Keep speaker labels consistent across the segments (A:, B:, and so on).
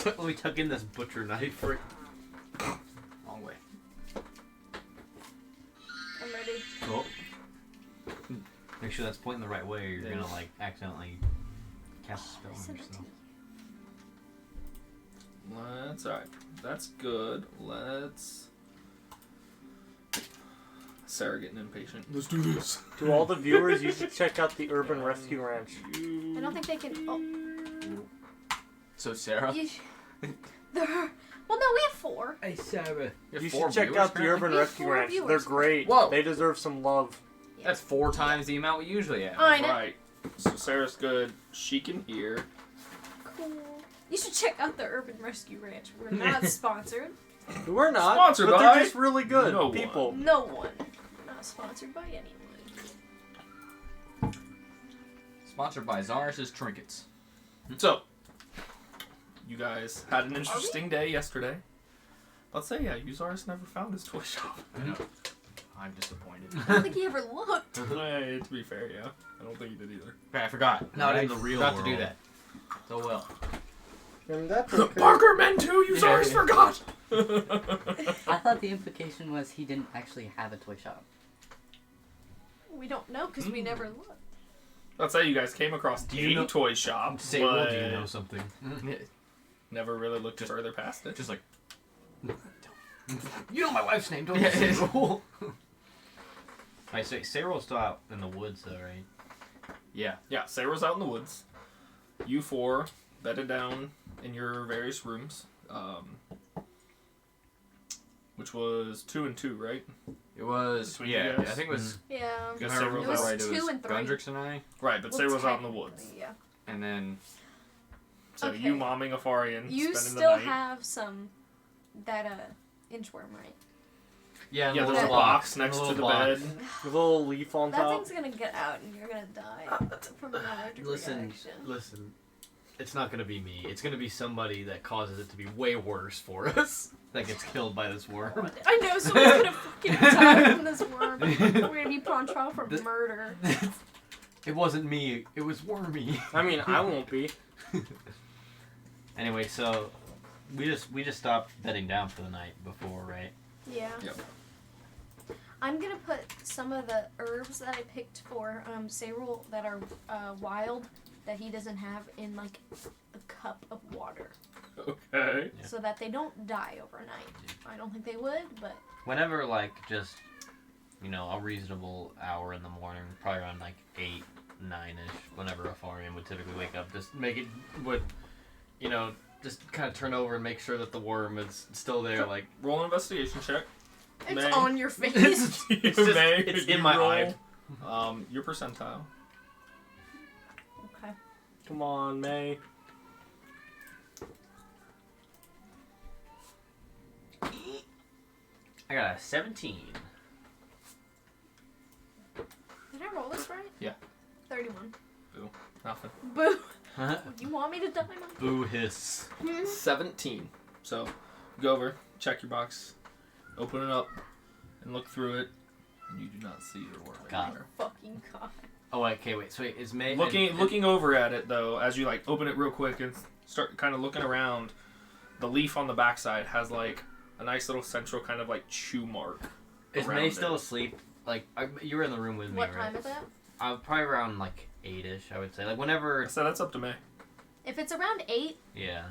A: Let me tuck in this butcher knife for it.
B: Long way.
C: I'm ready.
A: Cool. Make sure that's pointing the right way or you're gonna, like, accidentally cast a spell on yourself.
D: Let's... Alright. That's good. Let's... Sarah getting impatient. Let's do this.
E: To all the viewers, you should check out the Urban Rescue Ranch.
C: I don't think they can... Oh.
B: So, Sarah?
C: Well, no, we have 4.
A: Hey, Sarah.
E: You should check out the Urban Rescue Ranch. They're great.
B: Whoa.
E: They deserve some love.
C: Yeah.
B: That's 4 times the amount we usually have.
C: I know.
D: Right. So Sarah's good. She can hear.
C: Cool. You should check out the Urban Rescue Ranch. We're not sponsored.
E: We're not.
D: Sponsored
E: but
D: by
E: they're just really good
D: no
E: people.
D: one.
C: No one. Not sponsored by anyone.
B: Sponsored by Zaris' Trinkets.
D: So, you guys had an interesting day yesterday. Let's say, yeah, Uzaris never found his toy shop.
B: I'm disappointed.
C: I don't think he ever looked.
D: Hey, to be fair, yeah. I don't think he did either.
B: Okay, I forgot.
A: Not in the real
B: forgot
A: world.
B: to do that. So well.
E: And that's okay.
D: Parker meant to! Uzaris forgot!
F: I thought the implication was he didn't actually have a toy shop.
C: We don't know because we never looked.
D: Let's say you guys came across a toy shop,
A: Say,
D: but
A: well, do you know something?
D: never really looked further past it.
B: Just like,
A: You know my wife's name, don't you, Cyril? Alright, so Cyril's still out in the woods, though, right?
B: yeah.
D: Yeah, Sarah's out in the woods. You 4 bedded down in your various rooms. Which was 2 and 2, right?
B: It was,
D: Between you
B: yeah,
D: guys?
B: I think it was,
C: Yeah.
D: Guess
B: if I
D: Sarah
B: remember
D: was
B: right, it
C: 2
B: was
C: and 3.
B: Gundrix and I,
D: Right, but
C: Well,
D: Sarah's out in the woods.
C: technically, Yeah.
B: and then,
D: So
C: Okay.
D: you momming Afarian,
C: You
D: spending
C: still
D: the night.
C: have some that inchworm, right?
A: Yeah,
D: Yeah, there's a box next to the bed.
E: With a little leaf on
C: That
E: top.
C: thing's gonna get out and you're gonna die from an allergic reaction.
A: Listen. It's not gonna be me. It's gonna be somebody that causes it to be way worse for us. That gets killed by this worm.
C: I know someone's gonna fucking die from this worm. We're gonna be put on trial for murder.
A: It wasn't me. It was Wormy.
E: I mean, I won't be.
A: Anyway, so we just stopped bedding down for the night before, right?
C: Yeah.
D: Yep.
C: I'm gonna put some of the herbs that I picked for Cyril that are wild that he doesn't have in like a cup of water.
D: Okay.
A: Yeah.
C: So that they don't die overnight. I don't think they would, but
A: Whenever, like, just, you know, a reasonable hour in the morning, probably around, like, 8, 9-ish, whenever Afarian would typically wake up, just make it, you know, just kind of turn over and make sure that the worm is still there, like...
D: Roll an investigation check.
C: it's
D: May.
C: on your face.
A: It's just, it's in my eye.
D: Your percentile.
C: Okay.
E: Come on, May.
A: I got a 17.
C: Did I roll this right?
D: Yeah.
C: 31.
D: Nothing.
C: Boo. You want me to die, Mom?
A: Boo hiss.
D: 17. So, go over, check your box, open it up, and look through it. And you do not see your worm
A: God.
D: anywhere.
C: Fucking God.
A: Oh, wait, okay, wait, so wait, is May...
D: Looking over at it, though, as you, like, open it real quick and start kind of looking around, the leaf on the backside has, like, a nice little central kind of, like, chew mark.
A: Is
D: around
A: May
D: it.
A: still asleep? Like, you were in the room with me,
C: What
A: right?
C: time is that?
A: Probably around, like, 8-ish, I would say. Like, whenever...
D: So that's up to May.
C: If it's around 8,
A: Yeah.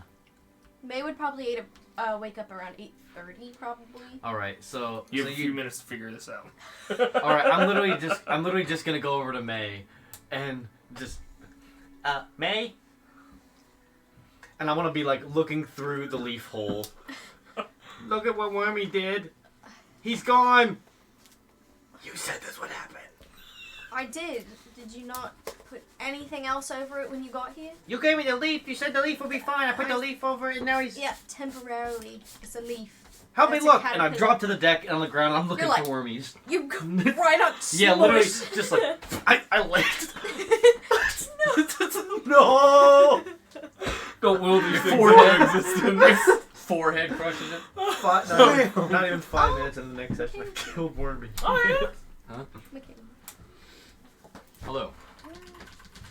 C: May would probably wake up around 8:30, probably.
A: Alright, so...
D: You have
A: so
D: a few minutes to figure this out.
A: Alright, I'm literally just gonna go over to May and just... May? And I want to be, like, looking through the leaf hole. Look at what Wormy did. He's gone! You said this would happen.
C: I did. Did you not put anything else over it when you got here?
A: You gave me the leaf. You said the leaf would be fine. I put the leaf over it and now he's...
C: Yeah, temporarily. It's a leaf.
A: Help me
C: That's a
A: look! And I
C: caterpillar.
A: dropped to the deck and on the ground and I'm looking
C: You're like-
A: for wormies.
C: You go right up.
A: Yeah, literally,
C: smush.
A: just like... I laughed. No!
D: Don't will these things
A: Forehead.
D: into existence.
B: forehead crushes it.
A: Not even 5 minutes in the next session, I killed Wormy.
D: Oh, yeah.
C: McKinney.
B: Hello.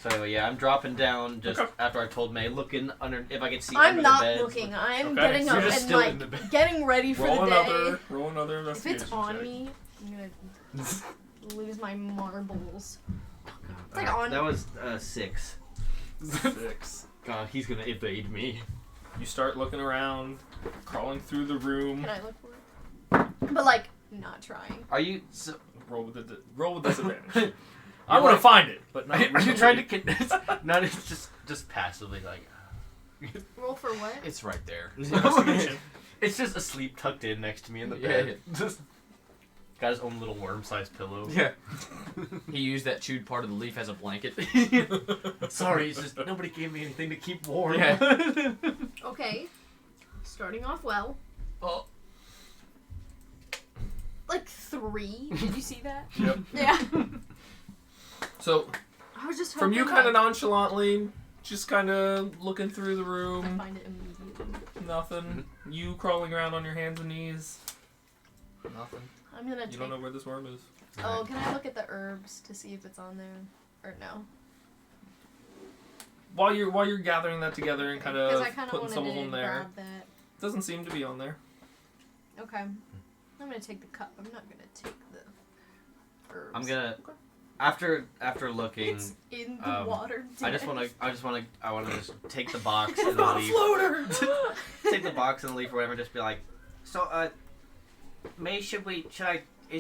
A: So anyway, yeah, I'm dropping down just
D: Okay.
A: after I told May, looking under if I can see
C: I'm
A: under
C: not
A: the beds.
C: looking. I'm
D: Okay.
C: getting
A: You're
C: up
A: just
C: and
A: still in the
C: like
A: bed.
C: getting ready for
D: Roll
C: the day.
D: another
C: If
D: investigation.
C: it's on
D: check.
C: me, I'm gonna lose my marbles. It's like
A: Alright,
C: on.
A: That was 6.
D: 6.
A: God, he's gonna evade me.
D: You start looking around, crawling through the room.
C: Can I look for it? But like, not trying.
A: Are you? So,
D: Roll with disadvantage.
A: You're
D: I want to
A: like-
D: find it, but not.
A: are you trying to? Not just passively like.
C: Roll for what?
B: It's right there.
D: Investigation.
A: It's just asleep, tucked in next to me in the
B: Yeah,
A: bed. Just got his own little worm-sized pillow.
B: Yeah. He used that chewed part of the leaf as a blanket.
A: Sorry, it's just nobody gave me anything to keep warm.
B: Yeah.
C: Okay. Starting off well.
A: Oh.
C: Like 3. Did you see that?
D: Yep.
C: Yeah.
D: So
C: I was just
D: from
C: hoping
D: you, kind of
C: like,
D: nonchalantly, just kind of looking through the
C: I
D: room.
C: find it immediately.
D: Nothing. You crawling around on your hands and knees.
B: Nothing.
C: I'm gonna
D: You
C: take.
D: don't know where this worm is.
C: Oh, can I look at the herbs to see if it's on there, or no?
D: While you're gathering that together and kind
C: Because
D: of
C: I kind of
D: putting
C: wanted
D: some of
C: to
D: them there,
C: grab that.
D: doesn't seem to be on there.
C: Okay. I'm gonna take the cup. I'm not gonna take the herbs.
A: I'm gonna after looking.
C: It's in the water.
A: I just want to just take the box and
C: Not a
A: leave.
C: floater.
A: Take the box and leave or whatever. Just be like, so May, is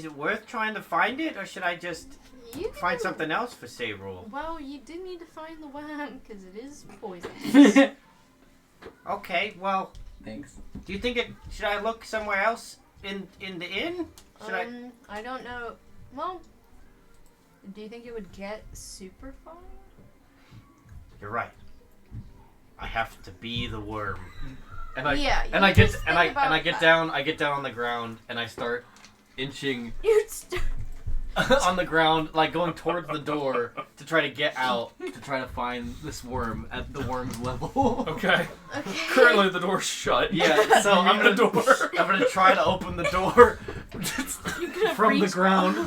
A: it worth trying to find it, or should I just
C: You
A: find
C: do.
A: something else for Sayrule?
C: Well, you do need to find the worm because it is poison.
A: Okay, well,
F: Thanks.
A: do you think should I look somewhere else in the inn? Should
C: I don't know. Well, do you think it would get super far?
A: You're right. I have to be the worm. And
C: Yeah,
A: and
C: you
A: I get
C: just
A: and
C: think
A: I
C: about
A: get
C: that.
A: down on the ground and I start inching
C: You'd st-
A: on the ground, like going towards the door to try to get out, to try to find this worm at the worm's level.
D: Okay.
C: Okay.
D: Currently the door's shut.
A: Yeah, so I'm
D: the
A: gonna
D: door.
A: I'm gonna try to open the door
C: You could have
A: from the
C: reached-
A: ground.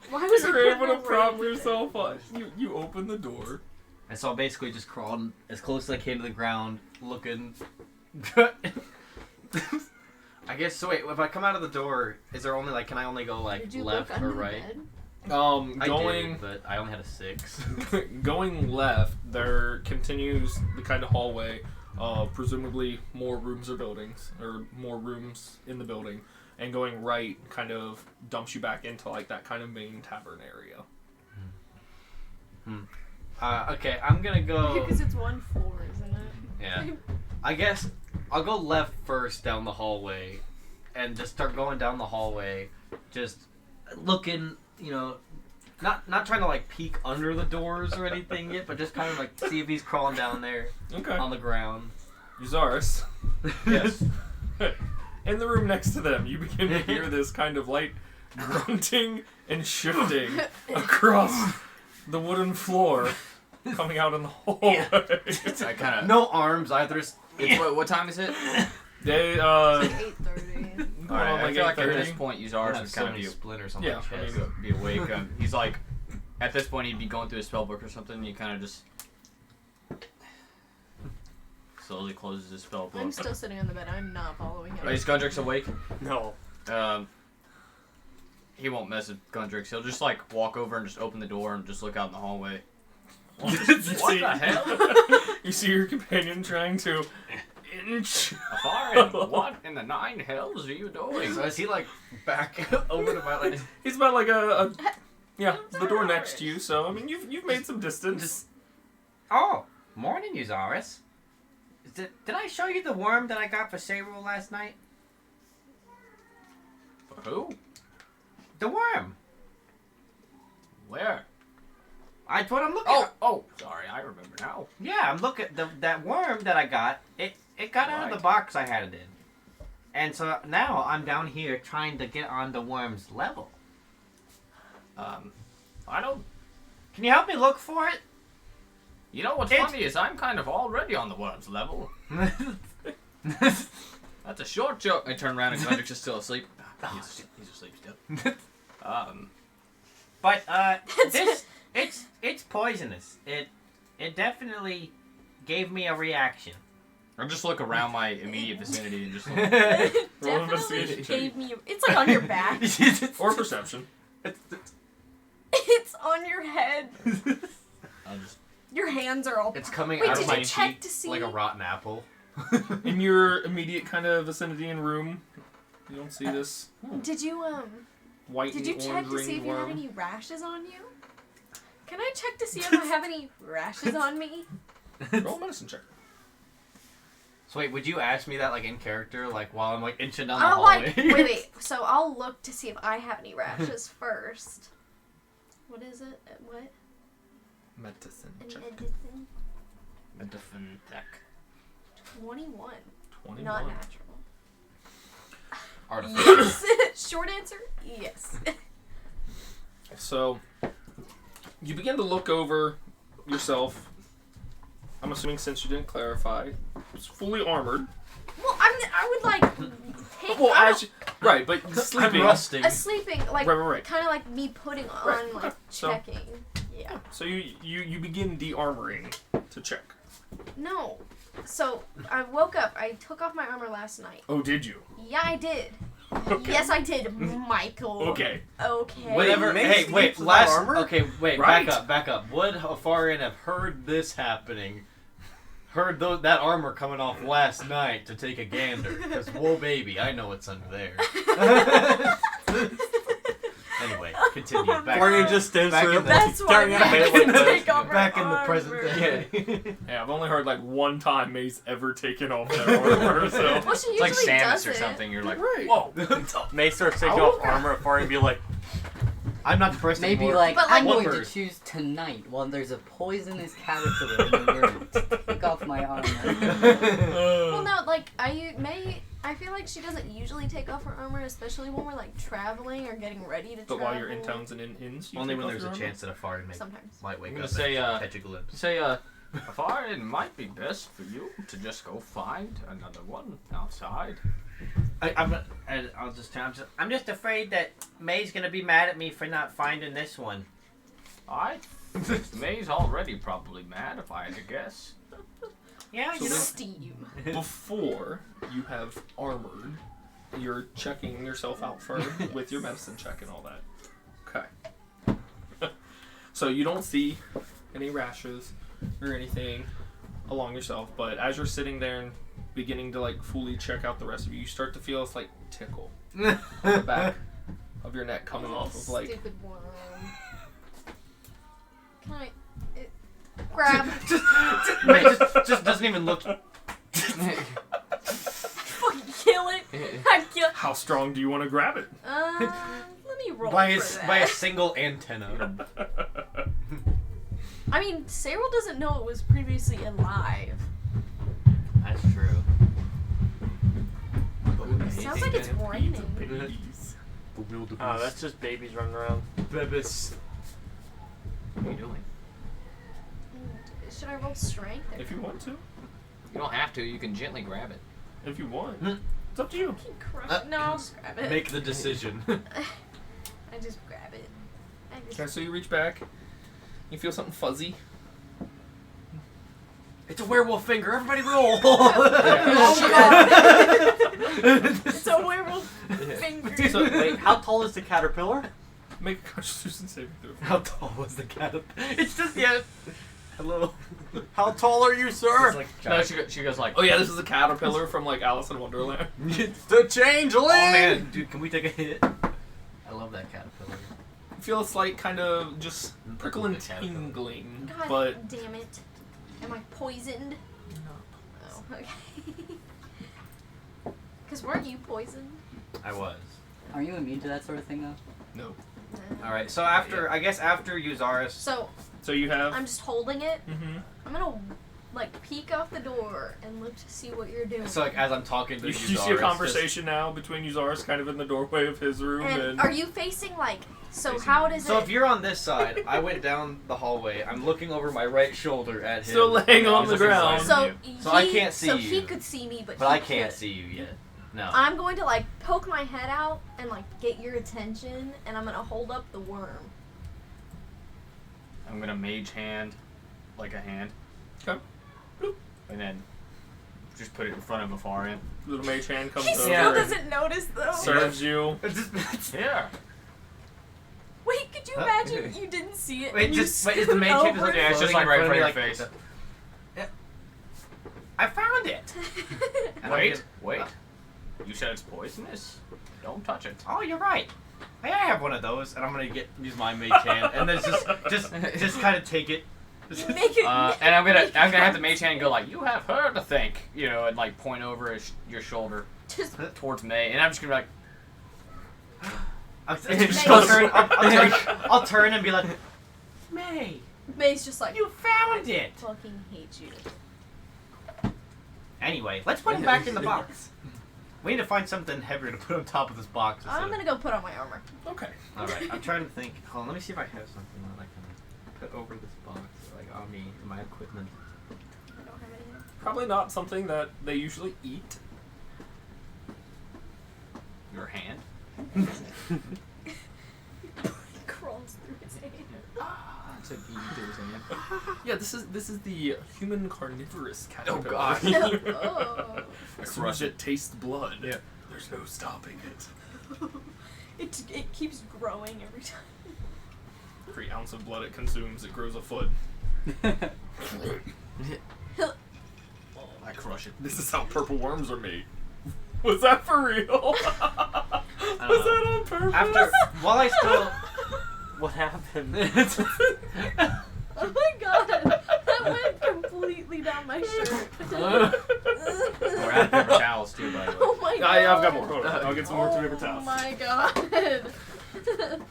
C: Why was I
D: You're
C: putting
D: able to
C: a ring
D: prop
C: with it?
D: yourself up. You open the door.
A: And so I basically just crawled as close as I came to the ground, looking. I guess so. Wait, if I come out of the door, is there only like can I only go like
C: Did you
A: left
C: look
A: or
C: under the
A: right?
C: bed?
A: I
D: Going
A: did, but I only had a 6.
D: going left, there continues the kind of hallway. Presumably more rooms or buildings, or more rooms in the building. And going right kind of dumps you back into like that kind of main tavern area.
A: Okay, I'm gonna go.
C: Because it's 1 floor, isn't it?
A: Yeah. I guess I'll go left first down the hallway, and just start going down the hallway, just looking, not trying to like peek under the doors or anything yet, but just kind of like see if he's crawling down there
D: Okay.
A: on the ground.
D: Uzaris.
A: Yes.
D: In the room next to them, you begin to hear this kind of light grunting and shifting across the wooden floor, coming out in the hallway.
B: I kind of.
A: No arms either.
B: It's what time is it?
D: They
C: It's like 8:30.
D: going
B: All right,
D: on
B: I
D: like
B: feel like at
D: 8:30.
B: this point, Uzars
A: Have
B: would
A: so
B: kind of
A: many
B: be,
A: splinters on
D: Yeah,
A: my
D: I
A: chest.
D: mean-
B: be awake. He's like, at this point, he'd be going through his spell book or something. And he kind of just slowly closes his spell book.
C: I'm still sitting on the bed. I'm not following him.
B: Is Gundrix awake?
E: No.
B: He won't mess with Gundrix. He'll just like walk over and just open the door and just look out in the hallway.
D: What
B: the hell?
D: You see your companion trying to inch.
B: Afarin, what in the 9 hells are you doing?
A: So is he like back over to my like?
D: He's about like the door next to you. So I mean, you've made some distance.
A: Oh, morning, Uzaris. Did I show you the worm that I got for Sayrule last night?
B: Who?
A: The worm.
B: Where?
A: That's what I'm looking at.
B: Oh, sorry, I remember now.
A: Yeah, I'm looking that worm that I got. It got out of the
B: Right.
A: box I had it in, and so now I'm down here trying to get on the worm's level.
B: I don't.
A: Can you help me look for it?
B: You know what's
A: It's-
B: funny is I'm kind of already on the worm's level. That's a short joke. I turn around and Gundrix is still asleep. He's asleep still.
A: But
G: It's poisonous. It definitely gave me a reaction.
B: Or just look around my immediate vicinity and just look.
C: It
D: Roll an
C: definitely
D: investigation.
C: gave me. It's like on your back.
D: Or perception.
C: It's on your head.
B: I'll just.
C: Your hands are all.
A: It's coming
C: Wait,
A: out
C: did
A: of my
C: you check
A: cheek
C: to see?
A: like a rotten apple.
D: In your immediate kind of vicinity and room, you don't see this
C: Did you
D: white
C: Did you
D: and
C: check
D: orange
C: to see
D: ringed
C: if you had
D: worm.
C: any rashes on you? Can I check to see if I have any rashes on me?
D: Roll a medicine check.
A: So wait, would you ask me that like in character, like while I'm like inching down the
C: I'll
A: hallway?
C: wait. So I'll look to see if I have any rashes first. What is it? What?
D: Medicine
C: An
D: check.
C: medicine?
B: Medicine tech.
C: 21.
D: 21.
C: Not natural.
A: Artificial.
C: Yes. Short answer, yes.
D: So, you begin to look over yourself. I'm assuming since you didn't clarify, it's fully armored.
C: Well, I would like take
D: Well,
C: out
D: right, but sleeping.
A: I'm rusting.
C: a sleeping like
D: Right.
C: kind of like me putting on
D: Right,
C: like
D: okay, so-
C: checking. Yeah.
D: So you begin de-armoring to check.
C: No. So I woke up. I took off my armor last night.
D: Oh, did you?
C: Yeah, I did.
D: Okay.
C: Yes, I did, Michael.
D: Okay.
C: Okay.
A: Whatever.
E: Mace
A: Hey,
E: sleeps
A: wait.
E: without
A: Last.
E: armor?
A: Okay, wait.
D: Right.
A: Back up. Would Afarian have heard this happening? Heard that armor coming off last night to take a gander? Because whoa, baby, I know what's under there. Anyway, continue. Back,
E: Florian just stands
A: back
E: there
A: in the-
C: That's why
E: staring
C: we
E: at
C: have
E: it
C: to
E: like this.
C: take off our
A: back in the
C: armor.
A: present day.
D: Yeah, I've only heard like one time May's ever taken off that armor, so.
C: Well, she
B: It's like
C: usually
B: Samus
C: does
B: or
C: it.
B: something. You're like,
D: Right.
B: whoa.
E: May starts taking off armor for him and be like,
A: I'm not depressed
F: Maybe
A: anymore.
F: like,
C: But, like,
F: I'm going
A: Whooper.
F: to choose tonight while there's a poisonous caterpillar in the room to take off my armor.
C: Well, no, like I feel like she doesn't usually take off her armor, especially when we're like traveling or getting ready to
D: But
C: travel.
D: while you're in towns and in inns, you
A: Only
D: take
A: when
D: off
A: there's
D: your
A: a
D: armor?
A: chance that Afarian
C: Sometimes.
A: might wake
B: I'm
A: up
B: gonna say,
A: and catch a glimpse.
B: Say, Afar, it might be best for you to just go find another one outside.
G: I'm just afraid that May's gonna be mad at me for not finding this one.
B: I think May's already probably mad if I had to guess.
G: Yeah,
D: So
G: you know.
C: Steam.
D: Before you have armored, you're checking yourself out first with your medicine check and all that. Okay. So you don't see any rashes or anything along yourself, but as you're sitting there and beginning to like fully check out the rest of you, you start to feel this like tickle on the back of your neck coming off of like.
C: Stupid worm. Can I grab?
A: May just doesn't even look.
C: Fucking kill it. I kill.
D: How strong do you want to grab it?
C: Let me roll
A: by
C: for that.
A: by a single antenna.
C: I mean, Cyril doesn't know it was previously alive.
A: That's true.
C: It sounds like it's raining.
D: Babies.
E: oh, that's just babies running around.
A: Bebis.
B: What are you doing?
C: Should I roll strength?
D: If you want to.
B: You don't have to. You can gently grab it.
D: If you want. It's up to you.
C: No, I'll just grab it.
A: Make the decision.
C: I just grab it.
D: Okay, so you reach back. You feel something fuzzy.
A: It's a werewolf finger. Everybody roll.
C: It's a werewolf finger.
E: So, wait, how tall is the caterpillar?
D: Make a Constitution saving throw.
A: How tall was the caterpillar? It's just hello.
E: How tall are you, sir?
A: It's like
B: No, she goes like,
D: Oh yeah, this is a caterpillar from like Alice in Wonderland.
E: It's the changeling!
A: Oh man, dude, can we take a hit? I love that caterpillar.
D: You feel a slight kind of just prickle and
A: Caterpillar.
D: tingling,
C: God
D: but
C: damn it. Am I poisoned? Oh, okay. Because weren't you poisoned?
A: I was.
F: Are you immune to that sort of thing though?
D: no.
A: All right, so after Uzaris.
C: So,
D: So you have.
C: I'm just holding it.
D: Mm-hmm.
C: I'm gonna, like, peek out the door and look to see what you're doing.
A: So like as I'm talking to
D: You
A: Uzaris,
D: see a conversation now between Uzaris kind of in the doorway of his room
C: and are you facing, like, so
B: Facing
C: how
B: me.
C: does
A: So
C: it...
A: if you're on this side, I went down the hallway. I'm looking over my right shoulder at him.
D: still laying on
A: He's
D: the
A: looking
D: ground.
A: side.
C: So,
A: So I can't see
C: So
A: you.
C: he could see me, but
A: But
C: he
A: I can't
C: could.
A: see you yet. No.
C: I'm going to, like, poke my head out and, like, get your attention, and I'm gonna hold up the worm.
B: I'm gonna mage hand, like a hand.
D: Okay. Bloop.
B: And then just put it in front of Afarian.
D: Little mage hand comes
C: He
D: over.
C: still
D: and
C: doesn't notice though.
D: serves you.
B: Here.
C: Wait, could you imagine you didn't see it?
A: Wait,
C: and you
A: is the
C: scoot
A: main chick just
C: over?
A: like
B: Yeah, it's just like right in front of your face.
A: I found it. And I'm
B: Wait,
A: just-
B: wait. You said it's poisonous. Don't touch it.
A: Oh, you're right. Hey, I have one of those, and I'm gonna use my mage hand, and then just kind of take it.
C: Make it.
B: And I'm gonna have the mage hand go like, you have her to thank, you know, and like point over your shoulder
C: Just
B: towards May, and I'm just gonna be like,
A: I'll turn and be like, May,
C: May's just like,
A: you found
C: I
A: it.
C: fucking hate you.
A: Anyway, let's put it back in the box. We need to find something heavier to put on top of this box.
C: I'm gonna go put on my armor.
D: Okay.
A: All right, I'm trying to think. Hold on, let me see if I have something that I can put over this box, like on me, in my equipment.
C: I don't have anything.
D: Probably not something that they usually eat.
B: your hand.
C: Crawls through his hand.
B: It's like eating through his hand.
D: Yeah, this is the human carnivorous caterpillar.
B: God.
C: Oh.
D: As soon as it tastes blood,
A: Yeah.
D: there's no stopping it.
C: It keeps growing every time.
D: For every ounce of blood it consumes, it grows a foot.
B: I crush it.
D: This is how purple worms are made. Was that for real? Was that on purpose?
A: While I still,
E: What happened?
C: Oh my god, that went completely down my shirt.
B: We're at paper towels too, by the way.
C: Oh my god.
D: I've got more. Hold on. I'll get some more paper
C: Oh
D: towels.
C: my god.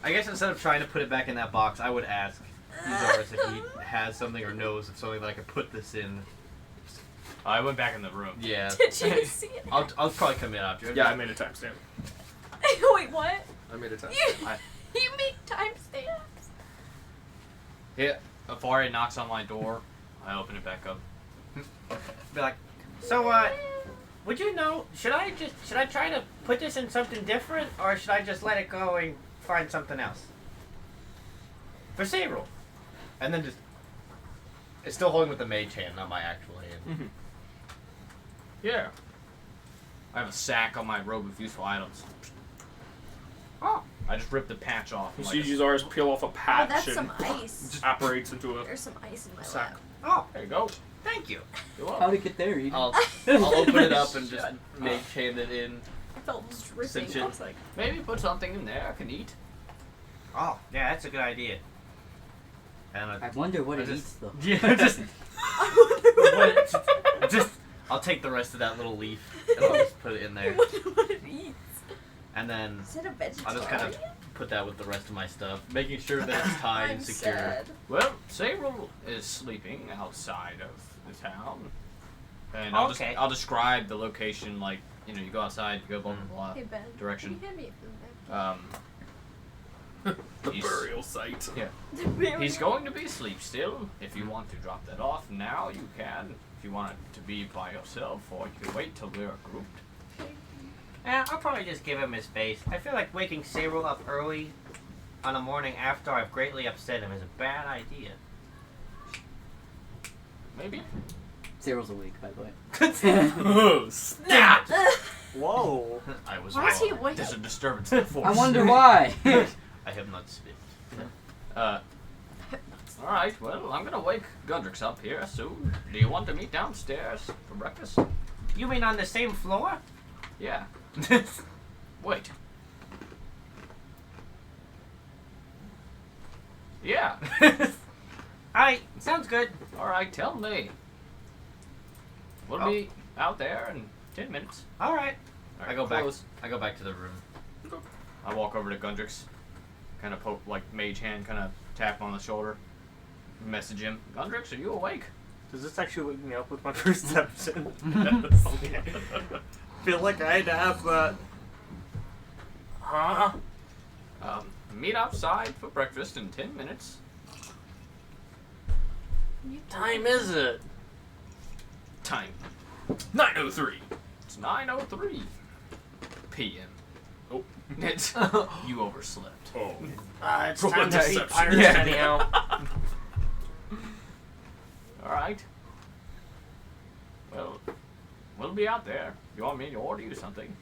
A: I guess instead of trying to put it back in that box, I would ask Uzaris if he has something or knows of something that I could put this in.
B: I went back in the room.
A: Yeah.
C: Did you see it?
A: I'll probably come in after.
D: Yeah, I made a timestamp.
C: Wait, what?
D: I made a timestamp.
C: You make timestamps?
B: Yeah. Afari knocks on my door. I open it back up.
A: Be like, so would you know? Should I try to put this in something different, or should I just let it go and find something else? For Sayrul. And then just, it's still holding with the mage hand, not my actual hand.
D: Mm-hmm.
B: Yeah. I have a sack on my robe of useful items.
A: Oh.
B: I just ripped the patch off.
D: You
B: like
D: see Uzaris peel off a
C: Oh,
D: patch
C: that's
D: and
C: some ice.
D: just apparates into a
C: There's some ice in my
D: sack.
C: lap.
A: Oh,
B: There you go.
A: thank you.
B: You're
F: How'd
B: welcome.
F: it get there, Eden?
A: I'll open it up and just mage hand it in.
C: I felt dripping.
A: Cinch
C: I
A: it.
C: was like,
B: Maybe put something in there I can eat.
A: Oh, yeah, that's a good idea. And
F: I wonder what
A: I
F: it
A: just-
F: eats, though.
A: yeah, just
C: I
A: just I'll take the rest of that little leaf and I'll just put it in there,
C: wonder what it eats.
A: and then
C: Is it a vegetarian?
A: I'll just kind of put that with the rest of my stuff, making sure that it's tied
C: I'm
A: and secure.
C: sad.
B: Well, Sayrul is sleeping outside of the town. And I'll
A: Okay.
B: I'll describe the location, like, you know, you go outside, you go blah blah blah.
C: Hey Ben,
B: Direction.
C: Can you hand me a food
D: the
B: He's-
D: burial site.
B: Yeah.
C: bag?
B: He's going to be asleep still. If you want to drop that off now, you can. If you want it to be by yourself, or you can wait till we're grouped.
A: Yeah, I'll probably just give him his space. I feel like waking Sayrul up early on a morning after I've greatly upset him is a bad idea.
B: Maybe.
F: Cyril's awake, by the way.
D: Oh, snap!
E: Whoa.
A: I was
C: Why is he
A: wrong.
C: awake?
B: There's a disturbance in the force.
F: I wonder why.
A: I have not spit.
B: Alright, well, I'm gonna wake Gundrix up here soon. Do you want to meet downstairs for breakfast?
A: You mean on the same floor?
B: Yeah. Wait. Yeah.
A: Alright, sounds good.
B: Alright, tell me. We'll
A: Oh.
B: be out there in 10 minutes.
A: Alright.
B: Alright,
A: I go back.
B: close.
A: I go back to the room.
B: I walk over to Gundrix, kind of poke, like, mage hand, kind of tap him on the shoulder, message him. Gundrix, are you awake?
E: Does this actually wake me up with my perception?
D: Yes.
E: Feel like I had to ask that.
B: Huh? Meet outside for breakfast in 10 minutes.
E: Time is it?
B: Time.
D: 9:03.
B: It's 9:03 p.m.
D: Oh.
B: It's, you overslept.
D: Oh.
E: It's
D: Roll
E: time
D: a
E: to eat
D: deception.
E: pirates
B: Yeah.
E: anyhow.
B: All right. Well, we'll be out there. You want me to order you something?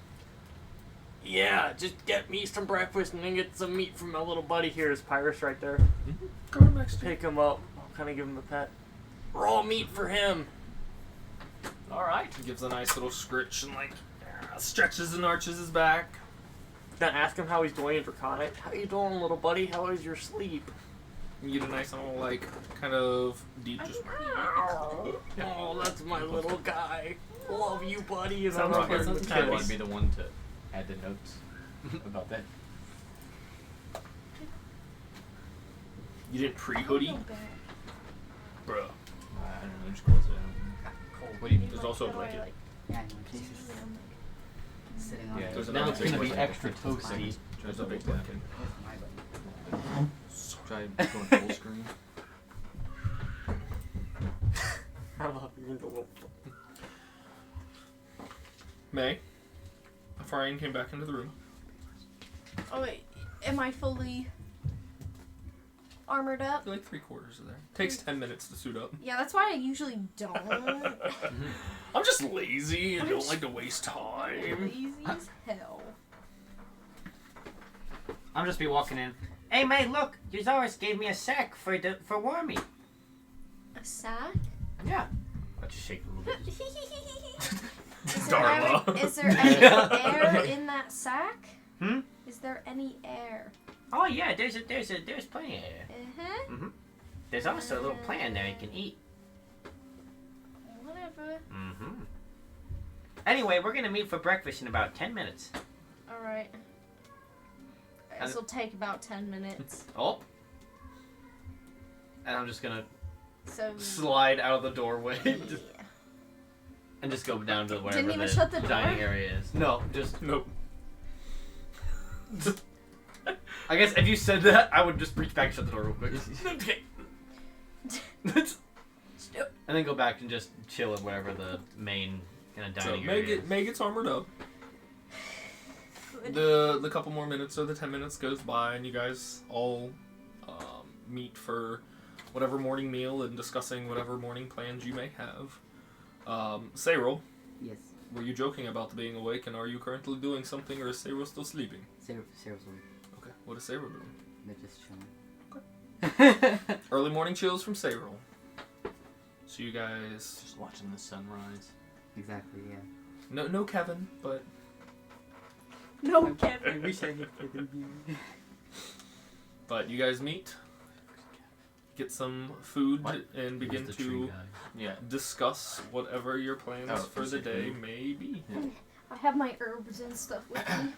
E: Yeah, just get me some breakfast and then get some meat from my little buddy here. His Pyrus right there.
D: Go next to you.
E: Pick him up. I'll kind of give him a pet. Raw meat for him.
B: All right.
D: He gives a nice little scritch and like stretches and arches his back.
E: Then ask him how he's doing in Draconic. How you doing, little buddy? How is your sleep?
D: You get a nice little like kind of deep just.
E: Oh, that's my little guy. Love you, buddy. And
D: Sounds
E: I'm
D: like
E: hugging
D: it's
E: the
B: I
D: nice.
B: want
E: kids.
B: to be the one to add the notes about that.
D: You didn't pre-hoodie,
C: Oh, bad.
D: bro.
B: I don't know. Just close it out. What do you mean?
D: There's also a blanket.
F: Yeah, no, Jesus. Sitting on
B: Yeah,
F: the
B: there's
A: Now it's gonna be
B: Wait,
A: extra
F: wait,
A: toasty.
D: There's a big blanket.
F: Where's my button?
B: Try going full screen.
E: I love you, the little.
D: May. Afarian came back into the room.
C: Oh wait, am I fully armored up?
D: You're like 3/4 of there. Takes 10 minutes to suit up.
C: Yeah, that's why I usually don't.
D: I'm just lazy and
C: I'm
D: don't
C: just
D: like to waste time.
C: Lazy as hell.
G: I'll just be walking in. Hey, May, look, Eusaurus gave me a sack for Wormy.
C: A sack?
G: Yeah. I'll just shake it a little bit.
D: Darla.
C: Is there any air in that sack?
G: Hmm?
C: Is there any air?
G: Oh yeah, there's plenty of air.
C: Uh-huh.
G: There's also a little plant there you can eat.
C: Whatever.
G: Mm-hmm. Anyway, we're gonna meet for breakfast in about 10 minutes.
C: Alright.
A: And-
C: This will take about 10 minutes.
A: Oh. And I'm just gonna
C: So
A: slide out of the doorway
C: yeah.
A: and just go down to wherever
C: Didn't even
A: the
C: shut the
A: dining
C: door?
A: area is. No, just
D: Nope.
A: I guess if you said that, I would just reach back and shut the door real quick. Okay. And then go back and just chill at wherever the main kind of
D: So
A: dining
D: May,
A: area is.
D: May gets armored up. The couple more minutes or the 10 minutes goes by and you guys all meet for whatever morning meal and discussing whatever morning plans you may have. Cyril,
F: Yes.
D: were you joking about being awake and are you currently doing something or is Cyril still sleeping?
F: Sarah's awake.
D: Okay, what is Cyril doing?
F: They're just chilling.
D: Early morning chills from Cyril. So you guys,
B: Just watching the sunrise.
F: Exactly, yeah.
D: no Kevin, but
C: No,
F: I
C: Kevin.
F: wish I had Kevin here.
D: you guys meet, get some food,
B: What?
D: and begin
A: Who's the tree
D: to
A: guy?
B: Yeah.
D: discuss whatever your plans
B: Oh,
D: for
B: is
D: the
B: it
D: day
B: food?
D: may be.
C: I have my herbs and stuff with me.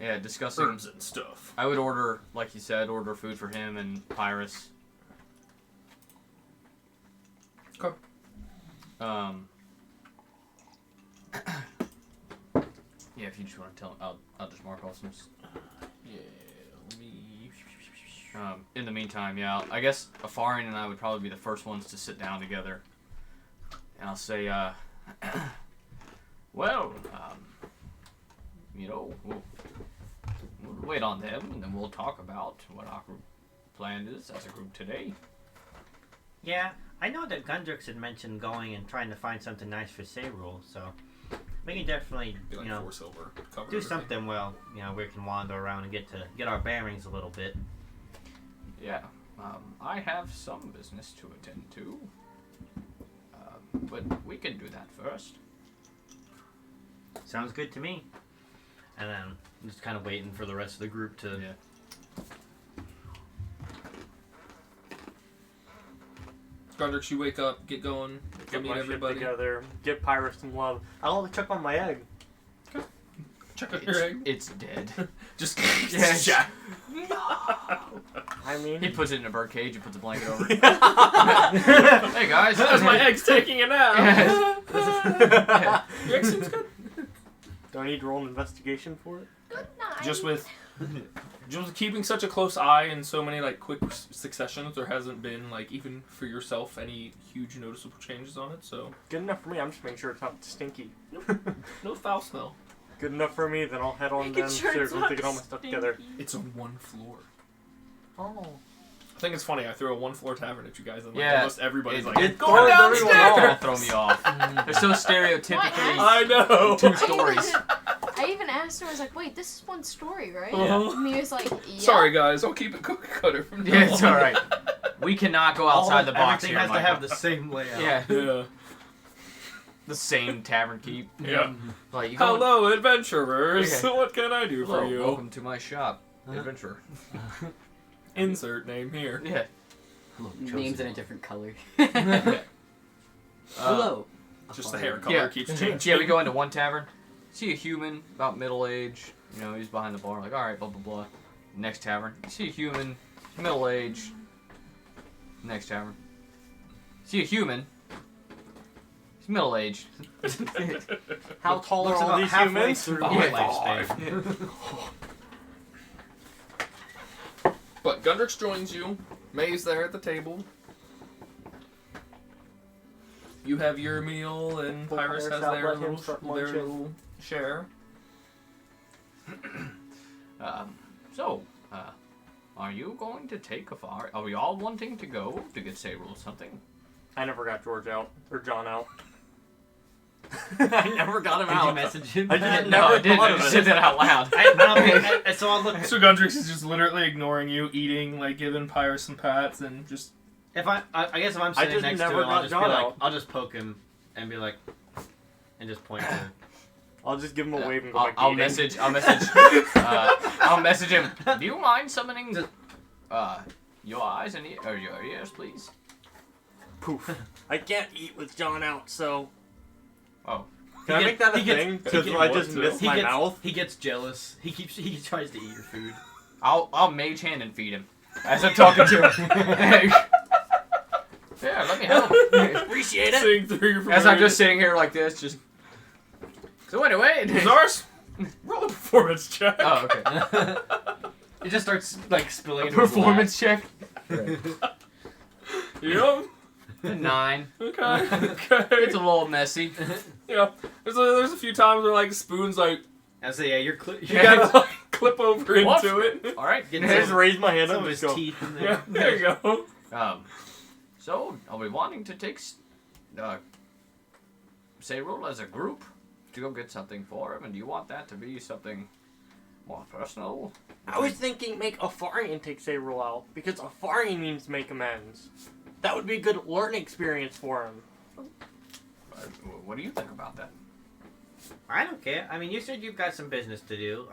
B: Yeah, discussing.
D: Herbs and stuff.
B: I would order, like you said, order food for him and Pyrus.
D: Okay.
B: Yeah, if you just want to tell, I'll just mark off some.
D: Yeah, let me.
B: In the meantime, yeah, I guess Afarian and I would probably be the first ones to sit down together. And I'll say, well, we'll wait on them, and then we'll talk about what our group plan is as a group today.
G: Yeah, I know that Gundrix had mentioned going and trying to find something nice for Sayrul, so we can definitely,
D: Be like
G: you know,
D: 4 silver. Cover
G: do
D: everything.
G: something well. You know, we can wander around and get our bearings a little bit.
B: Yeah, I have some business to attend to, but we can do that first.
G: Sounds good to me.
A: And then I'm just kind of waiting for the rest of the group to.
B: Yeah.
D: Gondrix, you wake up, get going, go
E: Get
D: meet
E: my shit
D: everybody.
E: together. Get Pyrus some love. I'll check on my egg.
D: Check out your egg.
B: It's dead.
D: Just
B: Yeah.
E: I mean,
B: He puts it in a bird cage and puts a blanket over it. Hey guys,
D: There's my egg's taking a nap.
B: Yeah.
D: Your egg seems good.
E: do I need to roll an investigation for it?
C: Good night.
D: Just with keeping such a close eye in so many like quick successions, there hasn't been like even for yourself any huge noticeable changes on it. So
E: Good enough for me. I'm just making sure it's not stinky.
D: no foul smell.
E: Good enough for me. Then I'll head on
C: Making
E: down
C: sure it's
E: to
C: not
E: get all my stuff together.
D: It's on one floor.
E: Oh.
D: I think it's funny. I threw a 1-floor tavern at you guys, and like,
B: Yeah,
D: almost everybody's
B: it-
D: like,
B: it
D: "Go
B: throws everyone
D: downstairs!"
B: off. Throw me off. They're so stereotypically
D: I know.
B: 2 stories.
C: I even asked him, I was like, wait, this is 1 story, right?
D: Uh-huh.
C: And he was like, yeah.
D: Sorry, guys. I'll keep it cookie cutter from now
B: Yeah, it's
D: on.
B: all right. We cannot go outside the box
A: Everything
B: here,
A: has to
B: Michael.
A: have the same layout.
B: Yeah,
D: Yeah.
B: the same tavern keep.
D: Yeah.
B: Like you go.
D: Hello, adventurers.
B: Okay.
D: What can I do
B: Hello,
D: for you?
B: welcome to my shop, adventurer.
D: Insert name here.
B: Yeah.
F: Names in a different color.
B: Uh,
F: Hello.
D: Just the hair color
B: Yeah.
D: keeps changing.
B: Yeah, we go into one tavern. See a human, about middle age. You know, he's behind the bar. Like, all right, blah blah blah. Next tavern. See a human, middle age. Next tavern. See a human. He's middle aged.
E: How tall
G: Looks
E: are all
G: about
E: these
G: halfway
E: humans?
G: through
B: Yeah.
G: my lifespan.
D: But Gundrix joins you. May's there at the table. You have your meal, and
E: Well,
D: Pyrus has
E: Pyrus, I'll
D: their
E: let him
D: little,
E: start
D: their
E: munching.
D: little share.
B: So, are you going to take a far? Are we all wanting to go to get Sabril something?
E: I never got George out. Or John out. I never got him
A: Did
E: out.
A: you message him?
E: I just
B: No, I
E: never
B: didn't.
E: thought
B: I
E: of
B: just
E: it.
B: said that out loud.
A: So I'll look.
D: So Gundrix is just literally ignoring you, eating, like giving Pyrus some pats, and just
A: If I guess if I'm
E: I
A: sitting
E: just
A: next to
E: never
A: him, I'll
E: got
A: just
E: John
A: be like,
E: out.
A: I'll just poke him and be like, and just point to him.
E: I'll just give him a wave and go
B: I'll,
E: back
B: I'll
E: eating.
B: message. I'll message him. Do you mind summoning your eyes and or your ears, please?
E: Poof. I can't eat with John out, so.
B: Oh.
E: Can I make that a thing? Because
D: gets-
E: I just
D: what,
E: missed my mouth.
A: He gets jealous. He tries to eat your food.
B: I'll mage hand and feed him as I'm talking to him. Yeah, let me help. Appreciate it.
D: sitting through your
B: As I'm just sitting here like this, just. So anyway.
D: Zars, roll a performance check.
B: Oh, okay.
A: It just starts like spilling.
B: A
A: into his lap.
B: performance check.
D: Yep.
B: 9.
D: Okay.
B: It's
D: Okay.
B: a little messy.
D: Yeah. There's a few times where like spoons like
A: I say, yeah, you
D: you gotta like clip over
B: What?
D: into it.
B: All right.
A: Get
E: I just raise my hand
A: some
E: up
A: of
E: and
A: his
E: just go.
A: teeth in there.
D: Yeah. There you go.
B: So are we wanting to take Sayrul as a group to go get something for him, and do you want that to be something more personal?
E: I was thinking make Afarian take Sayrul out, because Afarian means make amends. That would be a good learning experience for him.
B: What do you think about that?
G: I don't care. I mean, you said you've got some business to do.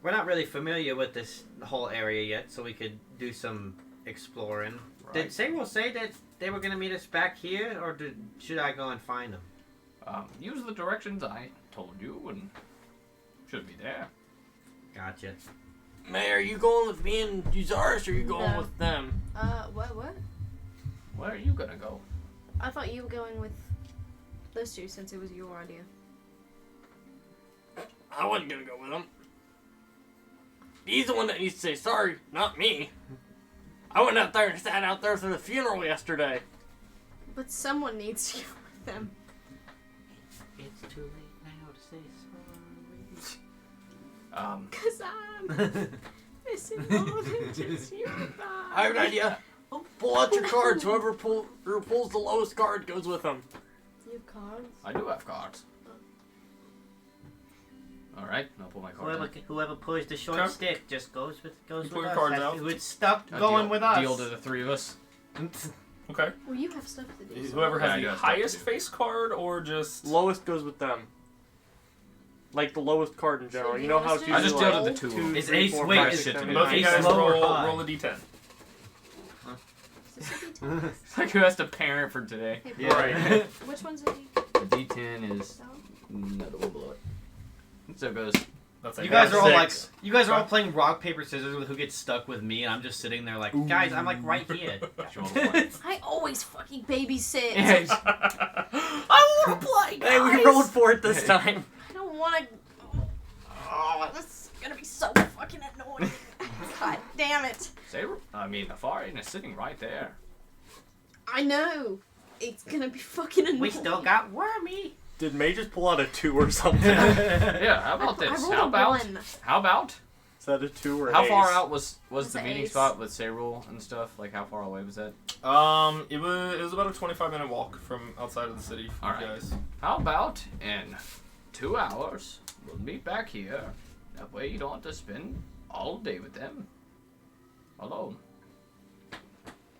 G: We're not really familiar with this whole area yet, so we could do some exploring. Did Sayril say that they were going to meet us back here, or should I go and find them?
B: Use the directions I told you, and should be there.
G: Gotcha.
E: May, are you going with me and Uzaris, or are you going
C: No.
E: with them?
C: What?
B: Where are you gonna go?
C: I thought you were going with those two since it was your idea.
E: I wasn't gonna go with them. He's the one that needs to say sorry, not me. I went out there and sat out there for the funeral yesterday.
C: But someone needs to go with them.
G: It's too late now to say
C: Cause I'm missing more than just you and
E: I have an idea. Pull out your cards. Whoever pulls the lowest card goes with them.
C: You have cards?
B: I do have cards. All right, I'll pull my cards.
G: Whoever pulls the short
D: Okay.
G: stick just goes with
D: You
G: us.
D: pull your cards
G: That's
D: out.
G: who it's stuck
B: A
G: going
B: deal,
G: with us.
B: Deal to the 3 of us.
D: Okay.
C: Well, you have stuff to do. so-
D: Whoever
B: Yeah,
D: has
B: you
D: the
B: have stuff to
D: highest
B: do.
D: face card, or just
E: Lowest goes with them. Like the lowest card in general.
C: So
E: you
C: you
E: know
C: want
E: how
C: us
E: it's
C: to
B: I just
E: usually
B: deal
E: like
B: to the 2 of
E: 2,
B: them.
A: Is
E: 3,
A: Ace-
E: 4,
A: wait,
E: 5,
A: is
E: 6,
B: it-
E: 7,
D: both of you
E: 8.
D: guys
G: low or
D: roll
G: high?
D: a d10.
C: Is this a D10?
B: It's like who has to parent for today?
C: Hey,
A: Yeah.
E: Right.
C: Which one's a D10?
B: The D10 is
C: So?
B: another one below it. So it goes.
D: That's
A: You guys are all like,
E: 6.
A: you guys are all playing rock paper scissors with who gets stuck with me, and I'm just sitting there like,
G: Guys, I'm like right here.
B: Show them one.
C: I always fucking babysit.
A: I want to play.
E: Hey, we
A: guys!
E: rolled for it this time.
C: I don't want to. Oh, this is gonna be so fucking annoying. God damn it.
B: Afarian is sitting right there.
C: I know. It's gonna be fucking annoying.
G: We still got Wormy.
E: Did May just pull out a 2 or something?
B: Yeah, how about
C: I
B: this?
C: rolled
B: How
C: a
B: about
C: 1.
B: how about
E: Is that a 2 or
B: How far
E: ace?
B: out was
C: It's
B: the
C: an
B: meeting
C: ace.
B: spot with Sayrul and stuff? Like, how far away was that?
D: It was about a 25-minute walk from outside of the city for
B: All
D: you
B: right.
D: guys.
B: How about in 2 hours, we'll meet back here. That way you don't have to spend all day with them alone.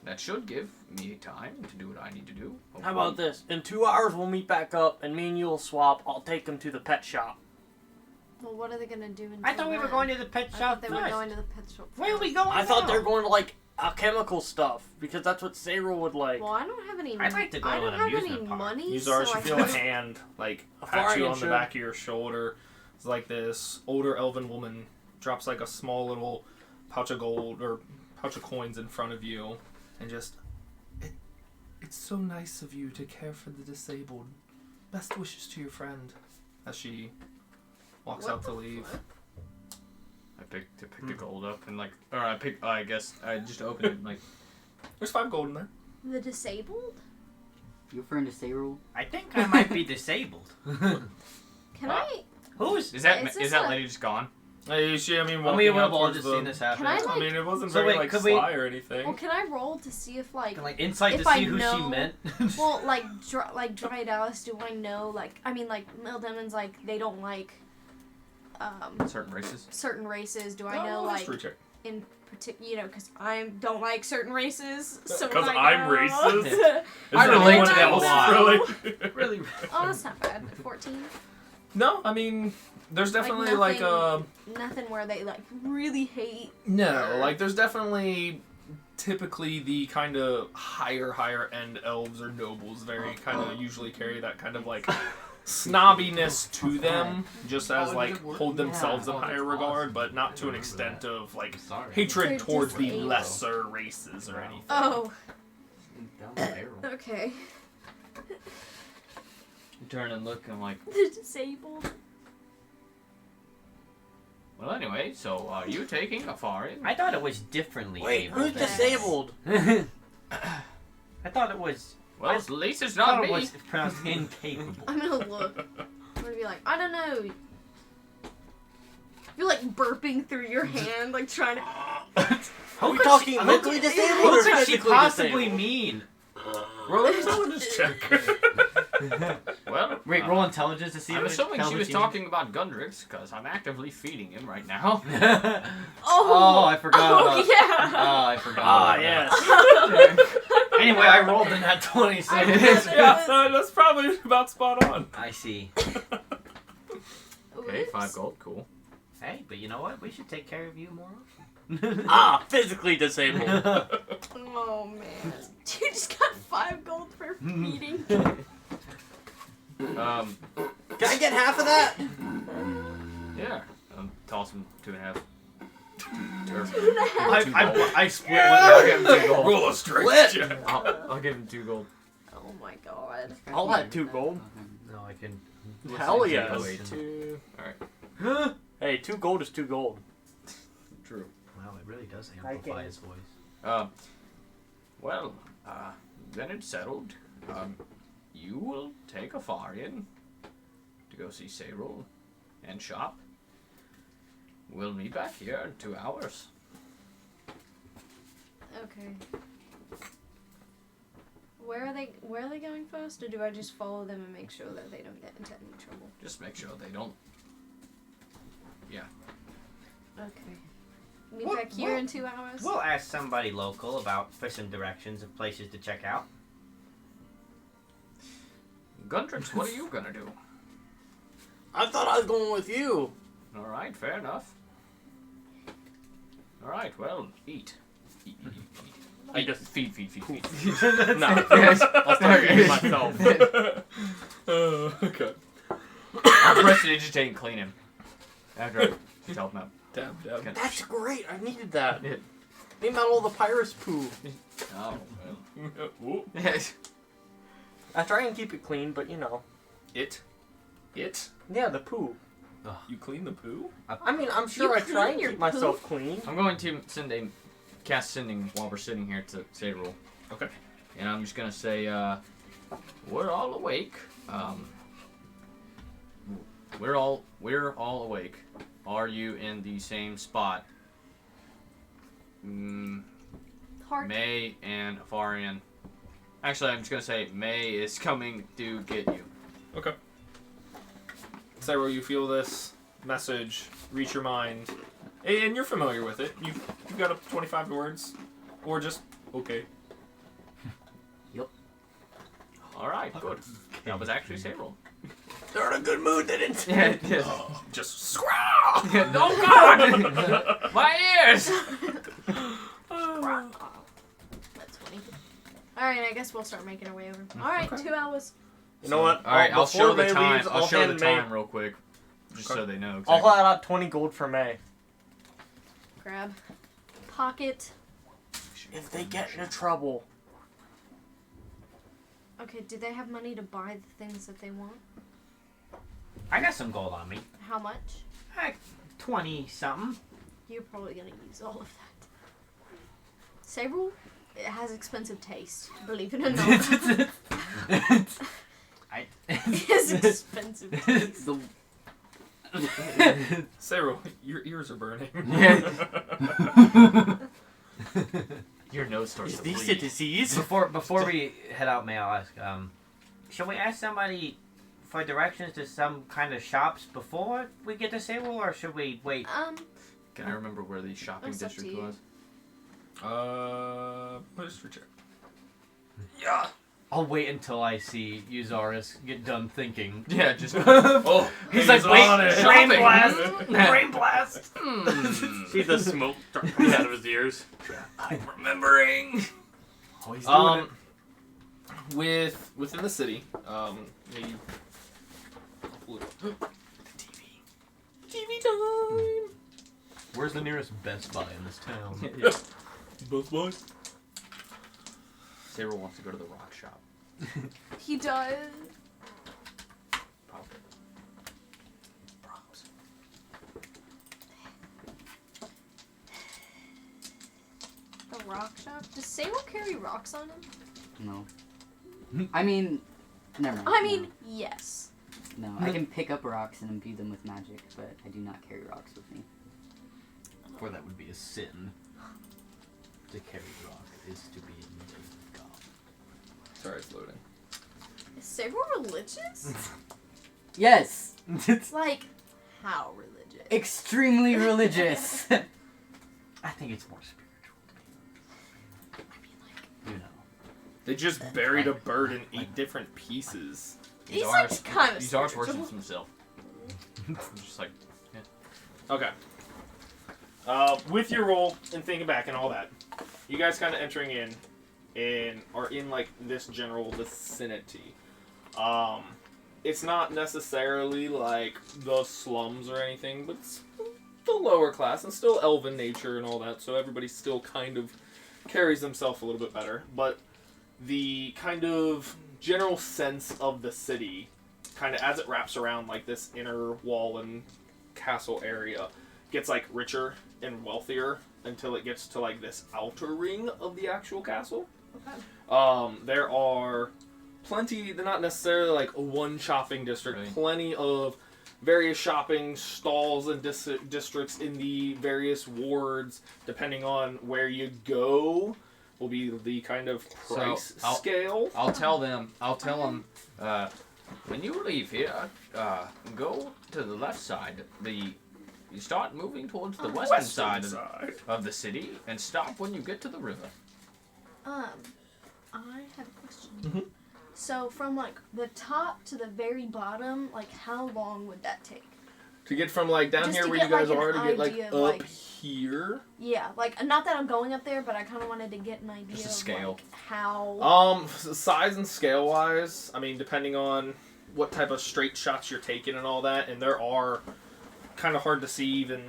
B: That should give me time to do what I need to do.
E: How about this? In 2 hours, we'll meet back up, and me and you'll swap. I'll take them to the pet shop.
C: Well, what are they gonna do?
G: I thought we were going to the pet
C: I
G: shop
C: thought they were
G: first.
C: going to the pet shop.
G: Where are we
C: first.
G: going
E: I thought
G: now?
E: they were going to, like, chemical stuff, because that's what Sayrul would like.
C: Well, I don't have any.
G: I'd like to go
C: I
G: to
C: don't
G: an
C: have any
G: amusement park.
C: money.
D: You
C: so
D: should
C: I
D: feel a hand like pat you
E: Afarian
D: on the
E: should.
D: back of your shoulder. It's like this older elven woman drops like a small little pouch of gold or pouch of coins in front of you, and just it's so nice of you to care for the disabled. Best wishes to your friend. As she walks
C: What
D: out to
C: the
D: leave.
C: fuck?
B: I picked the gold up and like, or I guess I just opened it and like,
D: There's 5 gold in there.
C: The disabled?
F: You referring to Sayrul?
G: I think I might be disabled.
C: Can I?
G: Who's?
B: is that
C: this
B: that
C: a-
B: lady just gone?
D: She, I mean,
G: I
D: walking
G: mean,
D: out
G: we've all
D: towards
G: just
D: the,
G: seen this happen.
C: Can I,
D: I
C: like-
D: mean, it wasn't
G: So
D: very
G: wait,
D: like
G: could we-
D: sly or anything.
C: Well, can I roll to see if like?
G: Like insight
C: If
G: to
C: I
G: see who she
C: know-
G: meant.
C: Well, like Dry Dallas, do I know? Like, I mean, like Mill Demons, like they don't like
B: Certain races.
C: certain races. Do I
D: Oh,
C: know like
D: history check.
C: in particular? You know, because I don't like certain races. So
D: 'Cause
C: would
D: I'm
C: know?
D: racist? Is
B: I
D: that
B: relate
D: one
B: to that a
D: else,
B: lot.
D: Really?
G: Really?
C: Oh, that's not bad. 14.
D: No, I mean, there's
C: Like
D: definitely like a
C: Nothing where they like really hate.
D: no, like there's definitely typically the kind of higher end elves or nobles very kind of usually carry that kind of like snobbiness to them, just as like hold themselves in higher regard, but not to an extent of like
C: They're
D: hatred towards
C: just
D: the
C: evil.
D: lesser races or anything.
C: Oh,
F: Down the barrel.
C: okay.
B: Turn and look, and I'm like,
C: The disabled.
B: well, anyway, so are you taking a foreign?
G: I thought it was differently
E: Wait,
G: abled.
E: who's disabled?
G: I thought it was.
B: Well, at least it's
G: I
B: not
G: thought
B: me.
G: it was pronounced incapable.
C: I'm gonna look. I'm gonna be like, I don't know. You're like burping through your hand, like trying to.
E: Are we talking
G: who
E: mentally
G: could-
E: disabled
G: Who
E: or
G: could she
E: physically
G: possibly
E: disabled?
G: mean?
D: Roll an intelligence check.
B: Well,
G: Wait, roll intelligence to see
B: I'm
G: what
B: assuming she
G: intelligence
B: was
G: you-
B: talking about Gundrix, because I'm actively feeding him right now.
G: Oh, I forgot.
C: Oh, yeah.
G: Oh, I forgot.
E: Ah,
G: about
E: yes.
G: that. Anyway, I rolled in that 26.
D: Yeah, that's probably about spot on.
G: I see.
B: Okay,
C: Oops.
B: 5 gold, cool.
G: Hey, but you know what? We should take care of you more often.
E: Ah, physically disabled.
C: Oh man, you just got 5 gold for feeding.
B: Um,
E: Can I get half of that?
B: yeah. Toss him 2.5. Or 2
G: I split
B: I'll
G: one.
B: give him 2 gold.
D: Roll a strength
E: Split.
D: check.
B: I'll give him 2 gold.
C: Oh my god.
E: I'll have 2 gold.
G: No, I can.
E: Hell yes.
G: Situation.
B: 2. Alright.
E: Hey, 2 gold is 2 gold.
B: True.
G: Wow, it really does
E: I
G: amplify
E: can-
G: his voice.
B: Well, then it's settled. You will take a Farian to go see Sayrul and shop. We'll meet back here in 2 hours.
C: Okay. Where are they going first, or do I just follow them and make sure that they don't get into any trouble?
B: Just make sure they don't.
C: Okay. Meet
G: What-
C: back here
G: what-
C: in 2 hours?
G: We'll ask somebody local for some directions of places to check out.
B: Gundrix, what are you gonna do?
E: I thought I was going with you.
B: Alright, fair enough. Alright, well, eat. Eat.
E: I just
B: feed.
E: no. I'll start eating myself.
D: Okay.
B: I'll prestidigitate and clean him. After I just help him out.
D: Dab.
B: Okay.
E: That's great. I needed that.
B: Yeah.
E: Name out all the pirates poo.
B: Oh,
D: Ooh.
B: well.
E: I try and keep it clean, but you know.
D: It.
E: Yeah, the poo.
D: You clean the poo?
E: I mean, I'm sure
C: You
E: I try
C: clean
E: and
C: your
E: keep myself clean.
B: I'm going to cast sending while we're sitting here to Sayrul.
D: Okay.
B: And I'm just gonna say, we're all awake. We're all awake. are you in the same spot?
C: Hard.
B: May and Farian. Actually, I'm just gonna say May is coming to get you.
D: Okay. Cyril, you feel this message reach your mind, and you're familiar with it. You've got up to 25 words, or just okay.
B: All right, good. That was actually Cyril.
E: They're in a good mood, they didn't.
D: Just scrawl.
B: Oh God! My ears.
C: That's funny. Alright, I guess we'll start making our way over. Alright,
D: Okay.
C: 2 hours.
E: You know what?
B: All right, I'll
E: Before
B: show the
E: May
B: time.
E: leaves,
B: I'll show the
E: hand May-
B: time real quick, just so they know.
E: I'll
B: Exactly.
E: hold out 20 gold for May.
C: Grab. Pocket.
E: If they get into trouble.
C: Okay, do they have money to buy the things that they want?
G: I got some gold on me.
C: How much?
G: 20 something.
C: You're probably gonna use all of that. Sable, it has expensive taste, believe it or not. It has expensive taste.
D: Cyril, your ears are burning.
B: Your nose starts
E: Is
B: to
E: this a
B: bleed.
E: disease?
G: Before we head out, may I ask, should we ask somebody for directions to some kind of shops before we get to Sable, or should we wait?
B: Can I remember where the shopping
C: It's up to
B: district
C: you.
B: was?
D: History check.
E: Yeah.
G: I'll wait until I see Uzaris get done thinking.
B: Yeah, just. Oh,
G: He's like,
D: on
G: wait,
D: it.
G: brain
B: Shopping.
G: blast! Brain blast!
E: See the smoke coming out of his ears.
B: I'm remembering.
D: Oh, he's doing it. Within the city, maybe. TV time.
A: Where's the nearest Best Buy in this town?
D: Yeah. Both boys.
B: Cyril wants to go to the rock shop.
C: He does.
B: Probably. Props.
C: The rock shop? Does Sable carry rocks on him?
F: No. I mean, never mind.
C: I mean, yes.
F: no. I can pick up rocks and imbue them with magic, but I do not carry rocks with me.
A: For that would be a sin. To carry rock is to be in the name of God.
D: Sorry, it's loading.
C: Is Sable religious?
F: Yes,
C: Like, how religious?
F: extremely religious.
A: I think it's more spiritual.
C: I mean, like,
A: You know.
D: They just buried a bird in 8 different pieces.
C: he's like kind of
B: These are
C: spiritual.
B: worships himself. Just like.
D: Okay. With your roll and thinking back and all that, you guys kind of entering in and are in like this general vicinity. It's not necessarily like the slums or anything, but it's the lower class and still elven nature and all that, so everybody still kind of carries themselves a little bit better. But the kind of general sense of the city, kind of as it wraps around like this inner wall and castle area, gets like richer and wealthier until it gets to like this outer ring of the actual castle.
C: Okay.
D: There are plenty, they're not necessarily like one shopping district,
B: Right.
D: plenty of various shopping stalls and districts in the various wards, depending on where you go, will be the kind of price
B: So,
D: scale.
B: I'll tell them. When you leave here, go to the left side. You start moving towards the western side of the city, and stop when you get to the river.
C: I have a question.
D: Mhm.
C: So from like the top to the very bottom, like how long would that take?
D: To get from like down
C: Just
D: here
C: to
D: where
C: get,
D: you guys
C: like, an
D: are to get like
C: idea
D: up
C: of, like-
D: here.
C: Yeah, like not that I'm going up there, but I kind of wanted to get an idea
B: Just a
C: of
B: scale.
C: like how.
D: Size and scale wise, I mean, depending on what type of straight shots you're taking and all that, and there are kind of hard to see even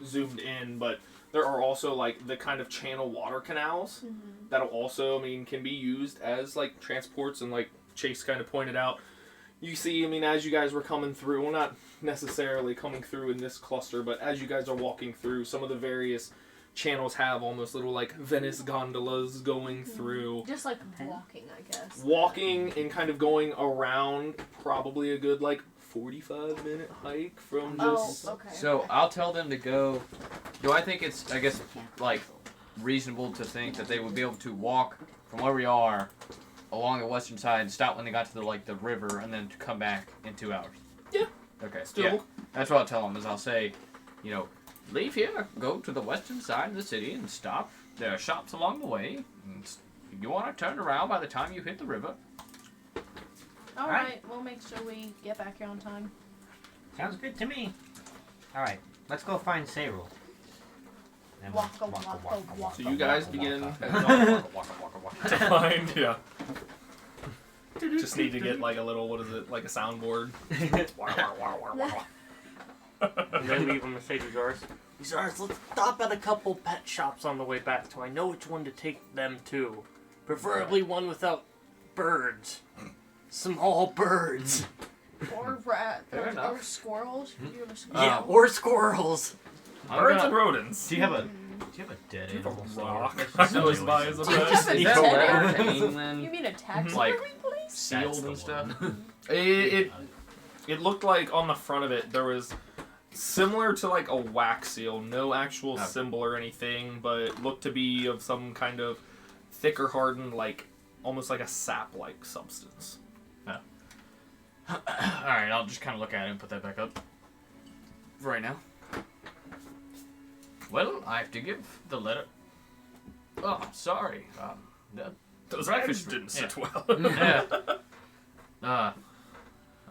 D: zoomed in, but there are also like the kind of channel water canals
C: Mhm.
D: that'll also, I mean, can be used as like transports, and like Chase kind of pointed out, you see, I mean, as you guys were coming through, well, not necessarily coming through in this cluster, but as you guys are walking through, some of the various channels have almost little like Venice gondolas going through.
C: Just like walking, I guess.
D: Walking and kind of going around probably a good like 45-minute hike from
C: Oh,
D: this.
C: okay.
B: So I'll tell them to go. Do I think it's, I guess, like, reasonable to think that they would be able to walk from where we are along the western side, stop when they got to the river, and then to come back in 2 hours?
D: Yeah.
B: Okay.
D: Still.
B: Yeah. That's what I'll tell them. Is I'll say, leave here, go to the western side of the city, and stop. There are shops along the way. And you want to turn around by the time you hit the river.
C: All right, we'll make sure we get back here on time.
G: Sounds good to me. All right, let's go find Sayrul. And
C: Waka, waka.
D: So you guys begin
G: waka.
D: heading off to find, yeah. Just need to get like a little, what is it, like a soundboard.
E: And then leave him to say to Zars, Zars, let's stop at a couple pet shops on the way back so I know which one to take them to. Preferably one without birds. Small birds.
C: Or rat.
B: Fair
C: Or
B: enough.
C: squirrels. You have a
E: Yeah, or squirrels.
D: Birds and rodents.
G: Do you have a dead
D: Do you have
G: animal
D: a
G: store?
D: rock?
G: That's
D: I
G: just
D: always
G: really
D: buy as a
C: Do you
D: pet.
C: have a
B: Is
C: dead
B: that
C: animal?
B: letter to
C: You
B: England
C: mean a tax
B: Like-
C: library place?
B: sealed
G: the
B: and stuff?
D: It looked like on the front of it there was similar to like a wax seal, no actual
B: Okay.
D: symbol or anything, but it looked to be of some kind of thicker hardened, like almost like a sap-like substance.
B: Alright, I'll just kind of look at it and put that back up. For right now. Well, I have to give the letter. Oh, I'm sorry.
D: Those
B: breakfast-
D: eggs didn't sit
B: yeah.
D: well.
B: Yeah.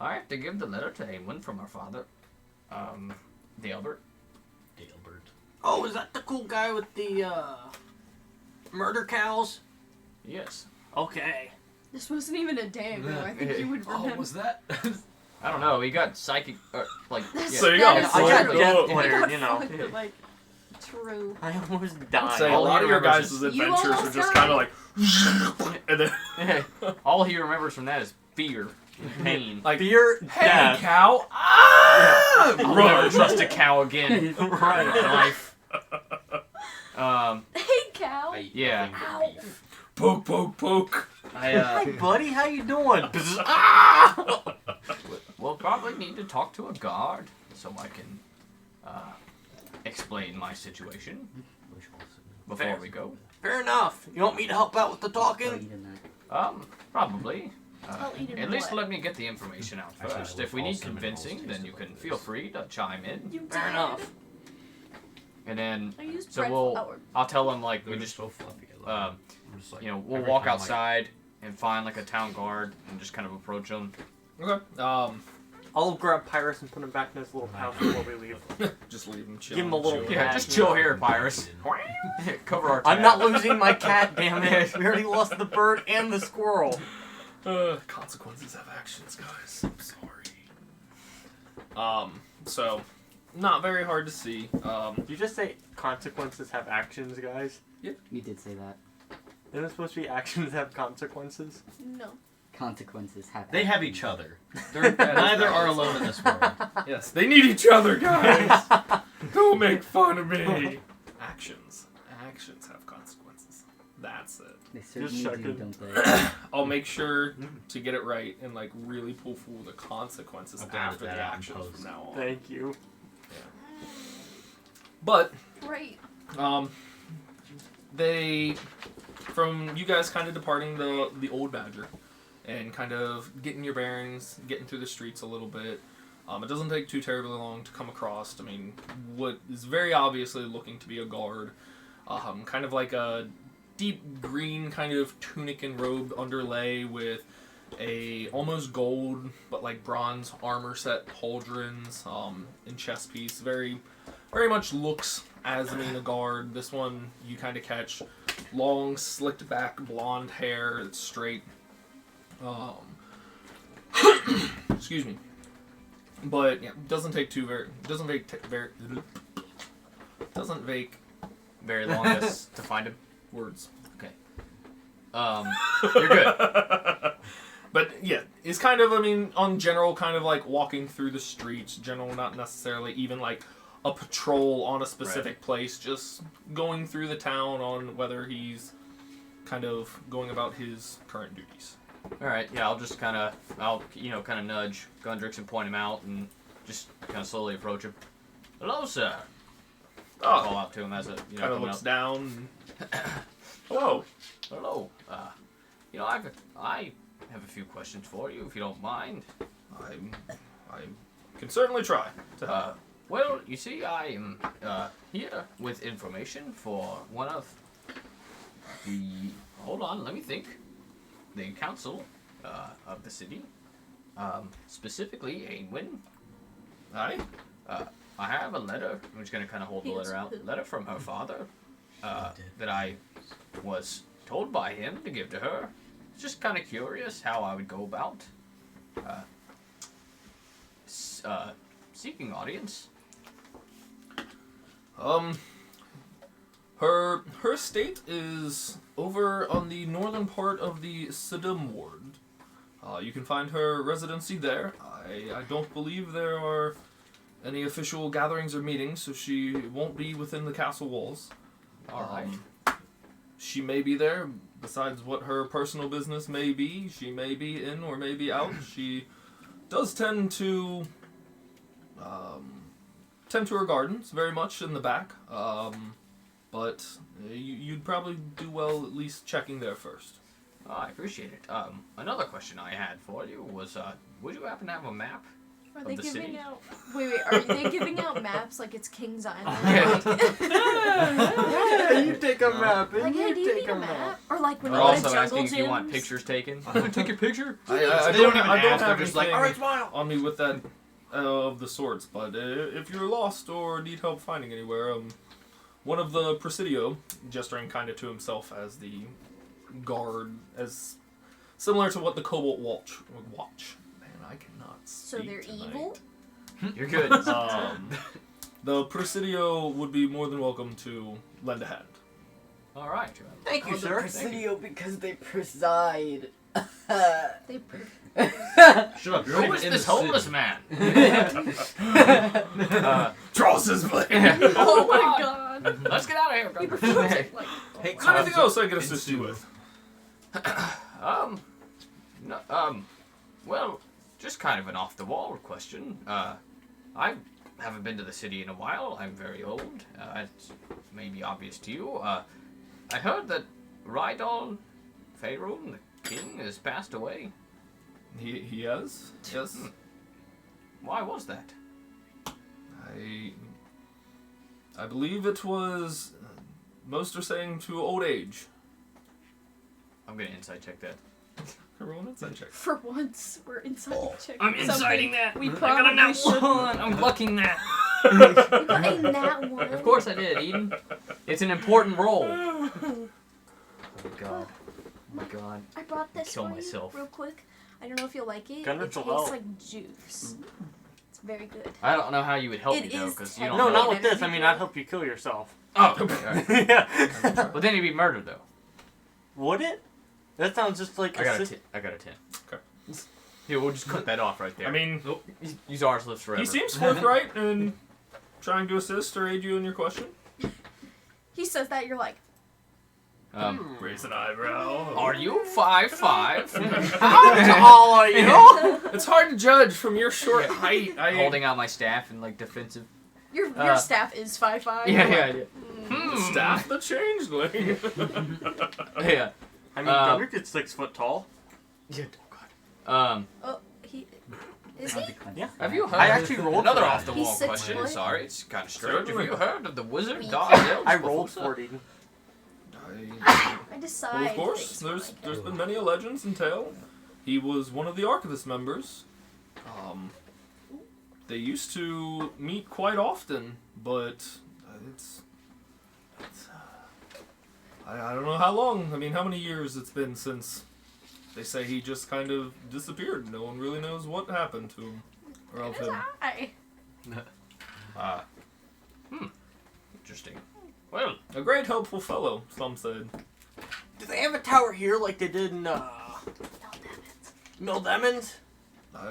B: I have to give the letter to Aemon from our father. The Albert.
G: Dilbert.
E: Oh, is that the cool guy with the, murder cows?
B: Yes.
E: Okay.
C: This wasn't even a day ago. I think you would remember.
A: that?
B: I don't know. He got psychic,
D: So you got
C: That
E: I
C: is
E: got
C: true.
E: death
C: I
E: player,
C: got
E: you know.
C: fucked, like, true.
E: I almost
D: I'd
E: died.
D: say a
B: all
D: lot
B: he
D: of your
B: remembers
D: guys'
C: is- You
D: adventures are
C: almost
D: just
C: died.
D: kind of like, and then
B: all he remembers from that is fear, and pain.
D: like,
E: Fear,
D: hey
E: death.
D: cow, ah,
B: I'll
D: run.
B: never trust a cow again in
E: Right.
B: my life.
C: Hey, cow.
B: Yeah.
C: Ow.
D: Poke, poke, poke.
E: Hi, buddy. How you doing?
B: We'll probably need to talk to a guard so I can explain my situation before
E: Fair.
B: we go.
E: Fair enough. You want me to help out with the
F: I'll
E: talking?
F: eat in that.
B: Probably.
C: I'll eat it
B: At least
C: what?
B: let me get the information out
G: Actually,
B: first.
G: I
B: If we
G: would
B: need
G: also
B: convincing,
G: taste
B: then
G: it
B: you can
G: like
B: feel
G: this.
B: free to chime in.
C: You
E: Fair
C: did.
E: enough.
B: And then
C: I used
B: So
C: bread
B: we'll-
C: flour.
B: I'll tell them like we
G: They're
B: just
G: so fluffy. I love them. I'm just like,
B: we'll
G: every
B: walk
G: time,
B: outside and find like a town guard and just kind of approach them.
D: Okay.
E: I'll grab Pyrus and put him back in his little pouch before we leave.
D: Just leave him chill.
E: Give him a little
D: chill.
B: Yeah,
E: pat,
B: just
E: you
B: chill
E: know.
B: here, Pyrus. Cover our
E: I'm
B: tab.
E: not losing my cat, damn it. We already lost the bird and the squirrel.
D: Consequences have actions, guys. I'm sorry. So, not very hard to see.
E: Did you just say consequences have actions, guys?
F: You did say that.
E: Isn't it supposed to be actions have consequences?
C: No.
F: Consequences have.
G: They have each other. Neither are alone in this world.
D: Yes, they need each other, guys. Don't make fun of me. Actions have consequences. That's it.
F: They certainly do,
E: checking.
F: don't they?
D: I'll make sure to get it right and like really pull forward the consequences
G: I'll edit
D: after
G: that
D: the
G: out in
D: actions
G: post.
D: from now on.
E: Thank you.
D: But
C: Right.
D: they, from you guys kind of departing the old Badger and kind of getting your bearings, getting through the streets a little bit. It doesn't take too terribly long to come across, I mean, what is very obviously looking to be a guard. Kind of like a deep green kind of tunic and robe underlay with a almost gold but like bronze armor set pauldrons and chest piece. Very much looks as a guard. This one you kind of catch long slicked back blonde hair. It's straight. Excuse me. But yeah, doesn't take
B: Very long to find him.
D: words.
B: You're good.
D: But yeah, it's kind of, on general, kind of like walking through the streets, general, not necessarily even like a patrol on a specific place, just going through the town on whether he's kind of going about his current duties.
B: All right, yeah, I'll kind of nudge Gundrix and point him out and just kind of slowly approach him. Hello, sir. I'll call out to him as a,
D: kind of
B: coming
D: looks
B: up.
D: down. Hello.
B: Hello. I have a few questions for you, if you don't mind.
D: I can certainly try to help.
B: Well, you see, I am here with information for one of the... Hold on, let me think. The council of the city. Specifically, Ainwin.
D: Aye.
B: I have a letter. I'm just going to kind of hold the letter out. Letter from her father that I was told by him to give to her. Just kind of curious how I would go about seeking audience.
D: Her estate is over on the northern part of the Sidum ward. You can find her residency there. I don't believe there are any official gatherings or meetings, so she won't be within the castle walls.
B: All right.
D: She may be there. Besides what her personal business may be, she may be in or may be out. She does tend to her gardens very much in the back. But you'd probably do well at least checking there first.
B: Oh, I appreciate it. Another question I had for you was, would you happen to have a map
C: Are
B: of
C: they
B: the
C: giving
B: city?
C: out? Wait. Are they giving out maps like it's King's Island?
E: Yeah, you take a map.
C: Like, hey,
E: You
C: do you
E: take
C: need
E: a
C: a map? Or like when
B: They're
C: you go to
B: also asking
C: jungle
B: if you want
C: gyms?
B: pictures taken. I'm gonna take your picture.
D: I
A: They
D: don't
A: don't even ask,
D: have
A: they're just like,
D: anything
A: alright, smile.
D: on me with that of the sorts, but if you're lost or need help finding anywhere, one of the Presidio, gesturing kind of to himself as the guard, as similar to what the Cobalt watch. Man, I cannot
C: So
D: speak
C: they're
D: tonight.
C: evil?
B: You're good.
D: The Presidio would be more than welcome to lend a hand.
B: All right.
E: Thank you, sir.
F: Presidio because they preside.
C: They
A: Shut up, you're
B: Who
A: not
B: is
A: even in
B: this
A: the
B: homeless
A: city.
B: man?
D: Draws his blade.
C: Oh my god.
B: Let's get out of here.
C: He
B: Gunter.
C: prefers it, like,
A: Hey,
D: Is there anything else I can assist you with?
B: Well, just kind of an off-the-wall question. I haven't been to the city in a while. I'm very old. It may be obvious to you. I heard that Rydal Faerun, the king, has passed away.
D: He has? Yes.
B: Why was that?
D: I believe it was, most are saying, to old age.
B: I'm gonna insight check that.
D: Roll an insight check.
C: for once, we're inside checking
B: I'm
C: something.
B: inciting that.
C: We
B: I got a
C: probably
B: nat
C: should.
B: one. I'm lucking that.
C: You got a nat one.
B: Of course I did, Eden. It's an important role. Oh my god. Oh my god.
C: I brought this
B: Kill
C: for
B: myself.
C: you real quick. I don't know if you'll like it.
E: Gunner
C: It
E: to
C: tastes
E: help.
C: like juice. It's very good.
B: I don't know how you would help
C: It
B: me though,
C: is
B: because you don't
C: technically-
B: know.
E: No, not with this. I mean, I'd help you kill yourself.
B: Oh, okay, alright.
E: Yeah.
B: But then you'd be murdered though.
E: Would it? That sounds just like
B: I got a
E: a
B: 10. I got a 10.
D: Okay.
B: Here, we'll just cut that off right there.
D: I mean,
B: Use ours lives forever.
D: he seems forthright in trying to assist or aid you in your question.
C: He says that, you're like,
D: Raise an eyebrow.
B: Are you 5'5"?
E: How tall are you?
D: It's hard to judge from your short height.
B: Holding out my staff in like defensive.
C: your staff is 5'5".
B: Yeah,
C: You're
B: yeah,
C: like,
B: yeah.
D: Staff the changeling.
B: Yeah.
E: I mean, Gunner gets 6 foot tall.
B: Yeah. Oh god.
C: Oh, he is
F: I'll
C: he?
F: be clenched.
E: Yeah.
B: Have you heard?
E: I actually rolled
B: another
E: for that.
B: off the wall
C: He's 6
B: question.
C: foot.
B: Sorry, it's kind of strange. Have
D: Certainly.
B: you heard of the wizard
C: We-
B: Darzel?
E: I rolled for it, Eden.
C: I decide.
D: Well, of course,
C: things
D: there's
C: like
D: there's
C: it.
D: been many a legends and tale. He was one of the Archivist members. They used to meet quite often, but it's I don't know how long. I mean, how many years it's been since they say he just kind of disappeared. No one really knows what happened to him or of
C: It is
D: him.
C: I.
B: Interesting. Well,
D: A great helpful fellow, some said.
E: Do they have a tower here like they did in
C: No, damn it.
E: Mill Demons?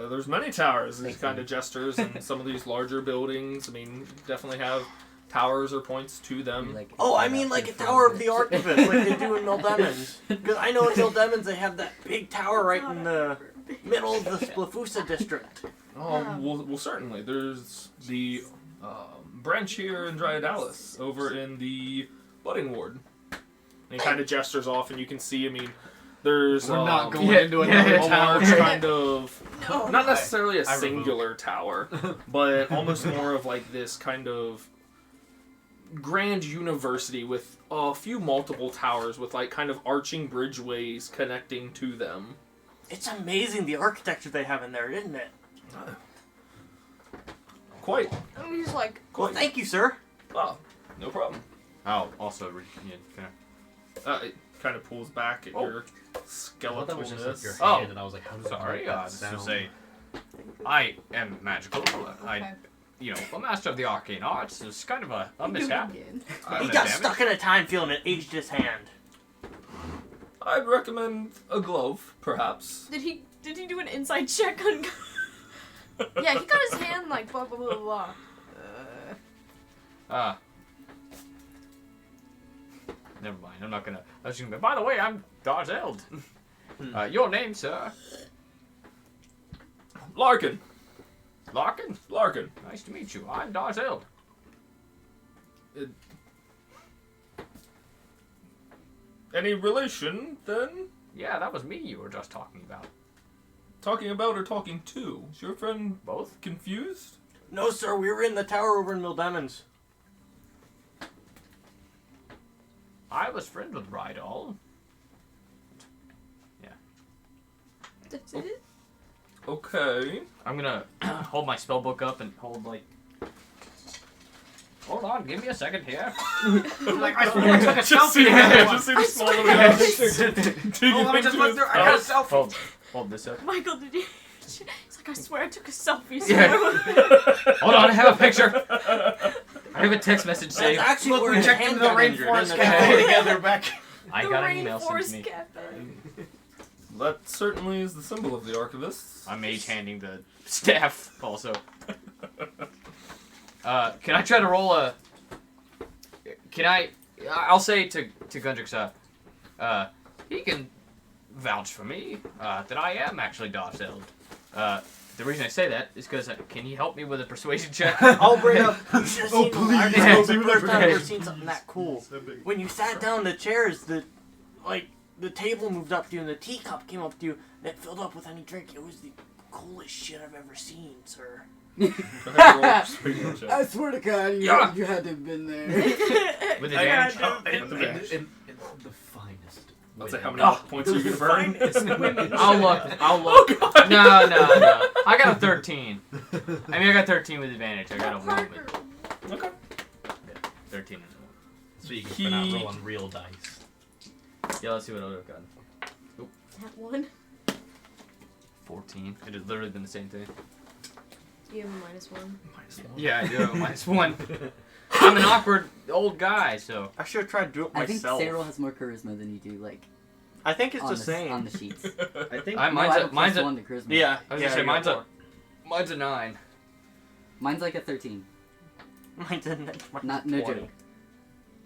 D: There's many towers. These kind of gestures and some of these larger buildings. I mean, definitely have towers or points to them.
F: Like,
E: Oh, I mean like a Tower of the Archivist, like they do in Mildemons. Because I know in Mildemons they have that big tower right in the middle of the Splafusa district.
D: Well, certainly. There's the branch here in Dryodalis, over in the Budding Ward. And he kind of gestures off, and you can see, I mean, there's...
A: We're not going
B: yeah,
A: into
B: yeah,
A: another
D: a large
A: tower.
D: kind of...
C: No.
D: Not necessarily a
A: I
D: singular tower, but almost more of like this kind of grand university with a few multiple towers with like kind of arching bridgeways connecting to them.
E: It's amazing the architecture they have in there, isn't it?
D: Quite.
C: And he's like,
E: Well, thank you, sir.
D: Oh, no problem.
B: Oh, also,
D: It kind of pulls back at your
A: I
D: skeletal.
A: thought that was just like your
B: Oh.
A: hand, and I was like, how does it
B: sorry,
A: make that
B: just to
A: sound?
B: say, I am magical. I,
C: okay.
B: you know, a master of the arcane arts. It's kind of a
C: Do it
B: mishap.
C: again.
B: I'm
E: He
B: a
E: got
B: damage.
E: stuck in a time field and it aged his hand.
D: I'd recommend a glove, perhaps.
C: Did he do an inside check on? Yeah, he got his hand like blah blah blah blah.
B: Never mind. I'm not gonna. I was gonna. By the way, I'm Darzeld. Your name, sir?
D: Larkin.
B: Larkin.
D: Larkin.
B: Nice to meet you. I'm Darzeld.
D: Any relation, then?
B: Yeah, that was me you were just talking about.
D: Talking about or talking to? Is your friend
B: Both?
D: confused?
E: No, sir, we were in the tower over in Mildemons.
B: I was friends with Rydal.
C: That's it.
D: Okay.
B: I'm gonna hold my spell book up and hold like. Hold on, give me a second here.
A: Like, I took a
D: Just see,
A: selfie.
D: just see the small little
C: swear.
D: guy.
A: Oh, let me just look through. I got a selfie.
B: Hold this up.
C: Michael, did you? He's like, I swear I took a selfie.
B: Yeah.
C: So
B: Hold on, I have a picture. I have a text message
E: That's
B: saved.
E: actually
A: Look,
E: where
A: we
E: his
A: checked
E: hand
A: into the
E: got injured,
A: rainforest
E: in the
A: cafe
E: tower.
A: together back.
B: I
C: the
B: got an email sent to
C: Rainforest
B: me.
C: Cafe.
D: That certainly is the symbol of the archivists.
B: I'm mage handing the staff also. Can I try to roll a... Can I... I'll say to Gundrix, he can vouch for me, that I am actually Darzeld. The reason I say that is because, can you help me with a persuasion check?
E: I'll bring up. You should have seen
D: please,
E: I've
B: help
E: the
D: me with
E: first time I've ever
B: that.
E: seen something that cool. When you sat down in the chairs, the table moved up to you and the teacup came up to you and it filled up with any drink. It was the coolest shit I've ever seen, sir.
D: Go ahead and roll a persuasion check.
F: I swear to God,
B: Yeah.
F: you had to have been there.
B: With advantage?
A: In the finest.
D: Let's say how
A: way.
D: many points you can burn.
B: I'll look.
D: Oh, God.
B: No. I got a 13. I mean, I got 13 with advantage. I got a 1
C: Parker.
B: with...
D: Okay.
B: 13 is
A: So you can not roll on real dice.
B: 1. Yeah, let's see what I've got.
C: That one.
B: 14. It has literally been the same thing.
C: You have a -1.
B: Yeah, I do have a -1. I'm an awkward old guy, so...
E: I should have tried to do it
F: I think
E: myself.
F: Cyril has more charisma than you do, like,
E: I think it's
F: on
E: the same.
F: on the sheets.
G: I think
B: I'm-
F: No,
B: Mine's
F: I
B: a-
F: have a
B: mine's a-
F: +1 to charisma.
E: Yeah,
B: I was
E: yeah,
B: gonna say,
E: you
B: mine's
E: got
B: Mine's a 9.
F: Mine's like a 13.
E: more. Mine didn't.
F: Not no
E: 20.
F: joke.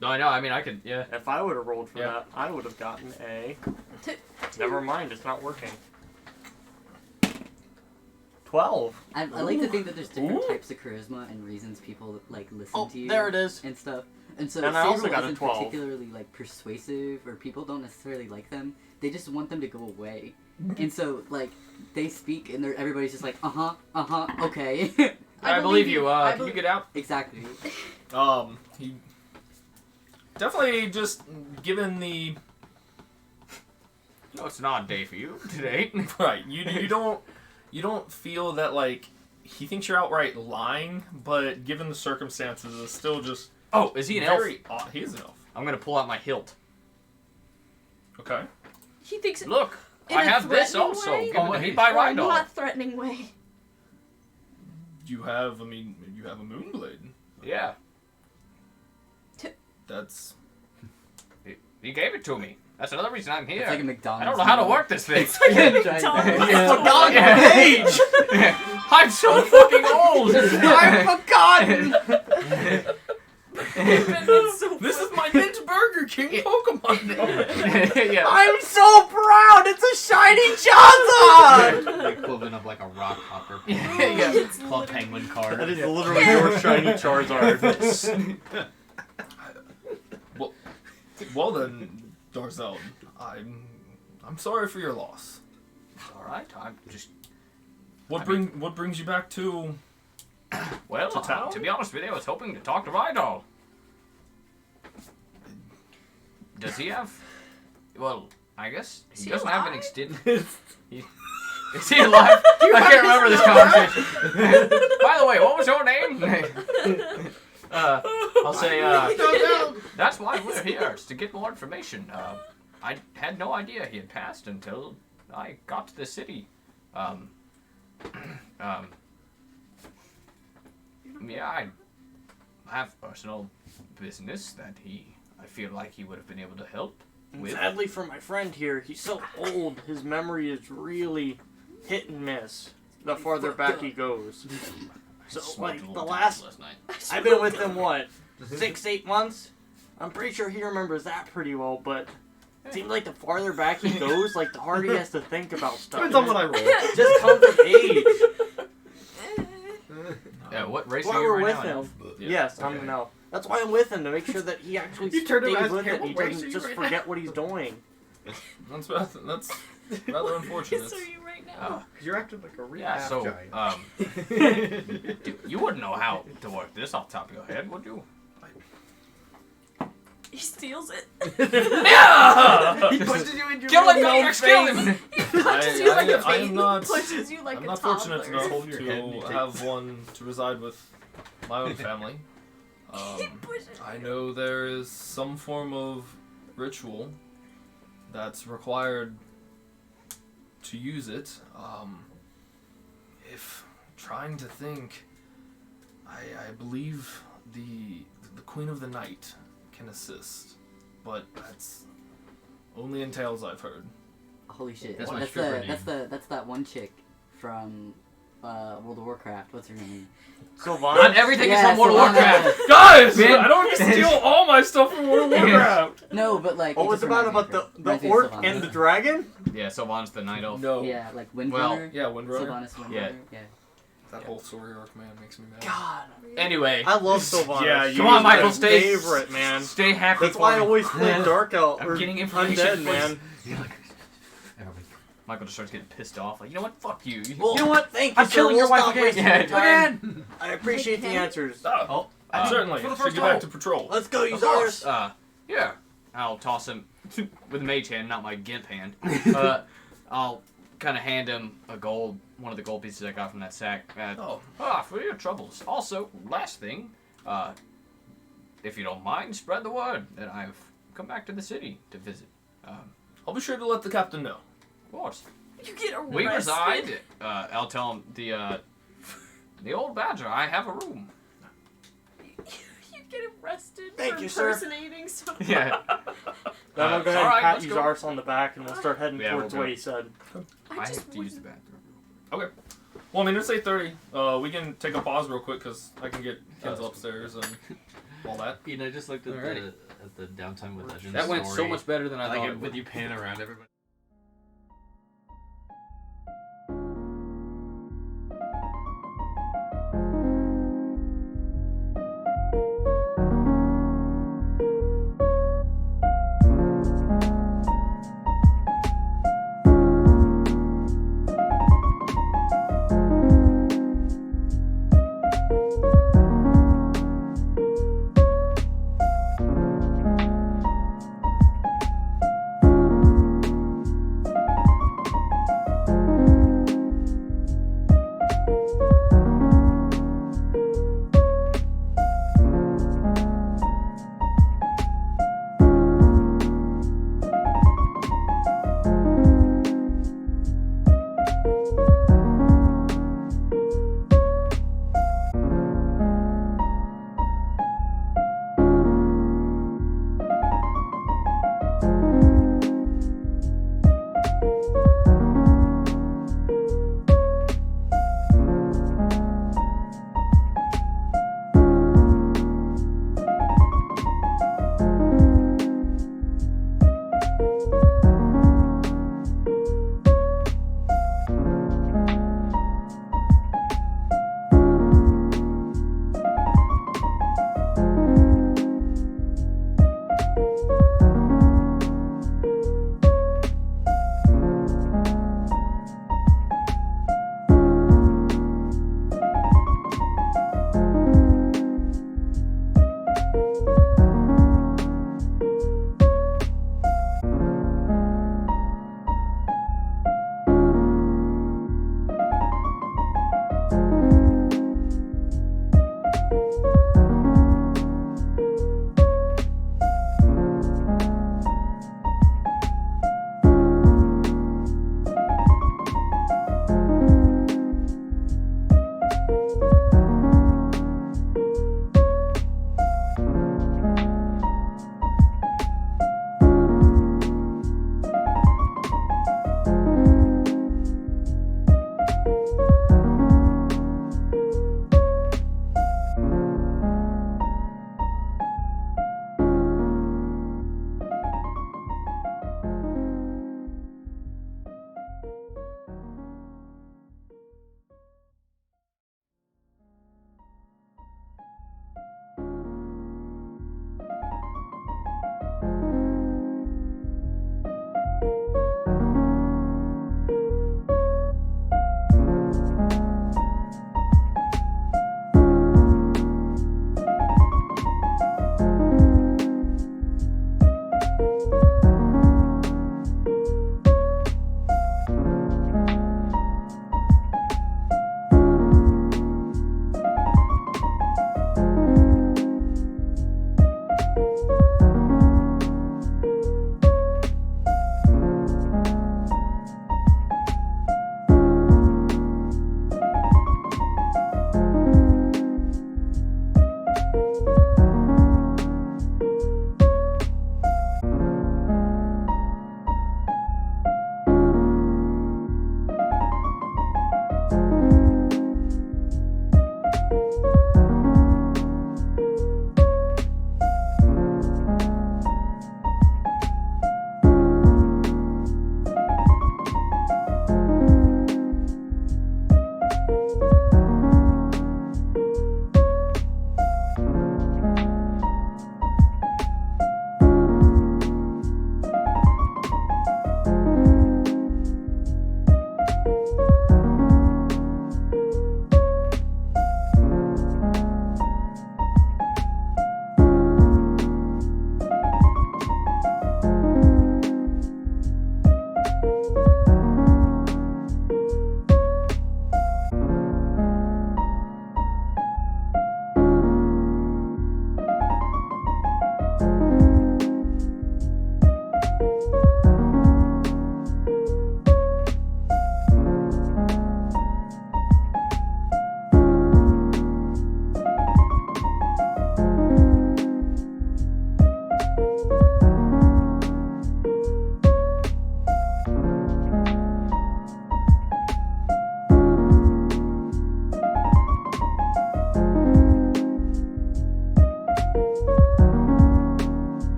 B: No, I know, I mean, I could, yeah.
E: If I would have rolled for
B: Yeah.
E: that, I would have gotten a.
C: Two.
E: Never mind, it's not working. 12.
F: I like to think that there's different types of charisma and reasons people like listen
E: Oh,
F: to you
E: there it is.
F: and stuff. And so
E: And I also
F: Cyril
E: got a
F: isn't
E: 12.
F: particularly like persuasive, or people don't necessarily like them. They just want them to go away. And so like they speak and everybody's just like okay.
B: I believe you,
C: I
B: can you get out?
F: Exactly.
D: He definitely just given the
B: No, it's an odd day for you today.
D: right. You don't feel that like he thinks you're outright lying, but given the circumstances, it's still just
B: Oh, is he an elf?
D: very odd. He is an elf.
B: I'm gonna pull out my hilt.
D: Okay.
C: He thinks it
B: Look,
C: in
B: I
C: a
B: have this
C: threatening
B: also,
C: way?
B: given to me by
C: or a
B: Rydal.
C: not threatening way.
D: You have a moonblade.
B: Yeah,
D: That's
B: he gave it to me. That's another reason I'm here.
F: It's like a McDonald's.
B: I don't know how to
F: meal.
B: work this thing.
F: Yeah.
E: Forgotten
B: Yeah.
E: page!
B: I'm so fucking old.
F: I've forgotten.
C: That's so
D: This is my mint Burger King Pokemon name.
B: Yeah.
E: I'm so proud! It's a shiny Charizard!
A: The equivalent of like a rock hopper.
B: Yeah.
C: It's
A: Club
C: literally-
A: Penguin card.
E: That is literally your shiny Charizard.
D: Well then, Darzel, I'm sorry for your loss.
B: All right. I'm just
D: What brings you back to?
B: well.
D: To town?
B: To be honest with you, I was hoping to talk to Rydal. Does he have? Well, I guess
C: Is
B: he
C: he
B: doesn't have an
C: alive?
B: extended. Is he alive? I can't remember this conversation. By the way, what was your name? I'll say, that's why we're here, is to get more information. I had no idea he had passed until I got to the city. Yeah, I have personal business that I feel like he would have been able to help with.
E: Sadly for my friend here, he's so old, his memory is really hit and miss the farther back he goes. So, like, the last...
B: night.
E: I've been with him, what, 6-8 months? I'm pretty sure he remembers that pretty well, but it seems like the farther back he goes, like, the harder he has to think about stuff.
A: Depends on what I roll.
E: Just comes with age.
B: Yeah, what race
E: That's
B: are
E: why
B: you
E: we're
B: right
E: with
B: now?
E: him.
B: Elf?
E: Yes, I'm an elf. That's why I'm with him, to make sure that he actually
A: You turned
E: stays
A: around
E: with
A: and
E: it and he
A: what race
E: doesn't
A: are you
E: just
A: right
E: forget what he's doing.
D: That's rather unfortunate.
C: So are you right now?
B: Oh,
A: Because you're acting like a real
B: yeah,
A: half
B: so,
A: giant.
B: you wouldn't know how to work this off the top of your head, would you?
C: He steals it.
B: Yeah!
A: He pushes you in your
B: Kill him,
A: little
B: Maniac, steal
A: face.
B: him!
C: He punches you like a
D: I am
C: baby.
D: not-
C: Pushes you like
D: I'm
C: a
D: not
C: toddler.
D: fortunate enough
A: Hold your head and you
D: to
A: take-
D: have one to reside with my own family.
C: He pushes
D: I
C: you.
D: know there is some form of ritual that's required to use it. If trying to think, I believe the Queen of the Night can assist, but that's only in tales I've heard.
F: Holy shit!
A: That's my
F: That's
A: stripper
F: that's that one chick from World of Warcraft. What's her name?
E: Sylvanas?
B: Not everything is
F: Yeah,
B: from World of
F: Sylvanas.
B: Warcraft!
D: Guys,
B: Man.
D: I don't want to steal all my stuff from World of Warcraft.
F: No, but like.
E: What
F: it
E: was
F: just
E: about
F: reminds me of her.
E: the
F: Reminds me of
E: orc
F: Sylvanas.
E: and the dragon?
B: Yeah, Sylvanas the Night Elf.
D: No.
F: Yeah, like Windrunner.
B: Well,
D: Yeah, Windrunner.
F: Sylvanas Windrunner.
B: Yeah.
F: Yeah.
D: That whole story arc, man, makes me mad.
E: God.
B: Anyway,
E: I love Sylvanas.
D: Yeah, you-
B: come on, Michael,
E: my
B: stay.
E: favorite, man.
B: Stay happy.
E: That's why I
B: for me.
E: always play Dark Elf
B: I'm
E: or
B: getting information,
E: Undead,
B: please.
E: man.
B: Michael just starts getting pissed off. Like, you know what? Fuck you.
E: Well,
B: you know what?
E: Thank you,
B: I'm
E: sir.
B: killing your
E: We'll
B: wife
E: stop
B: again.
E: wasting
B: Yeah,
E: your time.
B: again.
E: I appreciate the answers.
D: Oh, certainly.
B: for the
D: Should
B: first
D: get back
B: time.
D: to patrol.
E: Let's go, you
B: Of course.
E: Zars.
B: Yeah. I'll toss him with a mage hand, not my gimp hand. I'll kind of hand him one of the gold pieces I got from that sack. For your troubles. Also, last thing, if you don't mind, spread the word that I've come back to the city to visit.
D: I'll be sure to let the captain know.
B: Of course.
C: You get arrested.
B: We reside. I'll tell him the old badger. I have a room.
C: You get arrested
E: Thank
C: for
E: you, sir.
B: Yeah.
C: impersonating someone.
E: Then we'll go ahead
B: alright,
E: and pat
B: let's
E: you
B: go.
E: Zars on the back and we'll start heading
B: Yeah,
E: towards
B: we'll
E: what
B: go.
E: he said.
B: I
C: just
B: have to use the
C: wouldn't-
B: bathroom.
D: Okay. Well, I mean, it's 8:30. We can take a pause real quick because I can get kids upstairs and all that.
A: You know, I just looked at
B: Alrighty.
A: the Downtime with Legends
B: That went so
A: story.
B: much better than I
A: I
B: thought
A: like
B: it
A: it
B: would.
A: with you panning around everybody.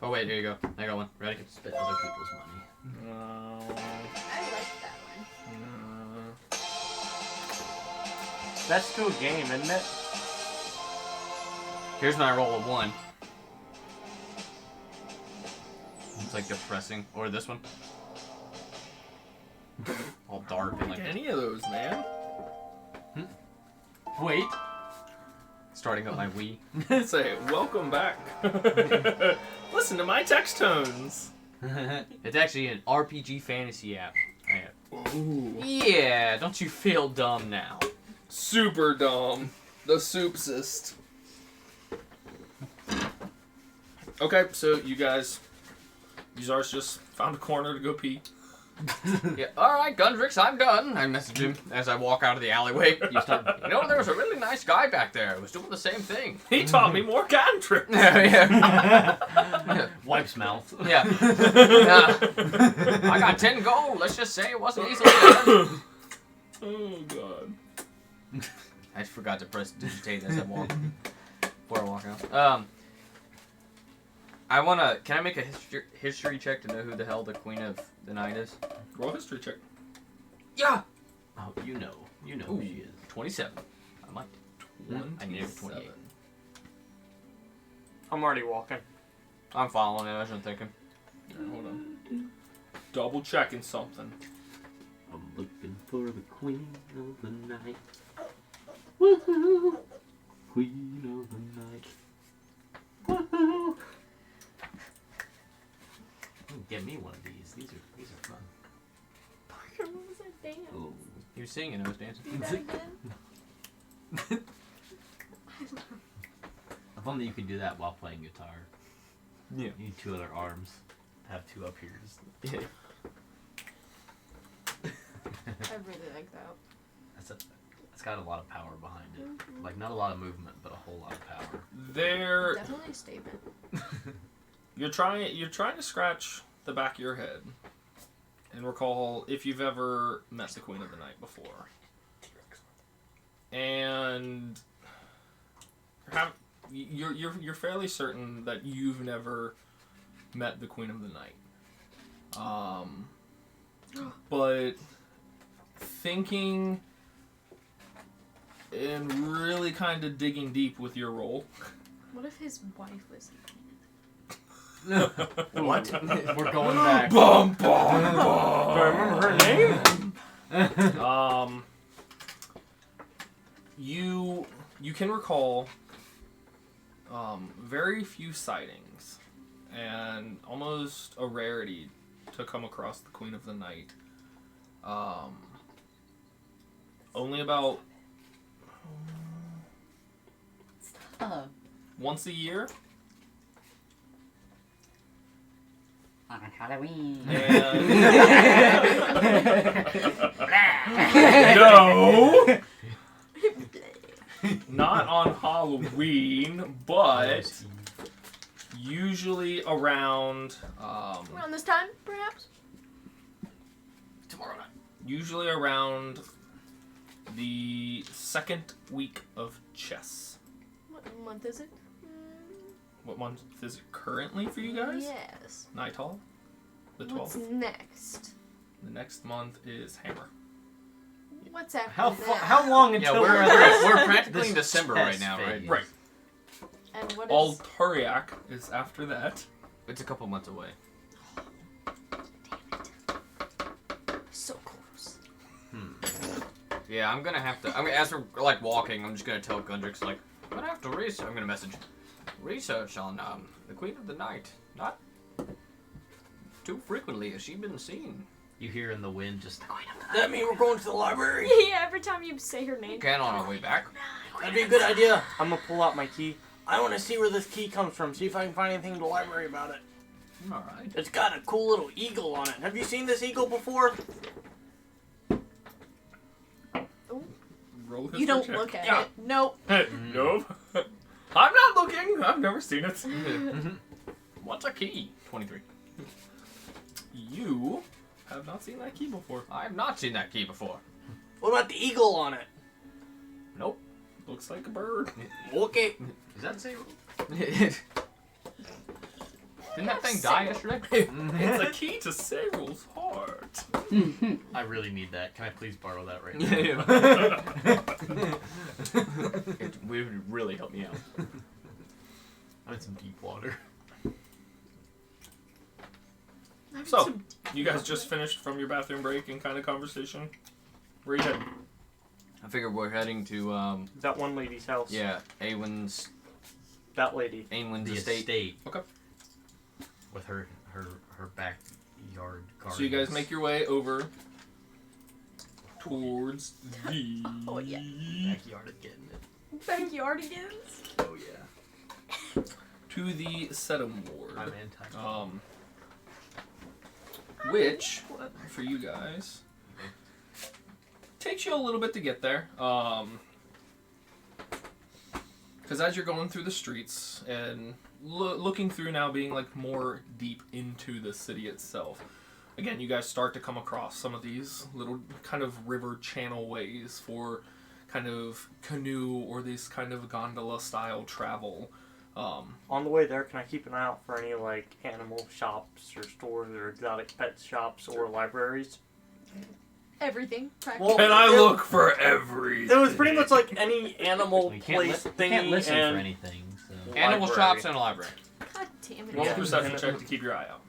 B: Oh wait, here you go. I got one. Ready?
G: Spend other people's money.
D: No.
C: I like that one.
E: That's to a game, isn't it?
B: Here's my roll of 1. It's like depressing. Or this one. All dark and like.
D: Any of those, man.
B: Wait. Starting up my Wii.
D: Say, welcome back. Listen to my text tones.
B: It's actually an RPG fantasy app.
D: Ooh.
B: Yeah, don't you feel dumb now?
D: Super dumb. The soupsist. Okay, so you guys, Zars just found a corner to go pee.
B: Yeah. All right, Gundrix, I'm done. I message him as I walk out of the alleyway. You know, there was a really nice guy back there who was doing the same thing.
D: He taught me more cantrips.
B: Yeah.
A: Wipes mouth.
B: Yeah. I got 10 gold. Let's just say it wasn't easily done.
D: Oh god.
B: I just forgot to press digitate as I walk before I walk out. Can I make a history check to know who the hell the Queen of the Night is?
D: Roll history check.
B: Yeah.
A: Oh, you know
B: Ooh,
A: who she is.
B: 27. I might. I need a 28.
E: I'm already walking.
B: I'm following it. I wasn't thinking.
D: Alright, hold on. Double checking something.
A: I'm looking for the Queen of the Night. Woohoo! Queen of the Night. Woohoo! Get me one of these. These are fun.
C: Parker, what was that dance?
A: Oh.
B: He was singing. I was dancing.
C: Do that again.
A: If only you could do that while playing guitar.
B: Yeah.
A: You need 2 other arms. Have 2 up here.
B: Yeah.
C: I really like that.
A: It's got a lot of power behind it. Like, not a lot of movement, but a whole lot of power.
D: There.
C: Definitely a statement.
D: You're trying to scratch the back of your head and recall if you've ever met the Queen of the Night before. And you're fairly certain that you've never met the Queen of the Night. But thinking and really kind of digging deep with your role.
C: What if his wife was the queen?
A: What? We're going back.
D: Bum, bum,
E: Do I remember her name?
D: You can recall very few sightings and almost a rarity to come across the Queen of the Night. Only about once a year.
F: On Halloween.
D: No! Not on Halloween, but usually around
C: Around this time, perhaps?
A: Tomorrow night.
D: usually around the 2nd week of chess.
C: What month is it?
D: What month is it currently for you guys?
C: Yes.
D: Nighthall? The 12th.
C: What's next?
D: The next month is Hammer.
C: What's after
A: How long
B: Yeah,
A: until
B: we're practically in
A: this
B: December
A: test
B: right now, right?
A: phase?
D: Right.
C: And what is...
D: Alturiak is after that.
B: It's a couple months away.
C: So close.
B: Yeah, I'm gonna have to. I mean, as we're like walking, I'm just gonna tell Gundrix like, I'm gonna have to research. I'm gonna message research on the Queen of the Night. Not too frequently has she been seen.
A: You hear in the wind just the Queen of the Night.
E: That mean we're going to the library?
C: Yeah, every time you say her name.
B: Can on our way back.
E: That'd be a good idea. I'm gonna pull out my key. I want to see where this key comes from. See if I can find anything in the library about it.
B: All right.
E: It's got a cool little eagle on it. Have you seen this eagle before?
D: Roll
C: You don't
D: history
C: look
D: check.
C: at it. Nope.
D: Nope. I'm not looking. I've never seen it.
B: What's a key? 23.
D: You have not seen that key before.
B: I have not seen that key before.
E: What about the eagle on it?
B: Nope.
D: Looks like a bird.
E: Okay.
A: Is that Zero?
B: Didn't that thing die yesterday?
D: It's a key to Saril's heart.
A: I really need that. Can I please borrow that right now?
B: It would really help me out.
A: I'm in some deep water.
D: So, you guys just finished from your bathroom break and kind of conversation. Where are you heading?
B: I figure we're heading to
E: That one lady's house.
B: yeah, Awen's
E: That lady.
B: Awen's
A: The
B: estate.
A: estate.
D: Okay.
A: With her backyard garden.
D: So you guys make your way over towards the
C: Oh, yeah.
A: backyard again.
C: Backyardigans?
A: Oh yeah.
D: to the Sedum ward.
A: I'm anti.
D: which for you guys takes you a little bit to get there. Because as you're going through the streets and looking through now, being like more deep into the city itself, again, you guys start to come across some of these little kind of river channel ways for kind of canoe or this kind of gondola style travel.
E: On the way there, can I keep an eye out for any like animal shops or stores or exotic pet shops or libraries?
C: Everything.
E: Well,
D: Can I
E: it-
D: look for everything?
E: It was pretty much like any animal
G: You
E: place
G: you
E: thingy
G: can't listen
E: and
G: for anything. So.
B: Animal
E: Library.
B: shops and a library.
C: God damn it.
D: Roll a
E: Yeah.
D: perception check to keep your eye out.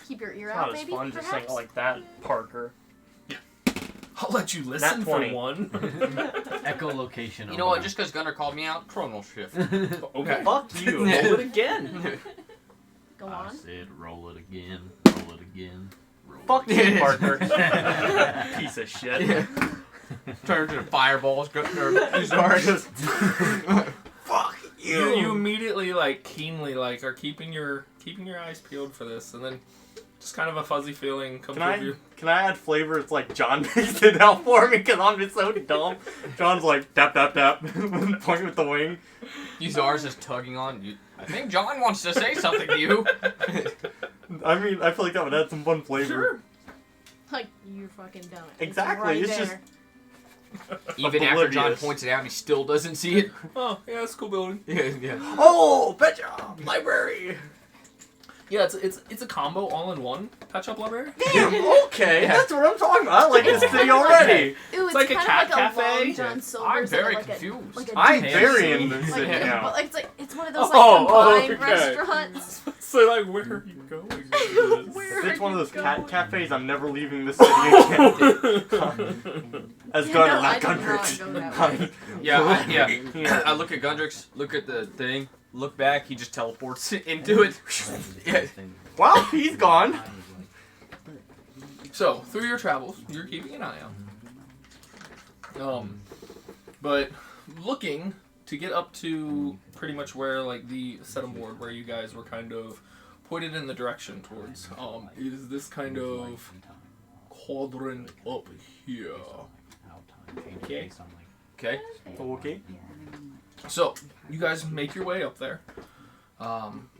C: Keep your ear
E: It's
C: out,
E: not as
C: maybe.
E: fun just
C: Perhaps.
E: saying it like that, Parker.
D: I'll let you listen
E: Nat
D: for
E: 20.
D: one.
G: Echolocation.
B: You know what? Just because Gunnar called me out, chronal shift.
D: Okay.
E: Fuck you. Roll it again.
C: Go
G: I
C: on.
G: said roll it again. Roll it again. Roll
E: Fuck
G: it
E: you, Parker.
G: again.
E: Piece of shit.
B: Turn to fireballs. Sorry.
E: Fuck
D: You immediately like keenly like are keeping your eyes peeled for this, and then just kind of a fuzzy feeling comes over you.
E: Can I add flavors like John makes it out for me because I'm just so dumb? John's like tap tap tap, pointing with the wing.
B: Uzars is tugging on you. I think John wants to say something to you.
E: I mean, I feel like that would add some fun flavor.
D: Sure.
C: Like, you fucking done it.
E: Exactly,
C: It's,
E: it's
C: right
E: just-
C: there.
B: Even after John
E: Oblivious.
B: points it out, he still doesn't see it.
D: Oh yeah, it's a cool building.
B: Yeah.
E: Oh, pet shop, library.
D: Yeah, it's a combo all in one pet shop library.
E: Damn, okay,
B: Yeah.
E: that's what I'm talking about. I like this city already.
C: Ooh, it's
D: like a
C: kind
D: cat
C: of like
D: cafe.
C: a Long John Silver's
B: I'm
C: and
B: very
C: like
B: confused.
C: A, like a
E: I'm
C: deep
E: very
C: sea-
E: in the
C: like,
E: city
C: yeah,
E: now.
C: but like it's one of those
D: Oh,
C: like combined
D: okay.
C: restaurants.
D: So like, where are you going? with this?
C: Where
E: If it's
C: are
E: one of
C: you
E: those
C: going?
E: cafes, I'm never leaving the city again. As
C: Yeah,
E: Gunnar,
C: no,
E: not
C: I did not
E: Gundrich.
C: go that way.
B: Yeah. I look at Gundrix, look at the thing, look back. He just teleports into it. Yeah.
E: Well, he's gone.
D: So through your travels, you're keeping an eye out. But looking to get up to pretty much where like the set board where you guys were kind of pointed in the direction towards, is this kind of quadrant up here. Okay.
B: Okay.
E: Okay.
D: So you guys make your way up there.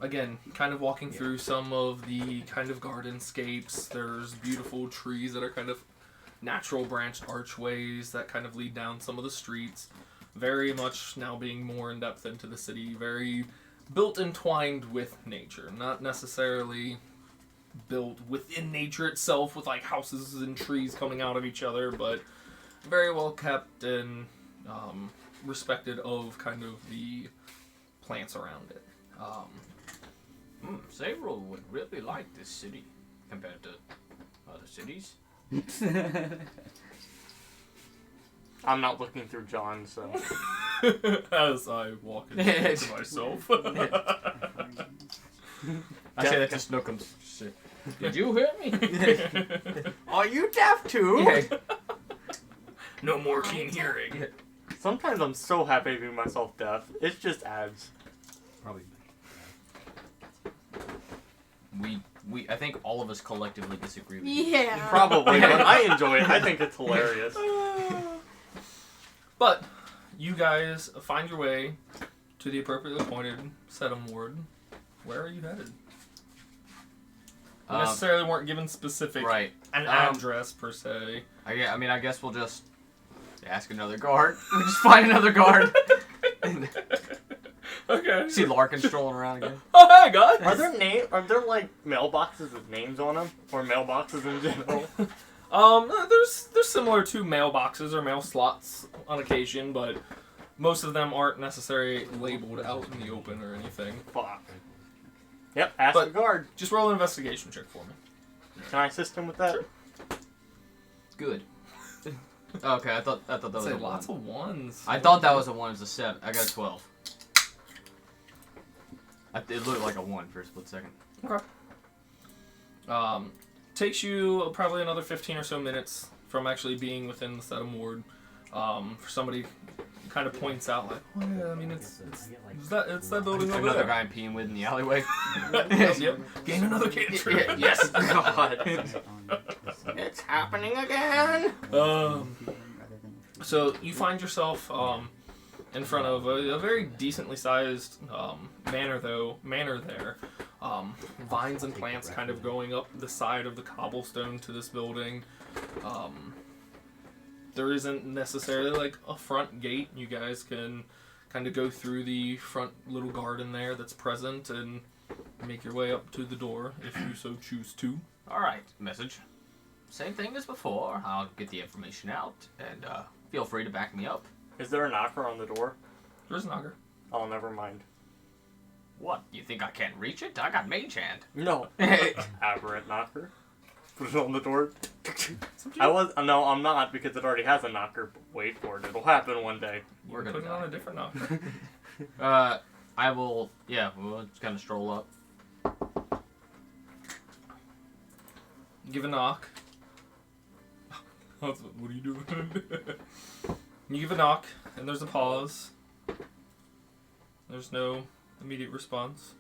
D: Again, kind of walking through some of the kind of gardenscapes. There's beautiful trees that are kind of natural branched archways that kind of lead down some of the streets. Very much now being more in depth into the city. Very built entwined with nature. Not necessarily built within nature itself with like houses and trees coming out of each other, but very well kept and respected of kind of the plants around it.
B: Several would really like this city compared to other cities.
E: I'm not looking through John, so.
D: As I walk into myself.
B: I say that to Snookums. Did you hear me?
E: Are you deaf too?
B: Yeah.
D: No more keen hearing.
E: Sometimes I'm so happy to be myself deaf. It's just ads.
G: Probably.
B: I think all of us collectively disagree with you.
C: Yeah.
E: Probably, but I enjoy it. I think it's hilarious.
D: But you guys find your way to the appropriately appointed Sedum ward. Where are you headed? You necessarily weren't given specific
B: Right.
D: an address per se.
B: I guess we'll just ask another guard. We just find another guard.
D: Okay.
B: See Larkin strolling around again.
D: Oh hey guys.
E: Are there like mailboxes with names on them, or mailboxes in general?
D: They're similar to mailboxes or mail slots on occasion, but most of them aren't necessarily labeled out in the open or anything.
E: Fuck. Yep. Ask
D: But-
E: the guard.
D: Just roll an investigation check for me.
E: Can I assist him with that?
D: Sure.
B: Good. Okay, I thought that was
D: Say
B: a one.
D: lots of ones.
B: I thought that was a 1. It was a 7. I got a 12. It looked like a 1 for a split second.
D: Okay. Takes you probably another 15 or so minutes from actually being within the Sedum ward. For somebody kind of points out like, oh yeah, I mean it's that building over
B: Another
D: there.
B: guy I'm peeing with in the alleyway.
D: Yep. Gain another cantrip.
B: Yes, God.
E: It's happening again.
D: So you find yourself in front of a very decently sized manor there. Vines and plants kind of going up the side of the cobblestone to this building. There isn't necessarily like a front gate. You guys can kind of go through the front little garden there that's present and make your way up to the door if you so choose to.
B: All right, message. Same thing as before. I'll get the information out, and feel free to back me up.
E: Is there a knocker on the door?
D: There's a knocker.
E: Oh, never mind.
B: What? You think I can't reach it? I got mage hand.
E: No. Aberrant knocker. Put it on the door. No, I'm not because it already has a knocker. But wait for it. It'll happen one day.
D: We're gonna put it on a different knocker.
B: I will. Yeah, we'll just kind of stroll up.
D: Give a knock. What are you doing? You give a knock, and there's a pause. There's no immediate response.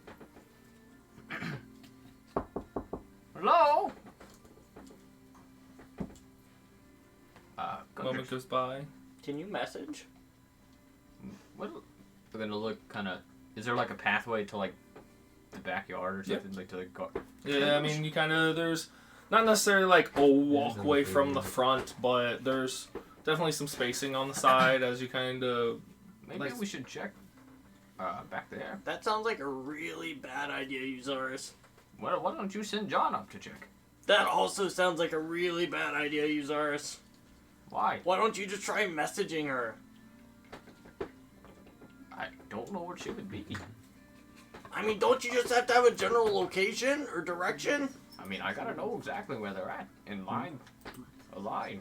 B: Hello.
D: Moment goes by.
E: Can you message?
B: What? We're gonna look kind of. Is there like a pathway to like the backyard or something, like to the garden?
D: Yeah, I mean, you kind of there's not necessarily like a walkway from the front, but there's definitely some spacing on the side as you kind of.
B: Maybe we should check back there.
E: That sounds like a really bad idea, Uzaris.
B: Why don't you send John up to check?
E: That also sounds like a really bad idea, Uzaris.
B: Why?
E: Why don't you just try messaging her?
B: I don't know where she would be.
E: I mean, don't you just have to have a general location or direction?
B: I mean, I gotta know exactly where they're at in line. A line.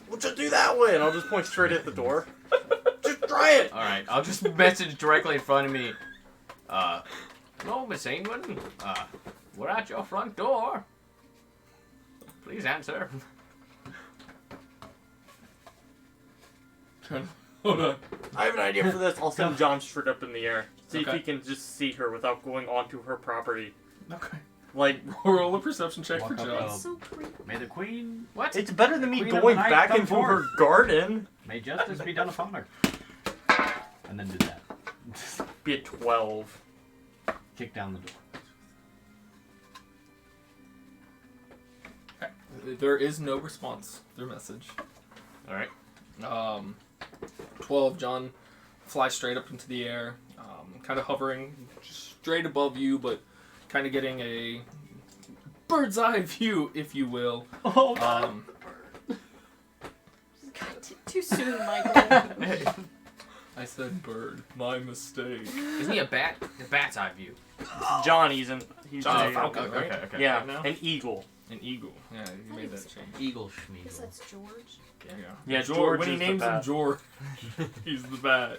E: Well, just do that way, and I'll just point straight at the door. Just try it.
B: All right, I'll just message directly in front of me. Hello, Miss England. We're at your front door. Please answer.
D: Hold on.
E: I have an idea for this. I'll send John straight up in the air. See if
D: Okay.
E: he can just see her without going onto her property.
D: Okay.
E: Like,
D: Roll a perception check for
G: Walk up,
D: John.
C: That's so creepy.
G: May the queen,
B: What?
E: it's better than me
G: Queen of
E: going
G: the night
E: back
G: come
E: into her
G: forth.
E: garden.
G: may justice be done upon her. And then do that.
E: Be a 12.
G: Kick down the door.
D: There is no response through message.
B: All right.
D: 12, John flies straight up into the air, kind of hovering straight above you, but kind of getting a bird's eye view, if you will.
E: Oh,
D: Um,
C: God, too soon, Michael.
D: I said bird. My mistake.
B: Isn't he a bat? The bat's eye view.
E: John, he's
D: John's
E: a
D: a falcon,
B: Okay,
D: right?
B: okay.
E: Yeah,
D: Right now?
E: an eagle.
D: An eagle. Yeah, you made that change.
G: Eagle
C: I guess
G: Schmeagle.
C: that's George.
E: Yeah,
D: George,
E: George
D: when he
E: is the
D: names him
E: bat.
D: George, he's the bat.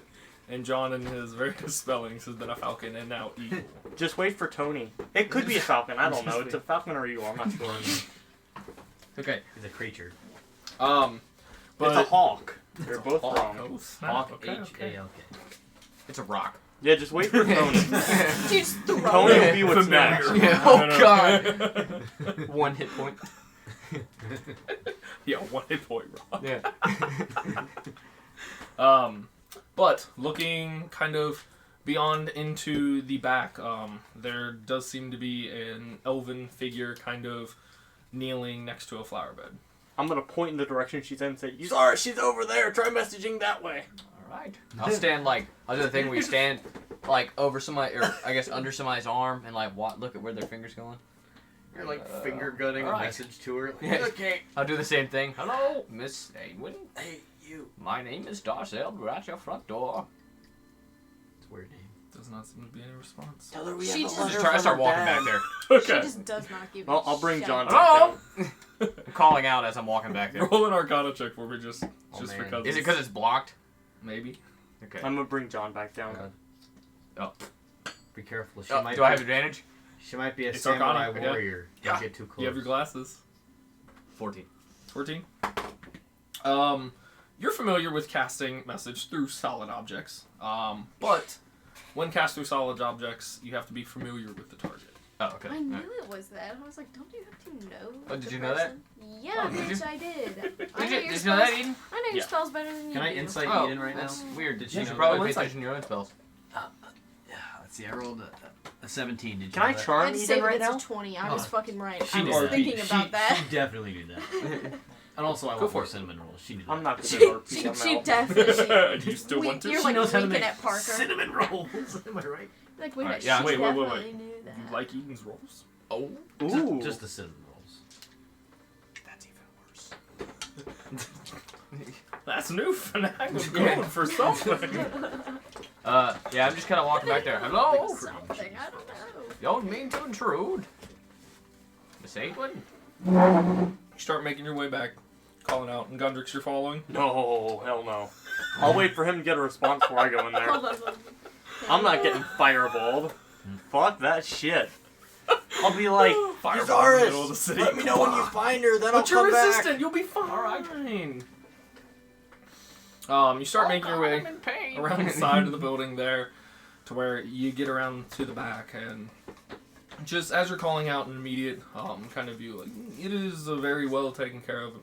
D: And John, in his various spellings, has been a falcon and now eagle.
E: Just wait for Tony. It could be a falcon. I don't know. It's a falcon or eagle. I'm not sure.
B: Okay.
G: He's a creature.
D: But
E: It's a hawk. They're
D: It's a
E: both
D: hawk.
E: wrong.
D: Oh, snap.
G: Hawk
D: Okay, okay.
G: H-A-L-K.
B: It's a rock.
E: Yeah, just wait for Tony.
C: Just throw
E: Tony
C: it.
E: will be what's next.
D: Familiar.
B: Yeah,
D: No,
B: oh,
D: no.
B: God. 1 hit point.
D: Yeah, 1 hit point rock.
B: Yeah.
D: But looking kind of beyond into the back, there does seem to be an elven figure kind of kneeling next to a flower bed.
E: I'm gonna point in the direction she's in and say, "Sorry, she's over there. Try messaging that way."
B: All right. I'll stand I'll do the thing where you stand like over somebody, or I guess under somebody's arm, and like look at where their finger's going.
G: You're like finger gunning a
B: alright.
G: message to her.
B: Yeah.
G: Okay.
B: I'll do the same thing. Hello, Miss Awen.
G: Hey, you.
B: My name is Darcel. We're at your front door.
G: It's a weird name.
D: Does not seem to be any response.
E: Tell her we
C: She
E: have a
C: just-
E: letter
B: I
E: from
B: start
E: her
B: walking
E: dad.
B: back there.
C: She
D: Okay.
C: just does not give
E: I'll
C: a
E: bring
C: shit.
E: John
B: Hello?
E: back
B: I'm calling out as I'm walking back there.
D: Roll an Arcana check for me, just
G: man.
D: because.
B: Is it because it's blocked?
D: Maybe?
B: Okay.
E: down. I'm gonna bring John back down.
B: Oh.
G: Be careful. She
B: Oh,
G: might
B: do
G: be,
B: I have advantage?
G: She might be a
D: It's
G: samurai
D: Arcana, yeah.
G: warrior.
B: Yeah.
G: Don't get too close.
D: You have your glasses.
B: 14.
D: 14. you're familiar with casting message through solid objects, but when cast through solid objects, you have to be familiar with the target.
B: Oh, okay.
C: I knew it was that. I was like, don't you have to know?
B: Oh, did
C: the
B: you know that?
C: person? Yeah,
B: Oh, did
C: bitch,
B: you?
C: I did.
B: Did you know that, Eden?
C: I know your
D: Yeah.
C: spells better than you
A: Can I
C: do.
A: insight
B: Oh,
A: Eden right now?
B: that's weird.
A: Did
B: You
A: she
B: should
A: know
B: probably
D: that?
B: pay
D: Insight.
B: attention to your own spells.
G: Yeah, let's see. I rolled a 17. Did you
E: Can I
G: know that?
E: charm
C: I'd
E: Eden
C: save
E: right
C: it
E: now?
C: to 20. I was
A: Oh.
C: fucking right.
A: She
C: I
A: did
C: was
A: that.
C: thinking about that.
G: She definitely did that.
A: And also, I
D: Go
A: want
D: for
A: more
D: it.
A: cinnamon rolls. She did that.
E: I'm not
C: She,
E: gonna RP.
C: she,
E: I'm
C: she
E: out.
C: definitely.
D: Do you still want to?
C: You're
A: She
C: like
A: knows how to
C: winking
A: make
C: at Parker.
A: cinnamon rolls. Am I right?
C: Like, wait,
B: Alright,
C: she
B: yeah.
D: Wait.
C: definitely knew that.
D: You like Eden's rolls?
B: Oh.
E: Ooh.
A: Just the cinnamon rolls. That's even worse.
D: That's new for now. I'm going for something.
B: Yeah, I'm just kind of walking back there. Hello?
C: Something. I don't know.
B: Don't mean to intrude. Miss Aitwin?
D: You start making your way back, calling out, and Gundrix, you're following.
E: No, hell no. I'll wait for him to get a response before I go in there.
C: Hold on.
E: I'm not getting fireballed. Fuck that shit. I'll be like,
D: Fireball in the middle of the city.
G: Let me know when you find her, then
D: But
G: I'll
D: you're
G: come
D: resistant.
G: back.
D: You'll be fine.
B: All right.
D: You start making your way
B: I'm in pain.
D: around the side of the building there, to where you get around to the back, and just as you're calling out an immediate kind of view, like it is a very well taken care of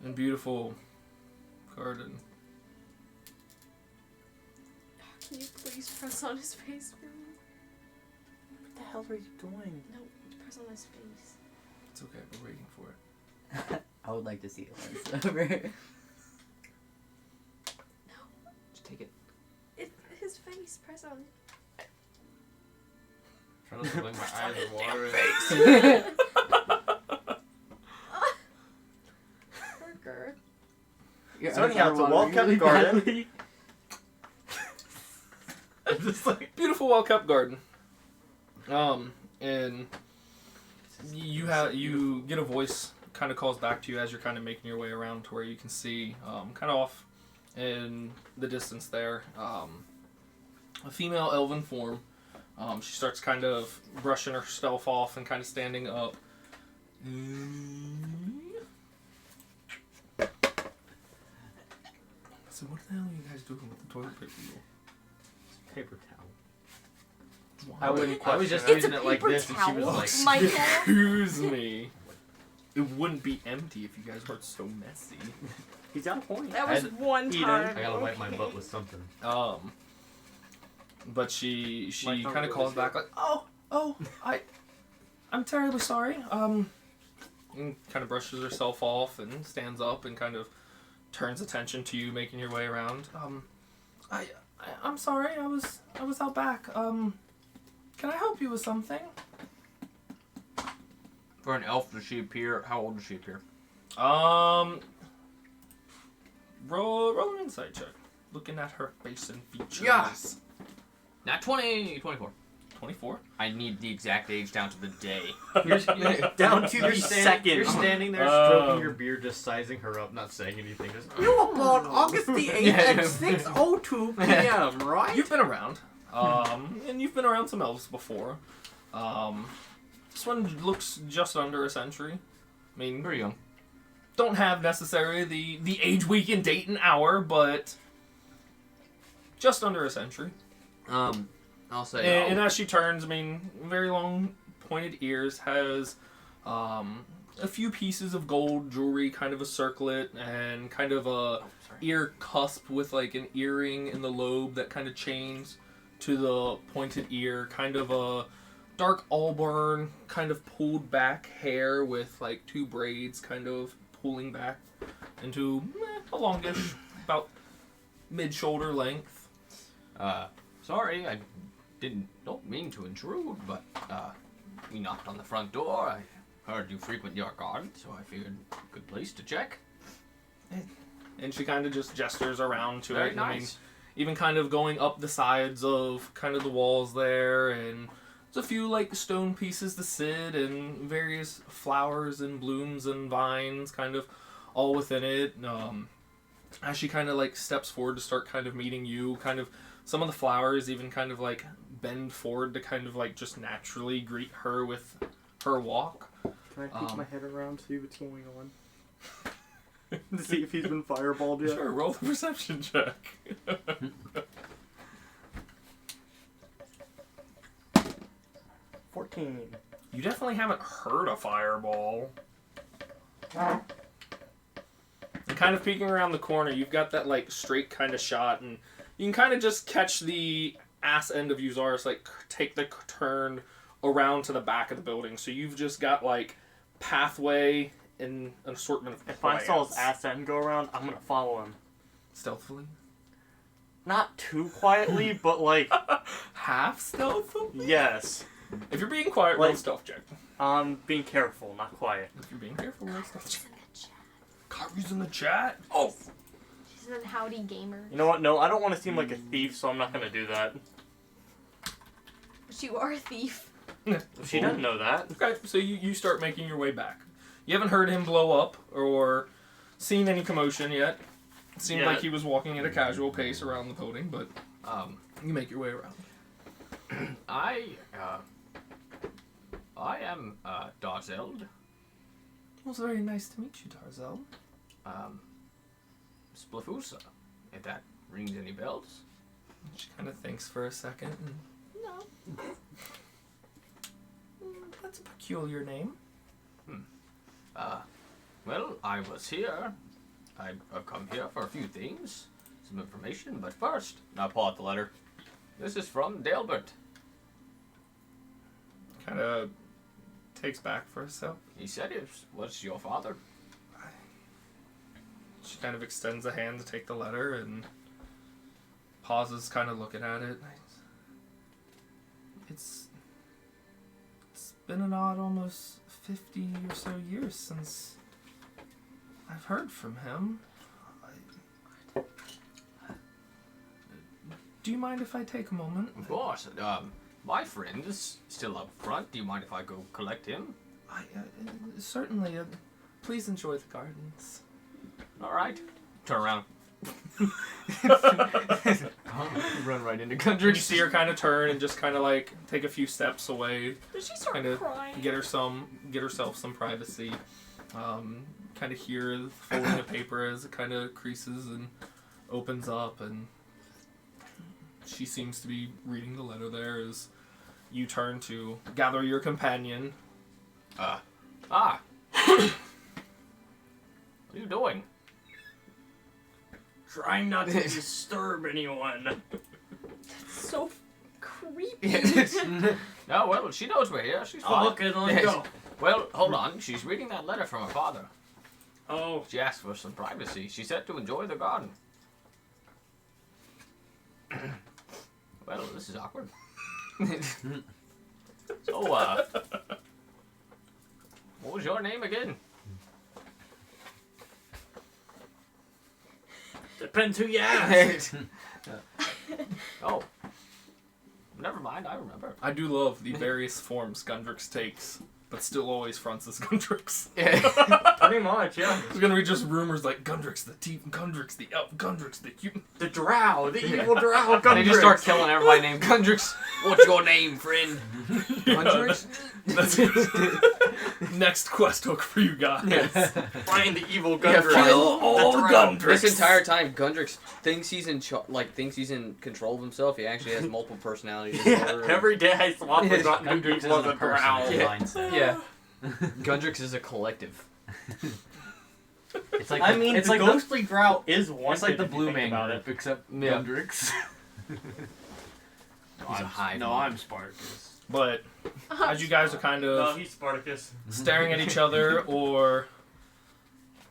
D: and beautiful garden.
C: Can you please press on his face for me?
E: what the hell are you doing?
C: No, press on his face.
D: It's okay. We're waiting for it.
F: I would like to see it once over.
B: Just take it.
C: His face. Press on.
A: Trying to blink my eyes with water.
C: Parker.
F: Your
E: So
F: eyes
E: anyhow,
F: are
E: it's a
F: watering
E: well-kept
F: really
E: garden.
F: badly.
A: Just like
D: Beautiful, well-kept garden. And you get a voice kind of calls back to you as you're kind of making your way around to where you can see, kind of off in the distance there, a female elven form. She starts kind of brushing herself off and kind of standing up. So what the hell are you guys doing with the toilet paper roll?
A: paper towel.
E: I wouldn't
A: I was
E: question
A: just
E: it.
C: It's a
A: using it like
C: paper
A: this, and she
C: towel,
A: was like,
C: Michael.
D: Excuse me. It wouldn't be empty if you guys weren't so messy.
E: He's got a point.
C: That was
A: I'd-
C: one
E: Eden.
C: time.
A: I gotta wipe my
C: okay.
A: butt with something.
D: But she
E: My tongue
D: kind of
E: goes
D: calls
E: here.
D: back like, I'm terribly sorry. And kind of brushes herself off and stands up and kind of turns attention to you, making your way around. I'm sorry. I was out back. Can I help you with something?
B: For an elf, does she appear? How old does she appear?
D: Roll an insight check. Looking at her face and features.
B: Yes. Not 20, 24.
D: 24.
B: I need the exact age down to the day.
A: You're
E: Down to
A: you're
E: the
A: standing,
E: second.
A: You're standing there stroking your beard, just sizing her up, not saying anything. Just,
G: You were born August the 8th
B: Yeah.
G: at 6:02 p.m., right?
D: You've been around. And you've been around some elves before. This one looks just under a century. I mean,
B: Very young.
D: don't have necessarily the age, week, and date and hour, but just under a century.
B: I'll say.
D: And as she turns, I mean, very long pointed ears, has a few pieces of gold jewelry, kind of a circlet, and kind of a ear cusp with like an earring in the lobe that kind of chains to the pointed ear, kind of a dark auburn, kind of pulled back hair with like two braids kind of pulling back into a longish, about mid-shoulder length.
B: Sorry, I don't mean to intrude, but we knocked on the front door. I heard you frequent your garden, so I figured good place to check.
D: And she kind of just gestures around to
B: Very
D: it. I mean,
B: nice.
D: even kind of going up the sides of kind of the walls there, and there's a few like stone pieces to sit, and various flowers and blooms and vines kind of all within it. As she kind of like steps forward to start kind of meeting you, kind of some of the flowers even kind of like bend forward to kind of like just naturally greet her with her walk.
E: Can I peek
D: Um,
E: my head around, see what's going on? to see if he's been fireballed yet.
D: Sure, roll the perception check.
E: 14.
D: You definitely haven't heard a fireball. And kind of peeking around the corner, you've got that like straight kind of shot, and you can kind of just catch the ass end of Uzaris like take the turn around to the back of the building. So you've just got like pathway and an assortment of
E: If I saw his
D: plants.
E: ass end go around, I'm gonna follow him.
D: Stealthily?
E: Not too quietly, but like,
D: Half stealthily?
E: yes.
D: If you're being quiet, roll a
E: Like-
D: stealth check.
E: Being careful, not quiet.
D: If you're being careful, roll a stealth check.
C: in the chat.
D: Carvy's in the chat? Oh!
C: She's a howdy gamer.
E: You know what? No, I don't want to seem like a thief, so I'm not gonna do that.
C: But you are a thief.
E: She doesn't know that.
D: Okay, so you start making your way back. You haven't heard him blow up or seen any commotion yet. It seemed
E: Yeah.
D: like he was walking at a casual pace around the building, but you make your way around.
B: I am Darzeld.
D: It was very nice to meet you, Darzel.
B: Splifusa, if that rings any bells.
D: She kind of thinks for a second.
C: No.
D: That's a peculiar name.
B: Well, I was here. I've come here for a few things, some information, but first, I pull out the letter. This is from Delbert.
D: Kind of takes back for herself.
B: He said it was your father.
D: She kind of extends a hand to take the letter and pauses, kind of looking at it. It's been an odd almost 50 or so years since I've heard from him. Do you mind if I take a moment?
B: Of course. My friend is still up front. Do you mind if I go collect him?
D: Certainly. Please enjoy the gardens.
B: All right. Turn around. Run right into
D: And you
B: Gundrix.
D: see her kind of turn and just kind of like take a few steps away.
C: Does she start
D: Kind of
C: crying?
D: get herself some privacy. Kind of hear the folding of paper as it kind of creases and opens up, and she seems to be reading the letter there as you turn to gather your companion.
B: What are you doing?
E: Trying not to disturb anyone.
C: So creepy.
B: No, well, she knows we're here. She's
G: Oh,
B: fine.
G: okay, then let's go.
B: Well, hold on. She's reading that letter from her father.
E: Oh,
B: She asked for some privacy. She said to enjoy the garden. Well, this is awkward. So, what was your name again?
E: depends who you ask.
B: Oh. Never mind, I remember.
D: I do love the various forms Gundrix takes, but still always fronts as Gundrix.
E: Pretty much, yeah.
D: There's gonna be just rumors like Gundrix the Thief, Gundrix the Elf, Gundrix the human.
E: The drow, the evil drow.
B: They just start killing everybody named Gundrix. What's your name, friend? Gundrix?
D: That's next quest hook for you guys.
E: Find the evil
B: Yeah,
E: Gundrix.
B: kill
D: all the
E: drow.
D: Gundrix.
B: This entire time, Gundrix thinks he's in thinks he's in control of himself. He actually has multiple personalities.
E: Yeah, every day I swap with
B: Yeah.
E: Gundrix was a drow.
B: Yeah.
G: mindset.
B: Yeah. Gundrix is a collective.
G: It's like
E: I mean,
G: it's
E: the
G: like
E: ghostly drow is one.
G: it's like the Blue Man
E: about
G: group,
E: it.
G: except
B: Yeah.
G: Gundrix.
B: He's a hive.
G: I'm Spartacus.
D: But as you guys are kind
E: No,
D: of
E: he's Spartacus.
D: staring at each other or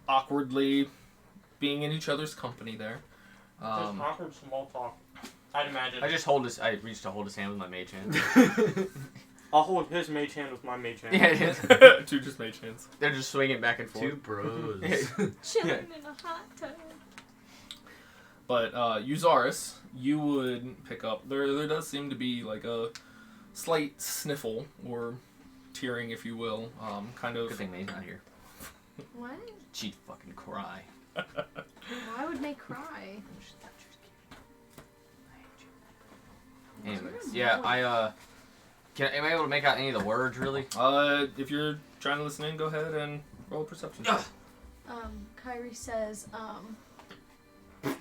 D: awkwardly being in each other's company there.
E: Just awkward small talk. I'd imagine.
B: I reached to hold his hand with my mage hand.
E: I'll hold his mage hand with my mage hand.
B: Yeah,
D: Two just made chance.
B: they're just swinging back and
G: Two
B: forth.
G: bros.
C: Chilling in a hot tub.
D: But Uzaris, you would pick up. There does seem to be like a slight sniffle or tearing, if you will. Kind of.
B: Good thing May's not here.
C: What?
B: She'd fucking cry.
C: Why would May cry?
B: Anyways, yeah, am I able to make out any of the words really?
D: If you're trying to listen in, go ahead and roll a perception check.
C: Kyrie says,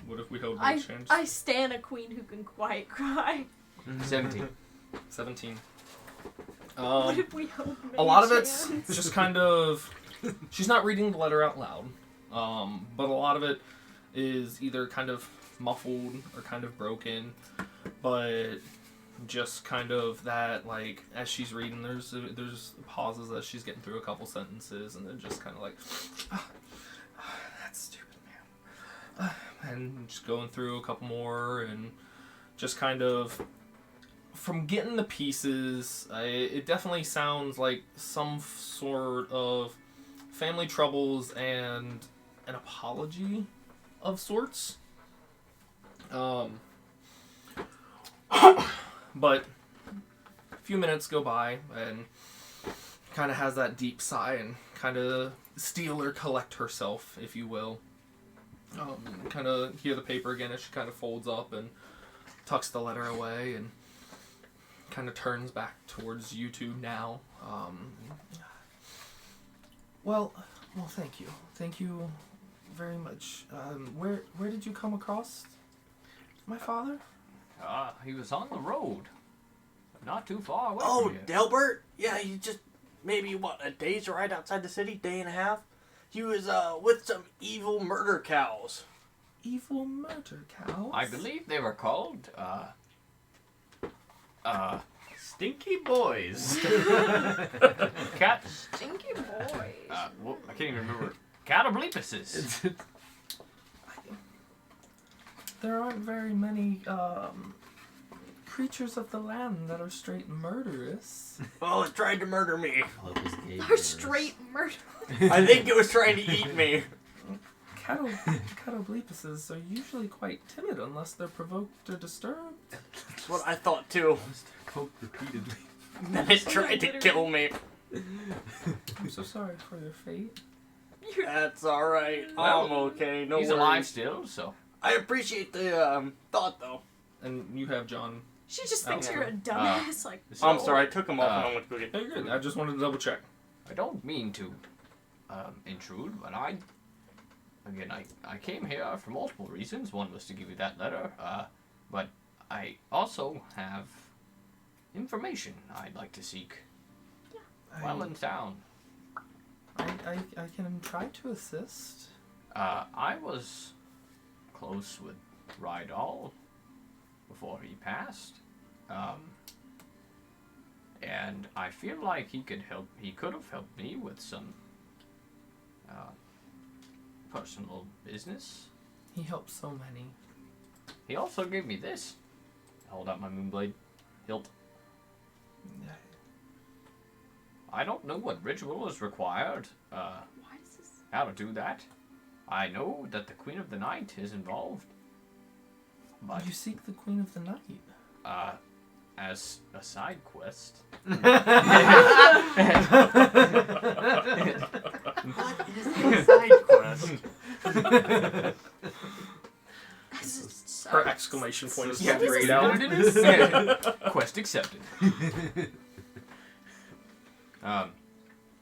D: What if we hold no
C: I
D: chance?
C: stan a queen who can quiet cry.
B: 17.
D: 17.
C: What if we hold
D: A lot of
C: chance?
D: it's just kind of. She's not reading the letter out loud, but a lot of it is either kind of muffled or kind of broken, but just kind of that, like, as she's reading, there's pauses as she's getting through a couple sentences, and then just kind of like, that's stupid, man. And just going through a couple more, and just kind of, from getting the pieces, it definitely sounds like some sort of family troubles and an apology of sorts. But a few minutes go by, and kind of has that deep sigh and kind of steal or collect herself, if you will. Kind of hear the paper again as she kind of folds up and tucks the letter away and kind of turns back towards you two now. Well, thank you. Thank you very much. Where did you come across my father?
B: He was on the road. Not too far away
E: Oh,
B: from here.
E: Delbert? Yeah, he just maybe, a day's ride outside the city? Day and a half? He was with some evil murder cows.
D: Evil murder cows?
B: I believe they were called,
G: Stinky boys.
B: cat...
C: Stinky boys.
B: Well, I can't even remember. Catoblepuses.
D: There aren't very many creatures of the land that are straight murderous.
E: Well, it tried to murder me.
C: Our straight murder.
E: I think it was trying to eat me.
D: Catoblepuses are usually quite timid unless they're provoked or disturbed.
E: That's what I thought too.
G: Poked repeatedly.
E: Then it tried to kill me.
D: I'm so sorry for your fate.
E: That's alright.
B: Well,
E: I'm okay. No
B: He's
E: worries.
B: alive still, so...
E: I appreciate the thought though.
D: And you have John.
C: She just thinks
D: Okay.
C: you're a dumbass. Like,
B: So,
E: I'm sorry, I took him off and I went to go get.
D: Hey, good. I just wanted to double check.
B: I don't mean to intrude, but I came here for multiple reasons. One was to give you that letter, but I also have information I'd like to seek while in town.
D: I can try to assist.
B: I was close with Rydal before he passed, and I feel like he could have helped me with some personal business.
D: He helps so many.
B: He also gave me this. I hold out my moonblade hilt. I don't know what ritual is required,
C: why does this?
B: how to do that. I know that the Queen of the Night is involved. But,
D: You seek the Queen of the Night.
B: as a side quest,
E: What is the side quest?
D: Her exclamation point is
B: Yeah,
D: grayed
B: you know
D: out.
B: what it is? Quest accepted.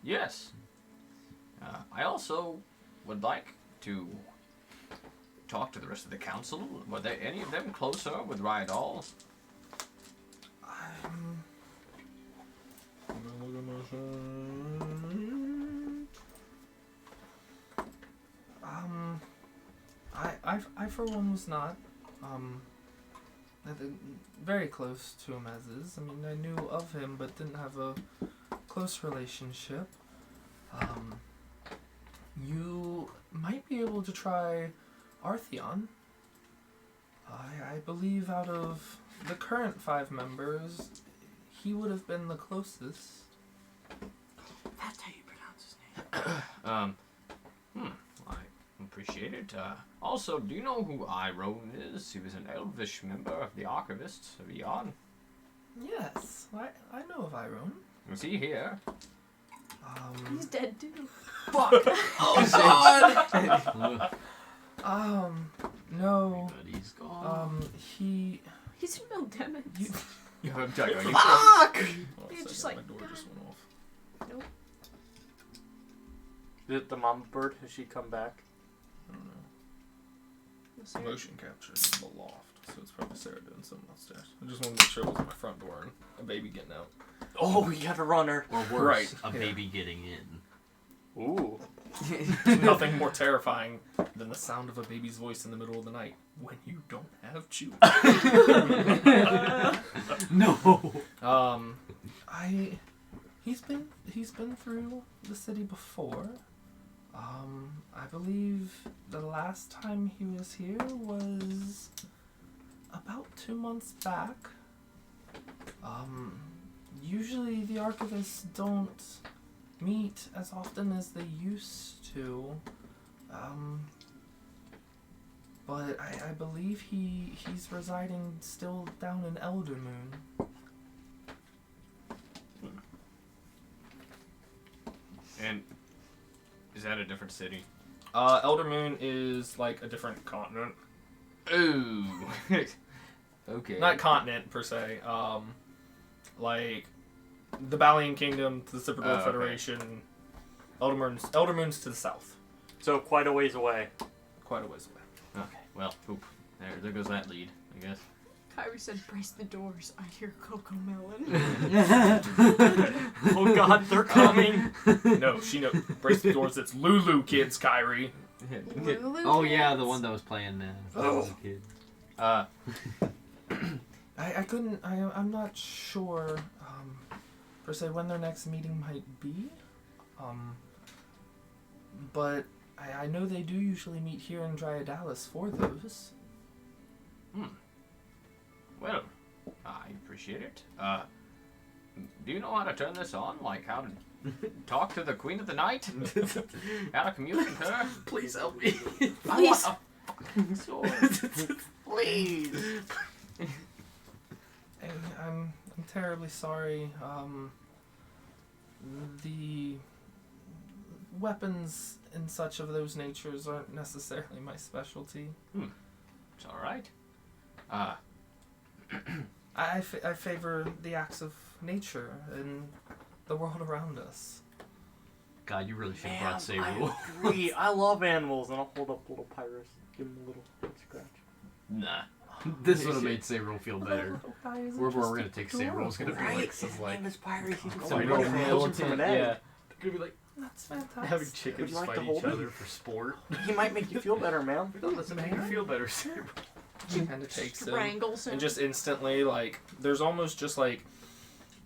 B: Yes. I also would like to talk to the rest of the council. Were there any of them closer with Rydal?
D: I for one was not, very close to him as is. I mean, I knew of him, but didn't have a close relationship. You might be able to try Artheon. I believe out of the current 5 members, he would have been the closest.
E: That's how you pronounce his name.
B: I appreciate it. Also, do you know who Iron is? He was an elvish member of the Archivists of Eon.
D: Yes, I know of Iron.
B: Was he here?
C: He's dead too.
B: Fuck!
E: Oh God!
D: No.
G: Everybody's gone.
C: He's from Mildemons.
D: You,
B: Yeah, I'm talking about you.
E: Fuck!
D: oh,
C: You're
D: second,
C: just like,
D: my door just went off.
C: Nope.
E: Is it the mama bird? Has she come back?
D: I don't know.
C: Was there-
D: Motion capture is in the loft, so it's probably Sarah doing something upstairs. I just wanted to make sure it wasn't my front door and a baby getting out.
E: Oh, we got a runner.
A: Or worse,
D: Right,
A: a
D: yeah.
A: baby getting in.
E: Ooh.
D: There's nothing more terrifying than the sound of a baby's voice in the middle of the night when you don't have children.
A: No.
D: He's been through the city before. I believe the last time he was here was about 2 months back. Usually the archivists don't meet as often as they used to. But I believe he's residing still down in Eldermoon.
B: And is that a different city?
D: Eldermoon is like a different continent.
B: Ooh. Okay.
D: Not continent per se. Like the Balian Kingdom to the Ciprador
B: Okay.
D: Federation. Eldermoon's to the south,
E: So quite a ways away.
D: quite a ways away.
B: Okay. Well, oop. There goes that lead, I guess.
C: Kyrie said, brace the doors. I hear Coco Melon.
E: Oh God, they're coming.
D: No, she knows. Brace the doors. It's Lulu kids, Kyrie.
C: Lulu
A: Oh yeah,
C: kids.
A: the one that was playing
D: Oh.
A: kid.
D: I couldn't. I'm not sure per se when their next meeting might be. But I know they do usually meet here in Dryadalis for those.
B: Well, I appreciate it. Do you know how to turn this on? Like how to talk to the Queen of the Night? How to commute with her?
A: Please help me.
B: I want a fucking sword. Please.
D: I'm terribly sorry. The weapons and such of those natures aren't necessarily my specialty.
B: It's all right.
D: I favor the acts of nature and the world around us.
A: God, you really should have
E: Man,
A: brought Saru.
E: I agree. I love animals, and I'll hold up little Pyrus, give him a little head scratch.
A: Nah. This would have made Saru feel better.
D: Guys,
A: We're gonna take Saru's gonna be
E: Right?
A: like
E: His
A: some like
E: name is Pyrus. He's
A: some
E: going
A: real
E: to
A: militant.
E: from an egg.
A: Yeah. Gonna be like
D: That's fantastic.
A: having chickens
E: Would you like
A: fight
E: to
A: each
E: hold him?
A: other for sport.
E: He might make you feel better, man.
A: Doesn't make you feel better, Saru.
D: Kind of takes him.
C: Strangles him.
D: And just instantly, like, there's almost just like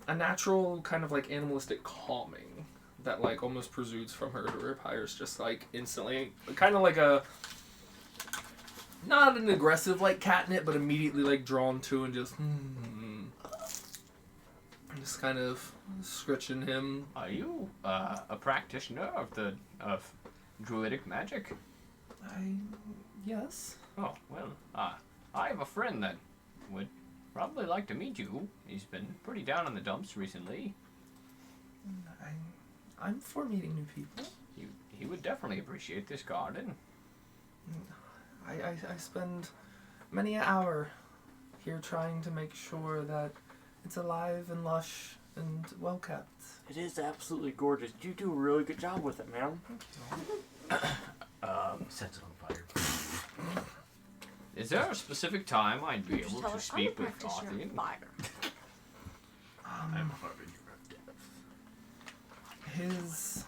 D: a natural kind of like animalistic calming that like almost presudes from her to her Pyrus, just like instantly, kind of like a not an aggressive like catnip, but immediately like drawn to and just just kind of scritching him.
B: Are you a practitioner of druidic magic?
D: Yes.
B: Oh well. I have a friend that would probably like to meet you. He's been pretty down in the dumps recently.
D: I'm for meeting new people.
B: He would definitely appreciate this garden.
D: I spend many an hour here trying to make sure that it's alive and lush and well kept.
E: It is absolutely gorgeous. You do a really good job with it, man.
A: Sets it on fire.
B: Is there a specific time I'd be
C: Just
B: able
C: tell
B: to
C: her,
B: speak
C: I'm a
B: with
C: practitioner of
B: Arthian?
C: fire.
A: I'm a harbinger of death.
D: His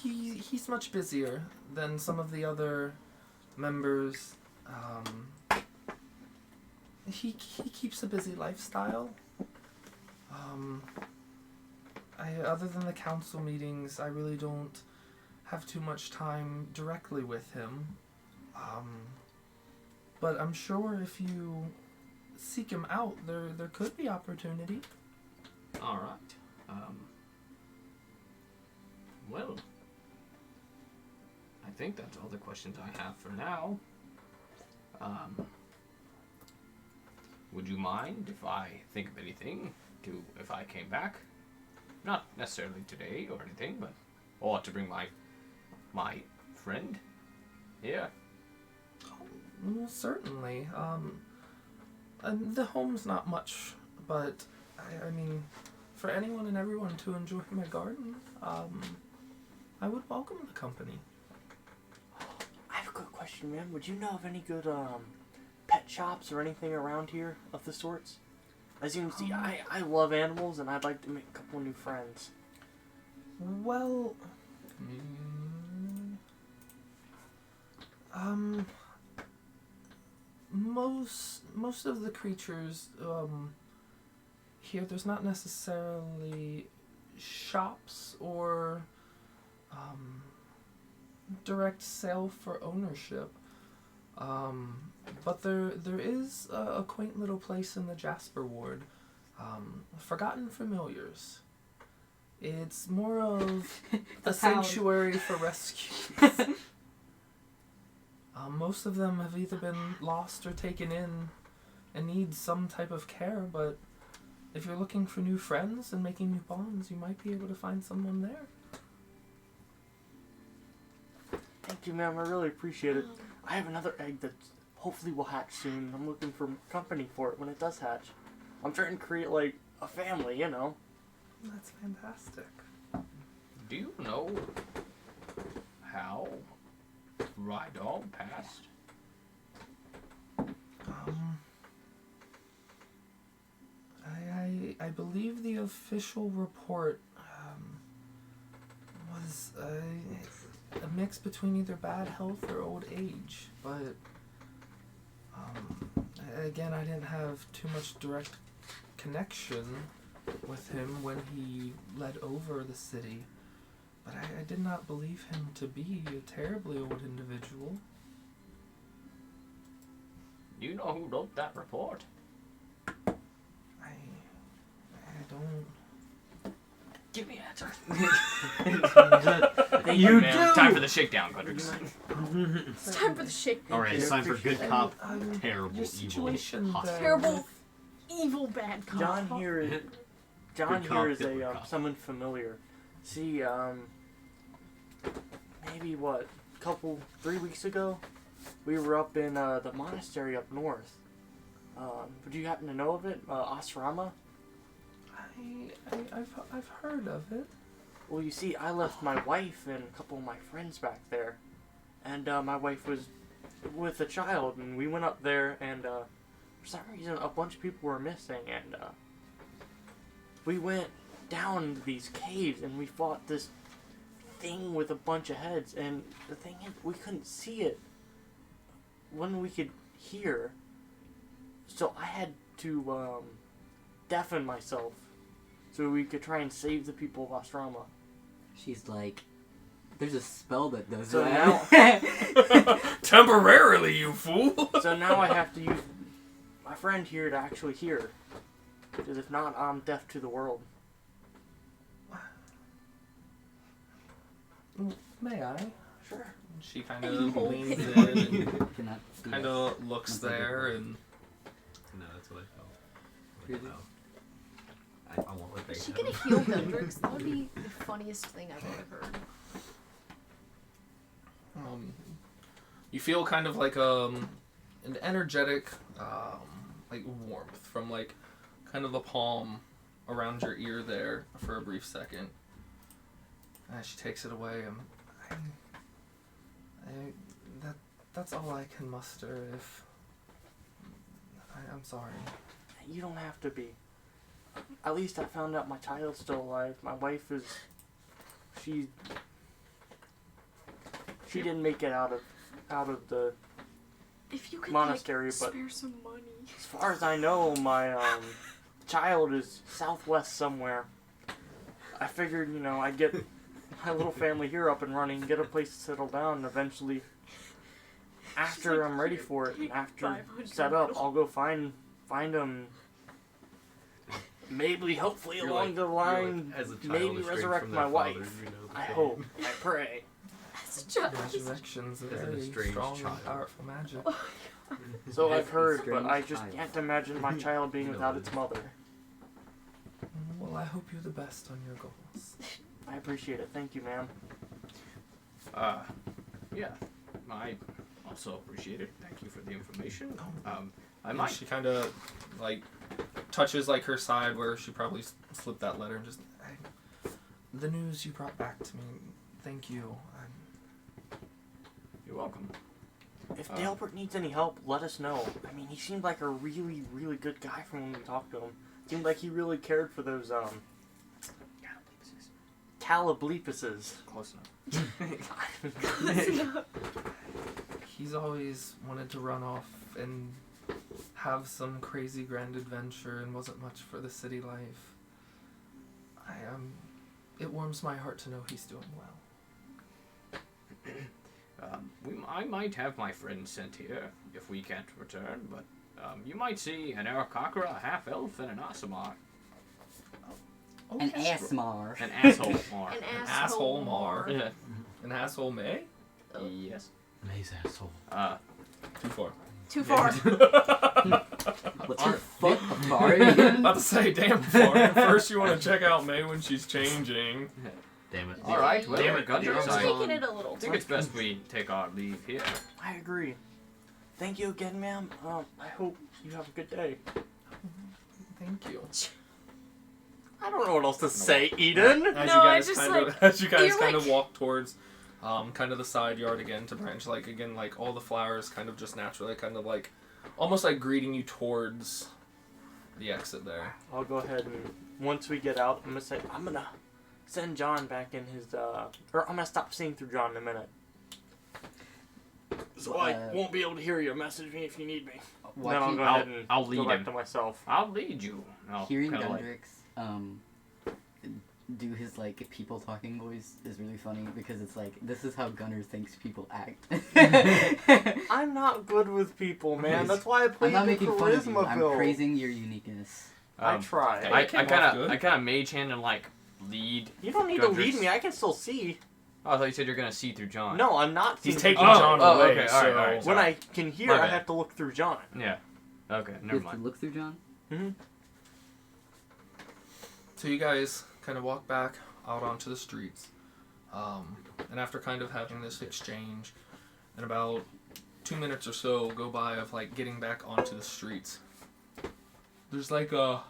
D: he's much busier than some of the other members. He keeps a busy lifestyle. Other than the council meetings, I really don't have too much time directly with him. But I'm sure if you seek him out, there could be opportunity.
B: All right. Well, I think that's all the questions I have for now. Would you mind if I think of anything if I came back? Not necessarily today or anything, but to bring my friend here.
D: Well, certainly. And the home's not much, but I mean, for anyone and everyone to enjoy my garden, I would welcome the company.
E: I have a quick question, man. Would you know of any good pet shops or anything around here of the sorts? As you can see, I love animals and I'd like to make a couple new friends.
D: Well, most of the creatures here, there's not necessarily shops or direct sale for ownership. But there is a quaint little place in the Jasper Ward, Forgotten Familiars. It's more of a sanctuary for rescues. Most of them have either been lost or taken in and need some type of care, but if you're looking for new friends and making new bonds, you might be able to find someone there.
E: Thank you, ma'am. I really appreciate it. I have another egg that hopefully will hatch soon. I'm looking for company for it when it does hatch. I'm trying to create, like, a family, you know.
D: That's fantastic.
B: Do you know how Rydal passed?
D: I believe the official report was a mix between either bad health or old age, but again, I didn't have too much direct connection with him when he led over the city, but I did not believe him to be a terribly old individual.
B: You know who wrote that report?
D: I don't.
B: Give me an answer.
E: Thank
G: You
E: ma'am.
G: do!
B: Time for the shakedown, Godrix.
C: It's time for the shake.
A: All right, it's time for good cop,
D: And,
A: terrible,
D: your
A: evil,
D: situation
A: hostile.
D: there
C: Terrible,
D: with-
C: evil, bad cop.
E: John here is
A: Good cop,
E: a
A: Hitler cop.
E: someone familiar. See, maybe what, 3 weeks ago, we were up in the monastery up north. Would you happen to know of it, Asrama?
D: I've heard of it.
E: Well, you see, I left my wife and a couple of my friends back there, and my wife was with a child, and we went up there, and for some reason, a bunch of people were missing, and we went down these caves, and we fought this thing with a bunch of heads, and the thing is, we couldn't see it when we could hear, so I had to deafen myself so we could try and save the people of Asrama.
F: She's like, there's a spell that does
E: So
F: that.
D: Temporarily, you fool!
E: So now I have to use my friend here to actually hear. Because if not, I'm deaf to the world.
D: May I?
E: Sure.
D: She kind
C: You
D: of
C: hold
D: leans
C: it.
D: in and
F: Cannot see
D: kind
F: us.
D: of looks
F: Once I get
D: there
F: there.
D: and
A: No, that's what I felt.
F: Really?
A: Wow. I want what they
C: Is she
A: have.
C: gonna heal Hendrix? That would be the funniest thing I've ever heard.
D: you feel kind of like an energetic like warmth from like kind of the palm around your ear there for a brief second. And she takes it away. That's all I can muster. If I'm sorry.
E: You don't have to be. At least I found out my child's still alive. My wife is... She didn't make it out of the...
C: If you could
E: Monastery,
C: like,
E: but-
C: spare some money.
E: As far as I know, my child is southwest somewhere. I figured, I'd get my little family here up and running, get a place to settle down, and eventually, after
C: like,
E: I'm ready
C: "Here,
E: for it, and
C: take
E: after
C: 500
E: set up,
C: gold."
E: I'll go find them. Maybe, hopefully,
A: You're
E: along
A: like-
E: the
A: you're
E: line,
A: like, as a child
E: maybe
A: estranged
E: resurrect
A: from
E: my
A: their
E: wife.
A: father, you know the
E: I
A: saying.
E: hope. I pray.
C: That's just
D: Resurrection's a
A: As an
D: very
A: estranged
D: strong and
A: child.
D: powerful magic.
E: So
F: As
E: I've heard,
F: strange
E: but I just
F: child.
E: can't imagine my child being
A: No,
E: without
A: it
E: its mother.
D: Well, I hope you're the best on your goals.
E: I appreciate it. Thank you, ma'am.
B: Yeah, I also appreciate it. Thank you for the information. I
D: And
B: might.
D: she kind of like touches like her side where she probably slipped that letter and just, the news you brought back to me, thank you.
B: You're welcome.
E: If Dalbert needs any help, let us know. I mean, he seemed like a really, really good guy from when we talked to him. Seemed like he really cared for those, Calableepuses.
B: Close enough.
D: He's always wanted to run off and have some crazy grand adventure and wasn't much for the city life. It warms my heart to know he's doing well.
B: I might have my friends sent here if we can't return, but you might see an Arakakra, a half-elf, and an Asimar.
F: An Asmar.
B: An asshole Mar.
C: An
D: asshole Mar.
B: Yeah.
D: An asshole May?
B: Yes.
A: May's asshole.
D: Too far.
C: Too far.
F: What's your foot far?
D: About to say, damn far. First you want to check out May when she's changing.
A: Damn it.
B: All right. Well,
C: You're
B: we're good.
C: just
B: I
C: taking it a little
B: think it's best we take our leave here.
E: I agree. Thank you again, ma'am. I hope you have a good day.
D: Thank you.
E: I don't know what else to say, Eden.
D: As
C: No,
D: you
C: I
D: guys
C: just,
D: kind
C: like-
D: of, as you guys
C: you're
D: kind
C: like-
D: of walk towards, kind of the side yard again to branch, like again, like all the flowers kind of just naturally, kind of like, almost like greeting you towards the exit there.
E: I'll go ahead and once we get out, I'm gonna send John back in his or I'm gonna stop seeing through John in a minute. So I won't be able to hear you. Message me if you need me. Then I'll go ahead and
B: I'll
E: go
B: lead
E: back
B: him.
E: to myself.
B: I'll lead you. I'll
F: Hearing
B: kinda like-
F: Gundrix do his like people talking voice is really funny because it's like this is how Gunnar thinks people act.
E: I'm not good with people, man.
F: Yes.
E: That's why I play
F: I'm not
E: the
F: making fun of you.
E: charisma
F: I'm
E: build.
F: praising your uniqueness.
E: I try.
B: I
D: came off
B: kind
D: good.
B: of mage hand and like lead.
E: You don't need to
B: Gundrix.
E: lead me. I can still see.
B: Oh, I thought you said you're gonna see through John.
E: No, I'm not.
D: He's
E: seeing
D: taking
E: through
D: John
B: oh,
D: away,
B: okay,
D: so...
B: alright, alright.
E: When I can hear,
B: My
E: I
B: bad.
E: have to look through John.
B: Yeah. Okay.
F: You
B: Never
F: have to
B: mind.
F: look through John.
D: So you guys kind of walk back out onto the streets, and after kind of having this exchange, and about 2 minutes or so go by of like getting back onto the streets, there's like a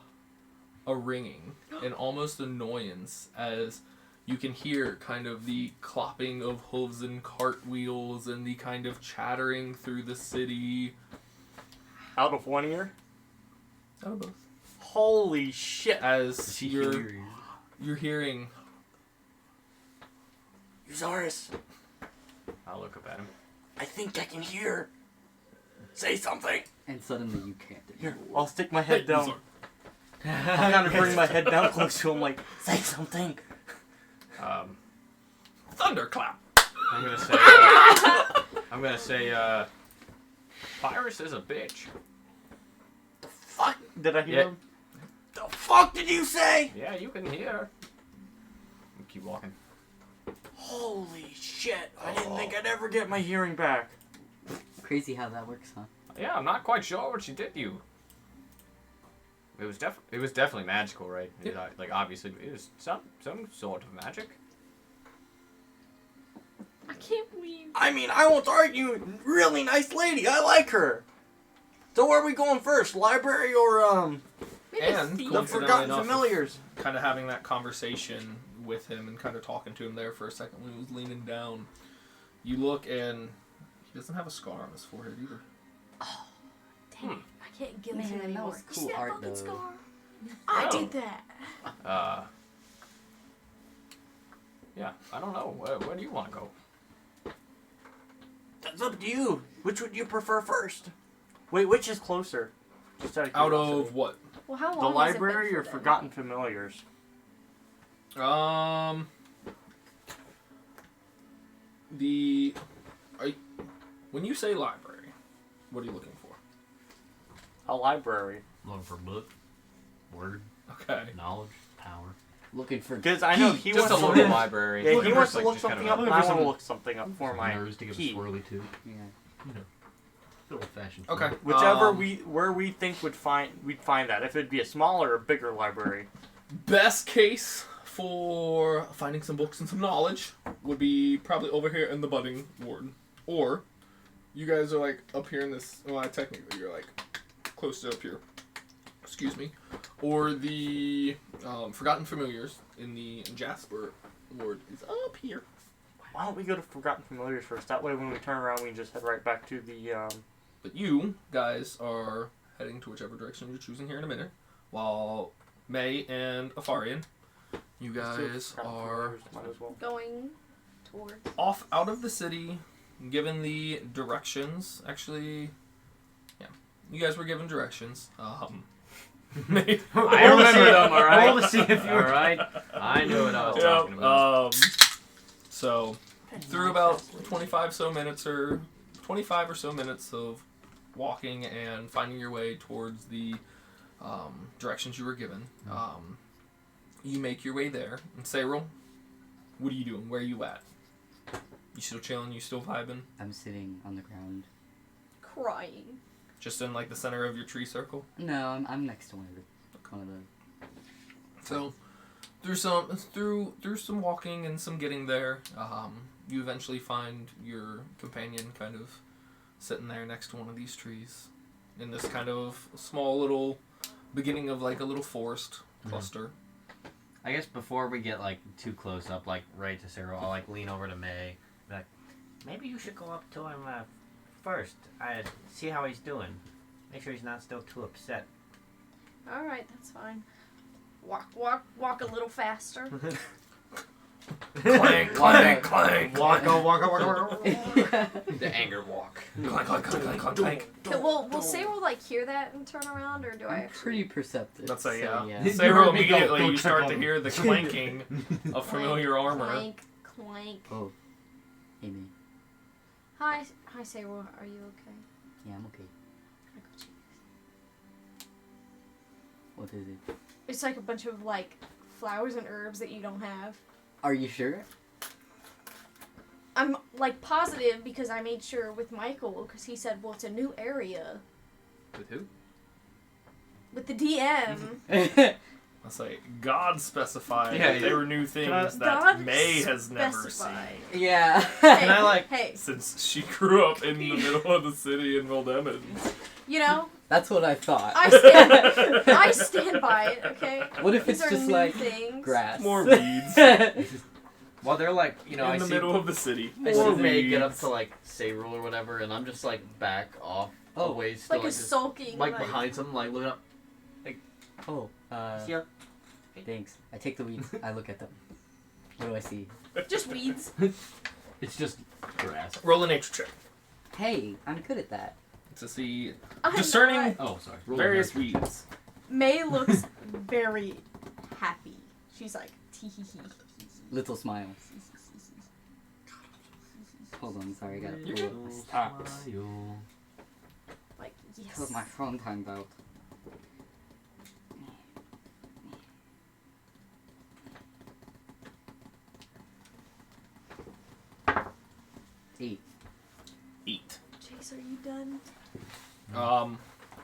D: ringing and almost annoyance as you can hear kind of the clopping of hooves and cartwheels and the kind of chattering through the city.
E: Out of one ear.
D: Out of both.
E: Holy shit!
D: As you're hearing.
E: Uzaris,
B: I'll look up at him.
E: I think I can hear. Say something.
F: And suddenly you can't.
E: Here, I'll stick my head down. I'm gonna bring my head down close to him, like, say something.
D: Thunderclap!
B: I'm gonna say. Pyrus is a bitch.
E: Fuck! Did I hear
B: Yeah.
E: him? The fuck did you say?
B: Yeah, you can hear. We keep walking.
E: Holy shit! I didn't think I'd ever get my hearing back.
F: Crazy how that works, huh?
B: Yeah, I'm not quite sure what she did to you. It was definitely magical, right? Like obviously, it was some sort of magic.
C: I can't believe.
E: I mean, I won't argue. Really nice lady. I like her. So where are we going first? Library or
C: Maybe
D: And
C: thief.
E: the
D: coincidentally
E: Forgotten
D: enough,
E: Familiars?
D: kind of having that conversation with him and kind of talking to him there for a second when he was leaning down. You look and he doesn't have a scar on his forehead either.
C: Dang it, I can't give it to
F: Man,
C: him
F: that
C: anymore.
F: was
C: You
F: cool
C: see that
F: art,
C: fucking
F: though.
C: scar? I
B: Oh.
C: did that.
B: Yeah, I don't know. Where do you want to go?
E: That's up to you. Which would you prefer first? Wait, which is closer? Just out of
D: Out
E: curiosity.
D: of what?
C: Well, how
E: The
C: long has it been
E: library
C: for
E: or
C: them?
E: Forgotten Familiars?
D: When you say library, what are you looking for?
E: A library.
A: Looking for book, word,
D: Okay.
A: knowledge, power.
F: Looking for.
E: Because I know he
B: Just
E: wants
B: a
E: to
B: local
E: look.
B: library.
E: Yeah, he
B: Looking
E: wants
B: for,
E: to
B: like,
E: look
B: just kind
E: something
B: of
E: up,
B: a-
E: and I want to look something up for
A: Some
E: my
A: nerves to give
E: key.
A: a swirly too.
F: Yeah.
A: You know, old fashioned.
D: Okay.
E: Whichever where we think we'd find that. If it'd be a smaller or bigger library.
D: Best case for finding some books and some knowledge would be probably over here in the budding ward. Or you guys are like up here in this. Well, technically you're like close to up here. excuse me, or the Forgotten Familiars in the Jasper Ward is up here.
E: Why don't we go to Forgotten Familiars first? That way, when we turn around, we can just head right back to the.
D: But you guys are heading to whichever direction you're choosing here in a minute, while May and Afarian, you guys are
E: Might as well.
C: Going towards.
D: off out of the city, given the directions. Actually, yeah, you guys were given directions. May,
B: I remember them, all right?
G: Roll to see if you
B: All
G: were
B: right. I knew what I was
D: yeah,
B: talking about.
D: So through about 25 or so minutes of walking and finding your way towards the directions you were given, you make your way there. And Cyril, what are you doing? Where are you at? You still chilling? You still vibing?
F: I'm sitting on the ground.
C: Crying.
D: Just in like the center of your tree circle?
F: No, I'm next to one of the.
D: So through some walking and some getting there, you eventually find your companion kind of sitting there next to one of these trees in this kind of small little beginning of like a little forest cluster.
G: I guess before we get like too close up, like right to Cyril, I'll like lean over to May. Be like, maybe you should go up to him first. See how he's doing. Make sure he's not still too upset.
C: All right, that's fine. Walk a little faster.
D: Clank, clank, clank.
G: Waka.
B: The anger walk.
D: Clank, clank, clank, clank, clank, clank.
C: Will Cyril like hear that and turn around, or do I
F: I'm
C: actually?
F: pretty perceptive.
D: Let's say,
F: so,
D: yeah.
F: yeah.
D: Cyril,
G: heard me go,
D: immediately
G: "Go
D: you
G: check
D: start
G: on
D: to
G: him."
D: hear the clanking of familiar armor.
C: Clank, clank.
F: Oh, hey me.
C: Hi, Cyril. Are you okay?
F: Yeah, I'm okay.
C: I got you.
F: What is it?
C: It's like a bunch of like flowers and herbs that you don't have.
F: Are you sure?
C: I'm like positive because I made sure with Michael because he said, well, it's a new area
B: With who?
C: with the DM.
D: I'll say God specified
B: Yeah,
D: that
B: yeah.
D: there were new things
G: God
D: that May has never seen.
C: specified.
F: Yeah.
C: Hey,
G: And I like-
C: hey,
D: Since she grew up in the middle of the city in Wildemons.
C: you know,
F: That's what I thought.
C: I stand by it. Okay.
F: What if
C: These
F: it's
C: are
F: just
C: new
F: like
C: things.
F: grass?
D: More weeds.
G: Well, they're like, you know,
D: in
G: I
D: the
G: see
D: middle of the city.
G: I see
D: More
G: May get up
D: weeds.
G: to like Cyril or whatever, and I'm just like back off
F: Oh.
G: a ways, still
C: Like a
G: just,
C: sulking.
G: like behind something, like looking up.
F: Oh,
G: See up.
F: thanks. I take the weeds. I look at them. What do I see?
C: Just weeds.
G: It's just grass.
D: Roll a nature check
F: Hey, I'm good at that.
D: to see
C: I'm
D: discerning
C: not.
G: Oh, sorry. Roll
D: various
G: another.
D: weeds.
C: May looks very happy. She's like, tee hee hee.
F: Little smile. Hold on, sorry, I gotta
D: You're
F: pull
D: good.
F: up my stocks.
C: Like, yes.
F: Put my phone time out. Eight.
D: Eat.
C: Chase, are you done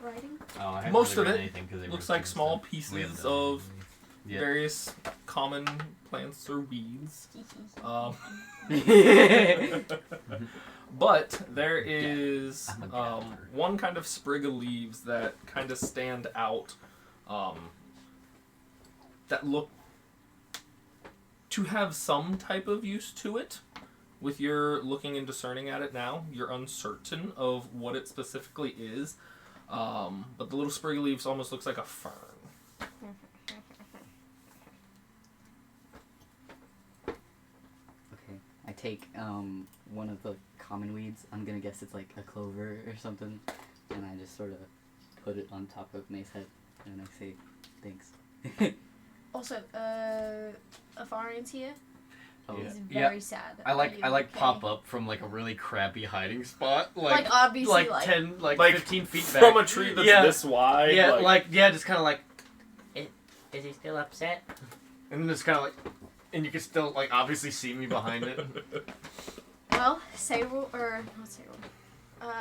C: writing?
G: Oh, I haven't
D: Most
G: really
D: of
G: read
D: it
G: anything 'cause they
D: looks
G: were
D: like
G: doing
D: small
G: stuff. We haven't
D: pieces
G: done
D: of
G: anything yet.
D: various common plants or weeds.
C: Hee hee.
D: But there is
G: I'm a gatherer.
D: one kind of sprig of leaves that kind of stand out, that look to have some type of use to it. With your looking and discerning at it now, you're uncertain of what it specifically is. But the little sprig of leaves almost looks like a fern.
F: Okay, I take one of the common weeds. I'm gonna guess it's like a clover or something, and I just sort of put it on top of May's head, and I say, "Thanks."
C: Also, Afarian's here.
F: Oh,
C: He's
G: Yeah.
C: very sad.
G: I
C: Are
G: like
C: you
G: I
C: okay?
G: pop up from like a really crappy hiding spot,
C: Like obviously, like
G: 10, like,
D: Like,
G: 15 feet back
D: From a tree that's
G: Yeah.
D: this wide.
G: Yeah, just kind of like. Is he still upset? And just kind of like, and you can still like obviously see me behind it.
C: well, Cyril or not Cyril.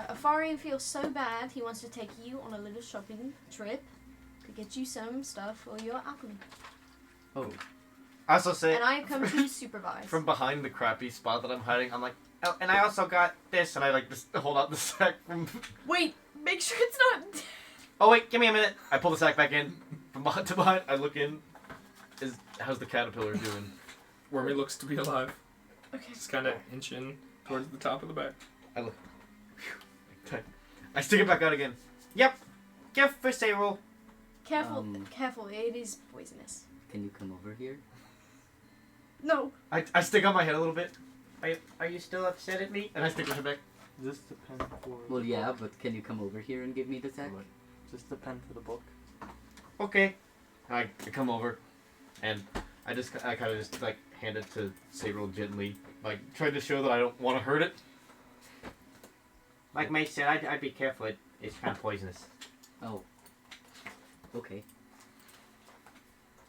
C: Afarian feels so bad he wants to take you on a little shopping trip to get you some stuff for your alchemy,
F: oh,
G: I also say
C: and I have come to supervise.
G: from behind the crappy spot that I'm hiding, I'm like, oh, and I also got this, and I like just hold out the sack from.
C: Wait, make sure it's not.
A: Oh wait, give me a minute. I pull the sack back in from behind to behind. I look in. How's the caterpillar doing?
D: Wormy looks to be alive.
C: Okay.
D: Just kind of inching towards the top of the back.
A: I look. Phew. I stick it back out again. Yep. Gift for Cyril.
C: Careful, careful. It is poisonous.
F: Can you come over here?
C: No.
A: I stick out my head a little bit,
G: Are you still upset at me?
A: and I stick my head back.
E: Does this depend for
F: Well,
E: the
F: yeah,
E: book?
F: but can you come over here and give me the sack?
E: Does this depend for the book?
A: Okay. I come over, and I kind of just like hand it to Cyril gently, like trying to show that I don't want to hurt it.
G: Like May said, I'd be careful. It's kind of poisonous.
F: Oh. Okay.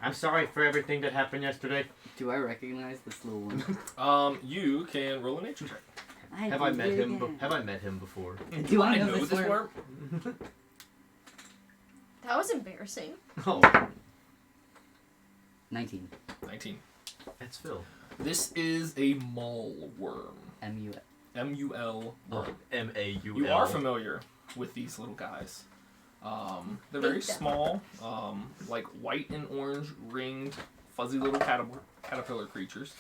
G: I'm sorry for everything that happened yesterday.
F: Do I recognize this little one?
D: You can roll a nature check.
A: Have I met him? Have I met him before?
F: Do I
D: I
F: know
D: know
F: this
D: this
F: worm?
D: worm.
C: That was embarrassing.
A: Oh,
F: 19.
D: 19.
A: that's Phil.
D: This is a mole worm.
F: M-U...
D: M-U-L worm.
A: M-A-U-L.
D: You are familiar with these little guys. They're very
C: Big devil.
D: small, like white and orange ringed, fuzzy little caterpillar creatures.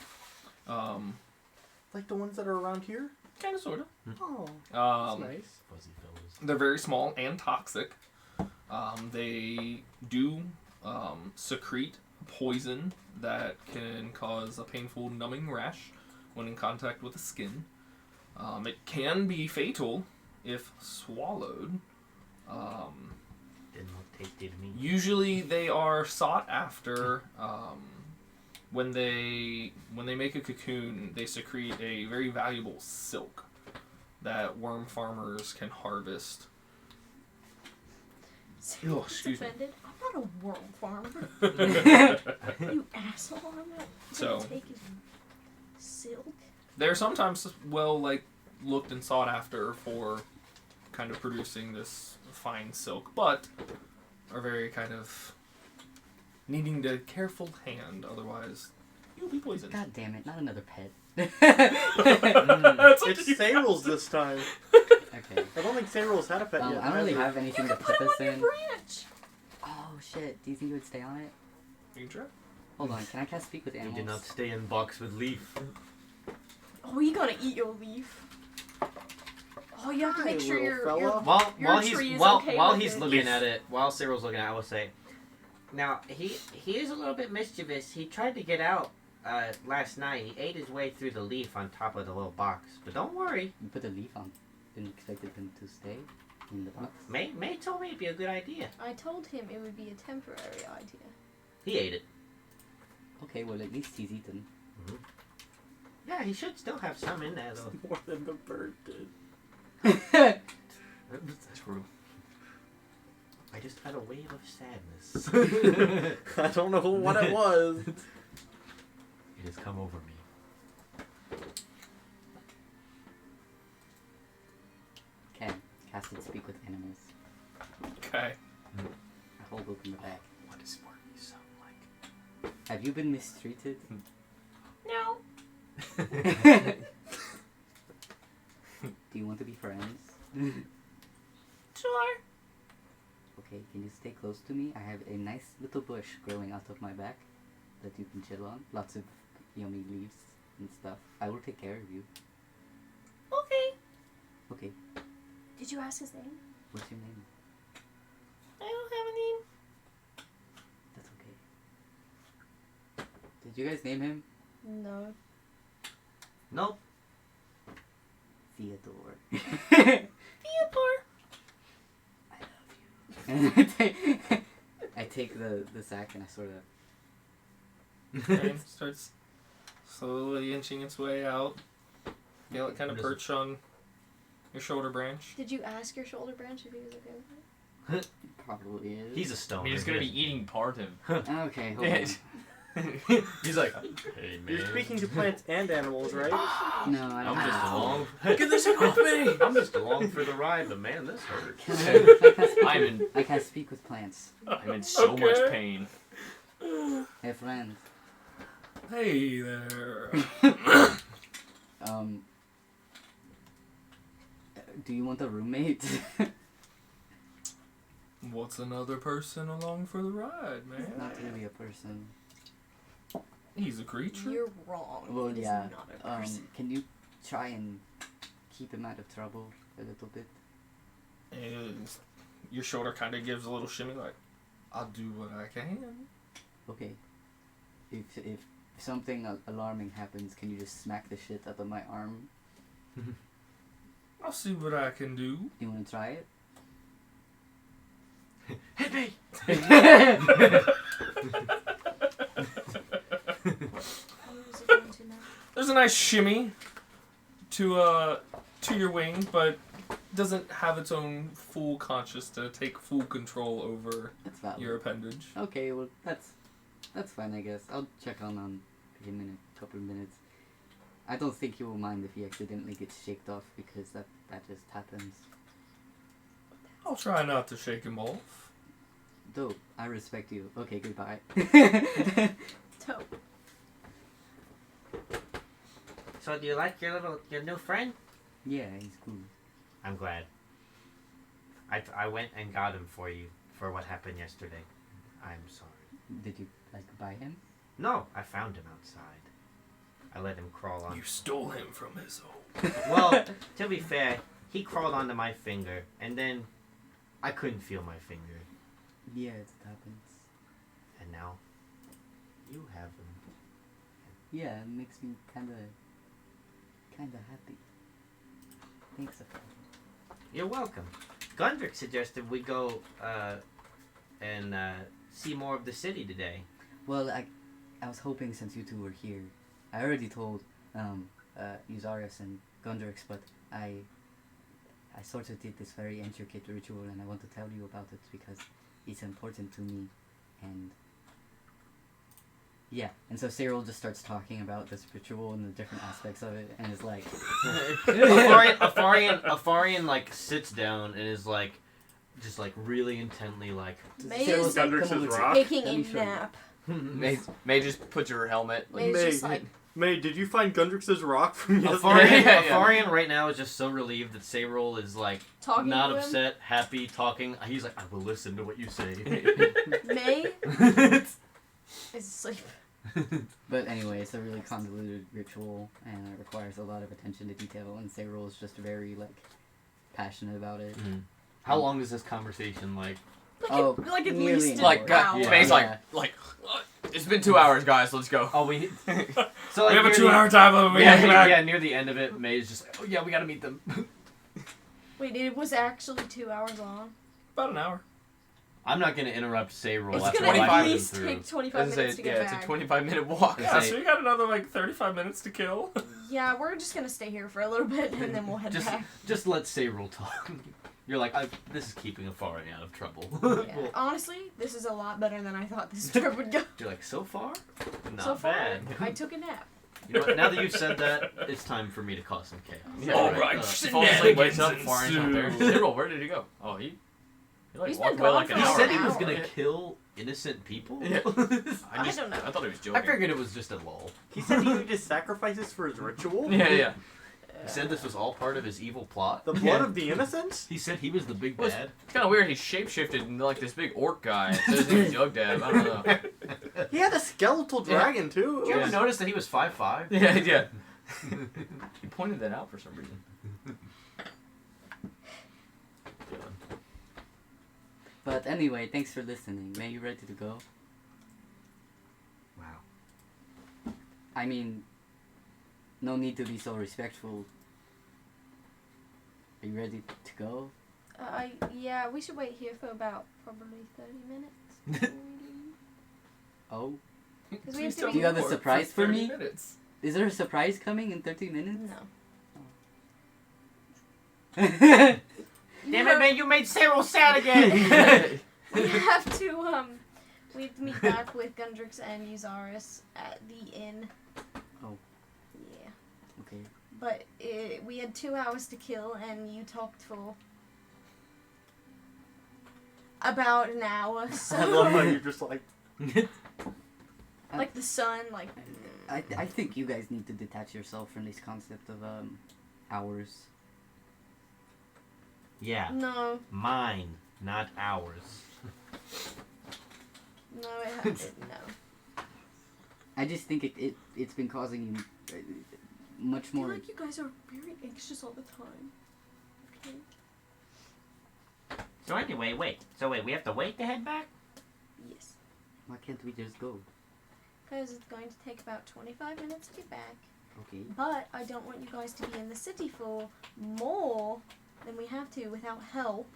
E: Like the ones that are around here?
D: Kind of, sort of.
E: Oh, that's nice.
A: Fuzzy fellas.
D: They're very small and toxic. They do secrete poison that can cause a painful numbing rash when in contact with the skin. It can be fatal if swallowed.
G: Didn't look tasty to me.
D: Usually they are sought after when they make a cocoon. They secrete a very valuable silk that worm farmers can harvest.
C: Cyril
D: Oh, excuse me.
C: offended. I'm not a worm farmer. You asshole. I'm not
D: So-
C: gonna take his silk.
D: They're sometimes looked and sought after for kind of producing this fine silk, but are very kind of needing to careful hand, otherwise you'll be poisoned.
F: God damn it, not another pet.
E: It's Cyril's this time.
F: Okay.
E: I don't think Cyril's had a pet yet.
F: I don't really
E: has
F: have anything
C: You
F: to
C: can
F: put
C: put
F: this
C: him on
F: in.
C: your branch.
F: Oh shit, do you think you would stay on it?
D: You can try.
F: Hold on, can I cast speak with
A: You
F: animals?
A: did not stay in box with Leaf.
C: Oh, you gonna eat your leaf. Oh, you have to make
E: Hi,
C: sure
E: little
C: your
E: fella.
C: Your tree is okay
A: while
C: with
A: he's
C: it.
A: looking
G: Yes.
A: at it, while Cyril's looking at it, I will say,
G: Now, he is a little bit mischievous. He tried to get out last night. He ate his way through the leaf on top of the little box. But don't worry.
F: You put the leaf on. Didn't expect him to stay in the box.
G: May told me it'd be a good idea.
C: I told him it would be a temporary idea.
A: he ate it.
F: Okay, well at least he's eaten.
G: Yeah, he should still have some in there, though.
E: More than the bird did.
D: True.
G: I just had a wave of sadness.
E: I don't know what it was.
A: It has come over me.
F: Okay, cast it speak with animals.
D: Okay.
F: I hold open the bag.
A: What does Wormy sound like?
F: Have you been mistreated?
C: No.
F: Do you want to be friends?
C: Sure.
F: Okay, can you stay close to me? I have a nice little bush growing out of my back that you can chill on. Lots of yummy leaves and stuff. I will take care of you.
C: Okay.
F: Okay,
C: Did you ask his name?
F: what's your name?
C: I don't have a name.
F: That's okay. Did you guys name him?
C: No.
G: Nope.
F: Theodore.
C: Theodore.
F: I love you. I take the sack and I sort of...
D: And starts slowly inching its way out. You know, it kind of perch on your shoulder branch.
C: Did you ask your shoulder branch if he was okay with it?
F: Probably is.
A: He's a stoner.
B: He's gonna be eating part of him.
F: Okay, hold on.
A: He's like, hey man.
E: You're speaking to plants and animals, right?
F: No, I don't
A: I'm just
F: know.
A: along.
D: Get this thing off me!
A: I'm just along for the ride, but man, this hurts.
F: Can I can't speak
B: I'm
F: with-
B: in-
F: I can't speak with plants.
B: I'm in so
D: Okay.
B: much pain.
F: Hey, friend.
D: Hey there.
F: Do you want a roommate?
D: What's another person along for the ride, man?
F: It's not really a person.
D: He's a creature.
C: You're wrong.
F: Well,
C: It is
F: yeah.
C: not a person.
F: Can you try and keep him out of trouble a little bit?
D: And your shoulder kind of gives a little shimmy, like, I'll do what I can.
F: Okay. If something alarming happens, can you just smack the shit out of my arm?
D: I'll see what I can do.
F: You want to try it?
G: Hit me!
C: Who's it going to now?
D: There's a nice shimmy to your wing, but doesn't have its own full conscious to take full control over
F: That's valid.
D: your appendage.
F: Okay, well that's fine, I guess. I'll check on him in a couple of minutes. I don't think he will mind if he accidentally gets shaked off because that just happens.
D: I'll try not to shake him off.
F: Dope. I respect you. Okay, goodbye.
C: Dope.
G: So do you like your new friend?
F: Yeah, he's cool.
G: I'm glad. I went and got him for you for what happened yesterday. I'm sorry.
F: Did you buy him?
G: No, I found him outside. I let him crawl on.
D: You stole him from his home.
G: Well, to be fair, he crawled onto my finger, and then I couldn't feel my finger,
F: Yeah, it happens.
G: and now you have him.
F: Yeah, it makes me kinda happy. Thanks, Apollo.
G: You're welcome. Gundrick suggested we go and see more of the city today.
F: Well, I was hoping since you two were here, I already told Euzaris and Gundrix, but I sort of did this very intricate ritual, and I want to tell you about it because it's important to me, and yeah. And so Cyril just starts talking about this ritual and the different aspects of it, and is like,
G: Afarian like sits down and is like, just like really intently like.
C: May
F: Cyril's
C: is
F: like,
E: Gundrix
F: "Come
E: is
F: over to-
E: rock.
C: taking
F: Let
C: a
F: me show you."
C: nap.
B: May just put your helmet.
C: May is just like,
E: May, did you find Gundrix's rock from yesterday?
G: Afarian,
B: Yeah, yeah.
G: Afarian right now is just so relieved that Sayrol is like
C: talking
G: not
C: to him.
G: upset, happy, talking. He's like, I will listen to what you say.
C: May is asleep.
F: But anyway, it's a really convoluted ritual, and it requires a lot of attention to detail, and Cyril is just very like passionate about it.
G: How long is this conversation like?
C: Like at
F: nearly
C: least
F: an
C: an
B: Like,
F: hour.
B: God,
G: Yeah.
B: May's
F: Yeah.
B: like, it's been 2 hours, guys. Let's go.
G: Oh, we. So
D: We
G: like
D: have a
G: near
D: 2 hour time limit.
G: Yeah, near the end of it, May's just like, oh yeah, we gotta meet them.
C: Wait, it was actually 2 hours long.
D: About an hour.
G: I'm not gonna interrupt Sayrol
B: It's
C: It's
G: after
C: gonna
G: I
C: at
G: put him
C: least
G: through.
C: take
B: I
C: 25
B: was gonna
C: minutes
B: say,
C: to
B: yeah,
C: get
B: it's a
C: back.
B: 25-minute walk.
D: Yeah,
G: Say-
D: so you got another like 35 minutes to kill.
C: Yeah, we're just gonna stay here for a little bit and then we'll head
G: Just,
C: back.
G: just let Sayrol talk. You're like, this is keeping Afari out of trouble.
C: Yeah. Honestly, this is a lot better than I thought this trip would go.
G: You're like, so far, not
C: so far,
G: bad.
C: I took a nap.
G: You know what? Now that you've said that, it's time for me to cause some chaos.
B: Yeah,
D: All
B: right.
D: right,
B: Falls asleep, wakes up,
D: shenanigans
B: Farin's not there.
D: ensue.
B: Cyril, where did he go? Oh, he like
C: He's
B: walked
C: been
B: away
C: gone
B: like an
C: for
G: He
C: an
B: hour.
G: said he was
C: hour.
G: gonna
B: Yeah.
G: kill innocent people.
B: Yeah.
C: I
B: just,
C: don't know.
B: I thought he was
G: I
B: joking.
G: figured it was just a lull.
E: He said he would just sacrifices for his ritual?
B: Yeah, yeah.
G: He said this was all part of his evil plot.
E: The blood of the innocents?
G: He said he was the big
B: Well,
G: bad.
B: It's kind of weird. He shapeshifted into like this big orc guy. It says his name is Jugdab. I don't know.
E: He had a skeletal dragon, too.
G: Did you ever notice that he was 5'5"?
B: Yeah, yeah. He pointed that out for some reason.
F: But anyway, thanks for listening. May, you ready to go?
G: Wow.
F: I mean, no need to be so respectful. Are you ready to go?
C: Yeah, we should wait here for about probably 30 minutes.
F: Oh?
C: Because we have
D: Please
C: to
D: tell
C: be...
F: Do you have a
D: more
F: surprise for
D: 30
F: me?
D: minutes.
F: Is there a surprise coming in 30 minutes?
C: No.
G: Damn it, man! You made Sayrol sad again.
C: We have to meet back with Gundrix and Euzaris at the inn.
F: Oh.
C: Yeah.
F: Okay.
C: But we had 2 hours to kill, and you talked for about an hour. So
E: I love how you're just like,
C: like the sun, like
F: I think you guys need to detach yourself from this concept of hours.
G: Yeah,
C: no.
G: mine. not hours.
C: No, no.
F: I just think it's been causing you much
C: I feel
F: more.
C: like you guys are very anxious all the time. Okay.
G: So anyway, wait. So wait, we have to wait to head back?
C: Yes.
F: Why can't we just go?
C: Because it's going to take about 25 minutes to get back.
F: Okay.
C: But I don't want you guys to be in the city for more than we have to without help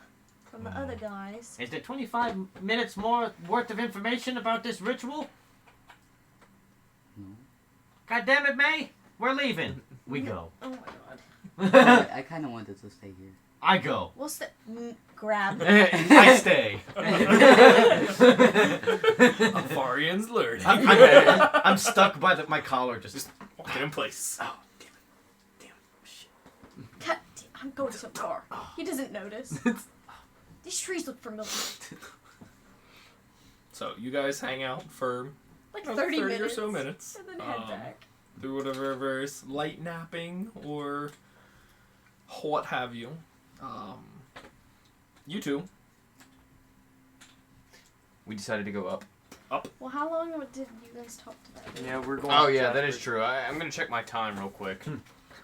C: from the other guys.
G: Is there 25 minutes more worth of information about this ritual?
F: No.
G: God damn it, May! We're leaving. We go.
C: Oh my god.
F: I kind of wanted to stay here.
G: I go.
C: We'll grab.
G: I stay.
D: Afarian's learning.
A: I'm stuck by my collar, just
D: Walking in place.
A: oh,
C: God, I'm going so far. He doesn't notice. These trees look familiar.
D: So you guys hang out for
C: Like
D: about
C: 30 minutes.
D: or so minutes.
C: And then head back.
D: through whatever various light napping or what have you. You two.
B: We decided to go up.
C: Well, how long did you guys talk to that?
E: Yeah, we're going.
B: Oh
E: to
B: yeah, that
E: chapter-
B: is true. I'm gonna check my time real quick.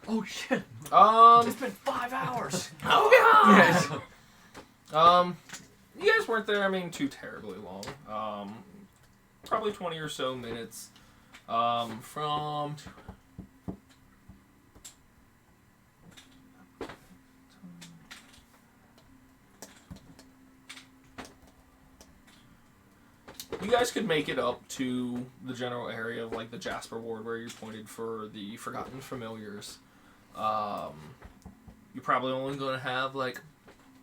G: Oh shit.
B: It's been 5 hours.
D: Yes.
B: Yes.
D: You guys weren't there, I mean, too terribly long. Probably 20 or so minutes. From... You guys could make it up to the general area of, like, the Jasper Ward where you pointed for the Forgotten Familiars. You're probably only going to have, like,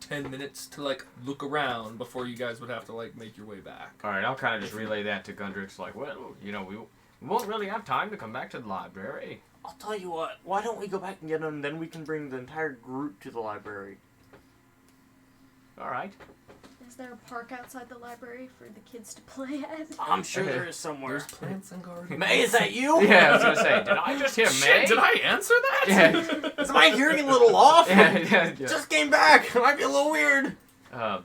D: 10 minutes to, like, look around before you guys would have to, like, make your way back.
B: Alright, I'll kind of just relay that to Gundrix, like, well, you know, we won't really have time to come back to the library.
E: I'll tell you what. Why don't we go back and get them? Then we can bring the entire group to the library.
B: Alright.
C: Is there a park outside the library for the kids to play at?
E: I'm sure there is somewhere.
D: There's plants and gardens.
E: May, is that you?
B: Yeah, I was gonna say, did I just hear May?
D: Shit, did I answer that?
B: Yeah.
E: Is my hearing a little off?
B: yeah.
E: Just came back. It might be a little weird.
B: I'm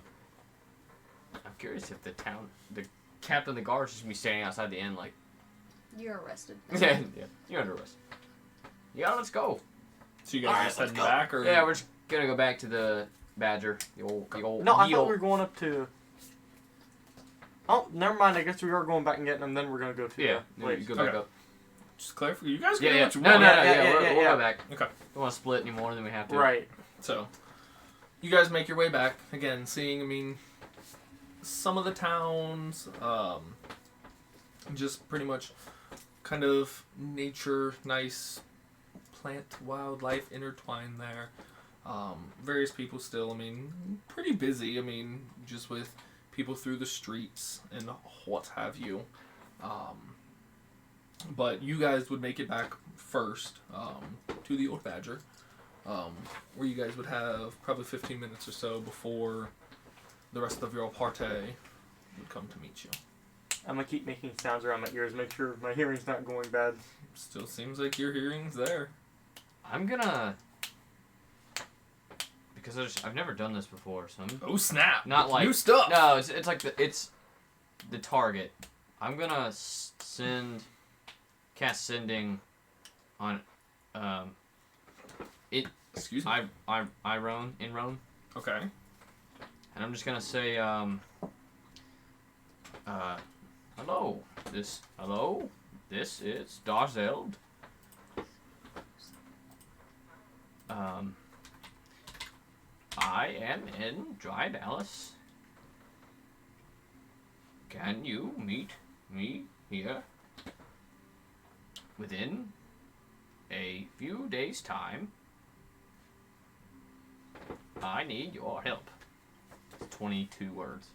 B: curious if the captain of the guard is just gonna be standing outside the inn, like,
C: You're arrested.
B: yeah, you're under arrest. Yeah, let's go.
D: So you guys
E: Alright,
D: are just
E: let's
D: heading
E: go.
D: back, or
B: Yeah, we're just gonna go back to the Badger, the old.
E: No, I
B: ye
E: thought
B: old-
E: we were going up to. Oh, never mind. I guess we are going back and getting them. Then we're gonna go to.
B: Yeah,
E: the
B: you
E: place.
B: go back
D: Okay.
B: up.
D: just clarify. You guys can
B: Yeah,
D: do
B: yeah.
D: what you
B: No,
D: want.
B: no,
E: Yeah, yeah,
B: we'll
E: yeah.
B: go back.
D: Okay.
B: Don't want to split any more than we have to.
E: Right.
D: So, you guys make your way back again, seeing, I mean, some of the towns, just pretty much kind of nature, nice plant, wildlife intertwined there. Various people still, I mean, pretty busy, I mean, just with people through the streets and what have you. But you guys would make it back first to the Old Badger. Where you guys would have probably 15 minutes or so before the rest of your party would come to meet you.
E: I'm gonna keep making sounds around my ears, make sure my hearing's not going bad.
D: Still seems like your hearing's there.
B: I'm gonna, because I've never done this before, so I'm
D: Oh snap!
B: not like
D: new stuff.
B: No, it's like it's the target. I'm gonna cast sending on it.
D: Excuse me.
B: Inrone.
D: Okay.
B: And I'm just gonna say, hello. This is Darzeld. I am in Dry Dallas. Can you meet me here within a few days' time? I need your help. It's 22 words.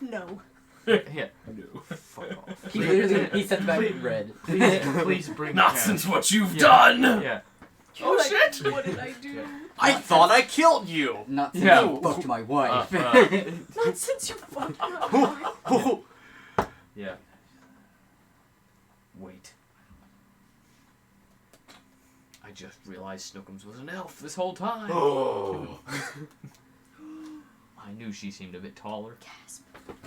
C: No.
B: Yeah.
D: No.
B: Fuck off.
F: He literally sent back red.
E: Please bring.
D: Not since what you've done.
B: Yeah.
D: Oh
C: Like,
D: shit!
C: What did I do?
B: Yeah.
E: I thought I killed you.
F: Not since
B: Yeah.
F: you fucked my wife.
C: Not since you fucked my
B: Yeah. Wait. I just realized Snookums was an elf this whole time.
E: Oh.
B: I knew she seemed a bit taller.
C: Gasp.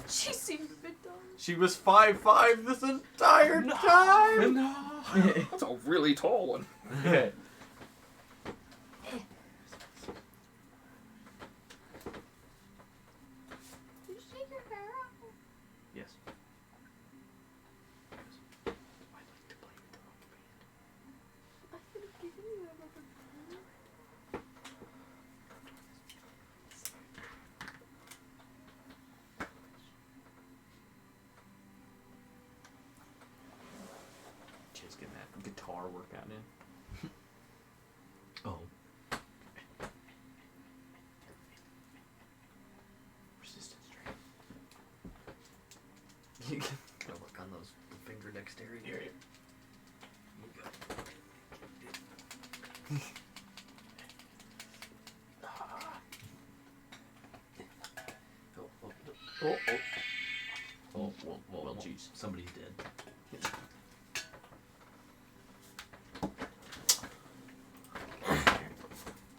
C: She seemed a bit dumb.
E: She was 5'5" this entire time.
D: No. That's a really tall one.
C: Did you take your hair out?
B: Yes.
C: I could have given you a rubber band.
B: Just getting that guitar workout in.
A: Oh.
B: Resistance
A: Gotta work on those finger dexterity.
B: Here, here. Well, jeez.
A: Somebody's dead.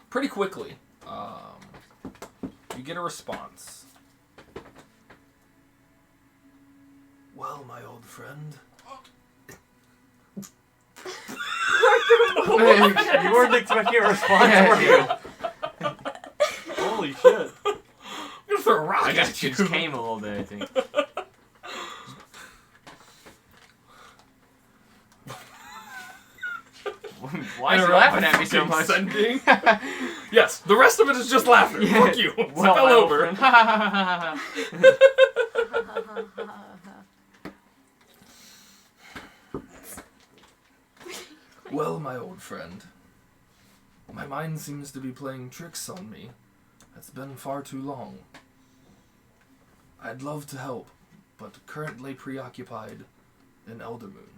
D: Pretty quickly, you get a response. Well, my old friend.
E: You weren't expecting a response, were you? Holy shit.
D: I'm gonna throw a rock
B: I
D: at
B: just
D: you.
B: came a little bit, I think. Why is he laughing at me so much?
D: Sending. Yes, the rest of it is just laughter.
B: Yeah.
D: Fuck you. It
B: Well,
D: fell
B: my old
D: over.
B: friend.
D: Well, my old friend, my mind seems to be playing tricks on me. It's been far too long. I'd love to help, but currently preoccupied in Eldermoon.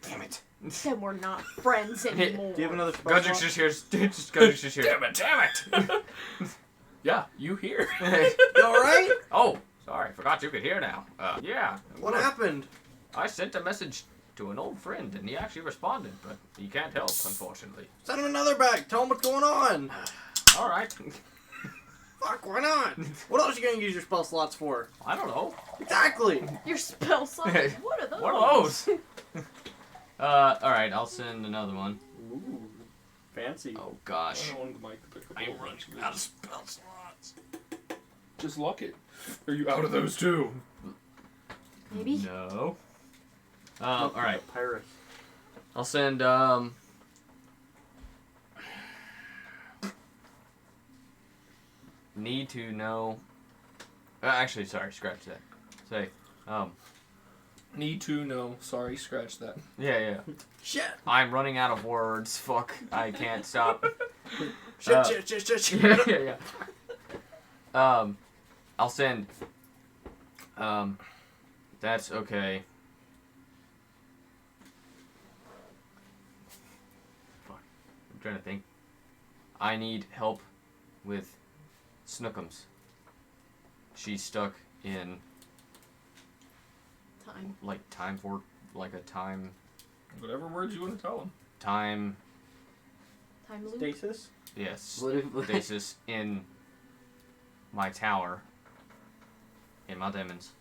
B: Damn it.
C: Then we're not friends anymore.
E: Do you have another spell
B: Godric's
E: slot?
B: just here. Godric's just here.
D: Damn it! Yeah, you here.
E: You alright?
B: Oh, sorry. Forgot you could hear now. Yeah.
E: What happened?
B: I sent a message to an old friend, and he actually responded, but he can't help, unfortunately.
E: Send him another bag. Tell him what's going on.
B: All right.
E: Fuck, why not? What else are you gonna use your spell slots for?
B: I don't know.
E: Exactly.
C: Your spell slot. What are those?
B: What are those? All right. I'll send another one.
E: Ooh, fancy.
B: Oh gosh.
D: I don't want the mic to pick up
B: I'm
D: all
B: running
D: that.
B: out of spell slots.
D: Just lock it. Are you out of those too?
C: Maybe.
B: No. All right.
E: Pyrus.
B: I'll send need to know. Actually, sorry. Scratch that. Say.
D: Need to know. Sorry, scratch that.
B: Yeah.
E: Shit.
B: I'm running out of words. Fuck. I can't stop.
E: Shit.
B: Yeah. I'll send. That's okay. Fuck. I'm trying to think. I need help with Snookums. She's stuck in
C: Time.
B: time.
D: Whatever words you want to tell him.
C: Time loop.
E: Stasis?
B: Yes.
F: What if,
B: Stasis in my tower. In my demons.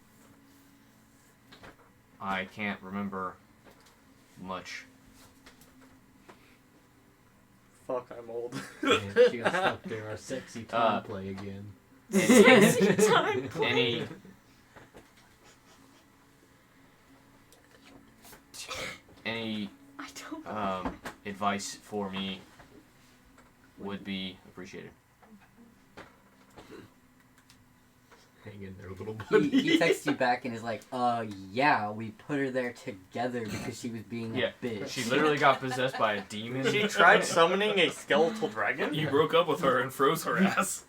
B: I can't remember much.
E: Fuck, I'm old.
A: Yeah, she got stuck there. Our sexy time play again.
C: Sexy time play.
B: Any
C: I don't know.
B: advice for me would be appreciated.
A: Hang in there, little
F: he,
A: buddy.
F: he texts you back and is like, yeah, we put her there together because she was being
B: Yeah,
F: a bitch.
B: she literally got possessed by a demon.
E: She tried summoning a skeletal dragon?
D: You broke up with her and froze her ass.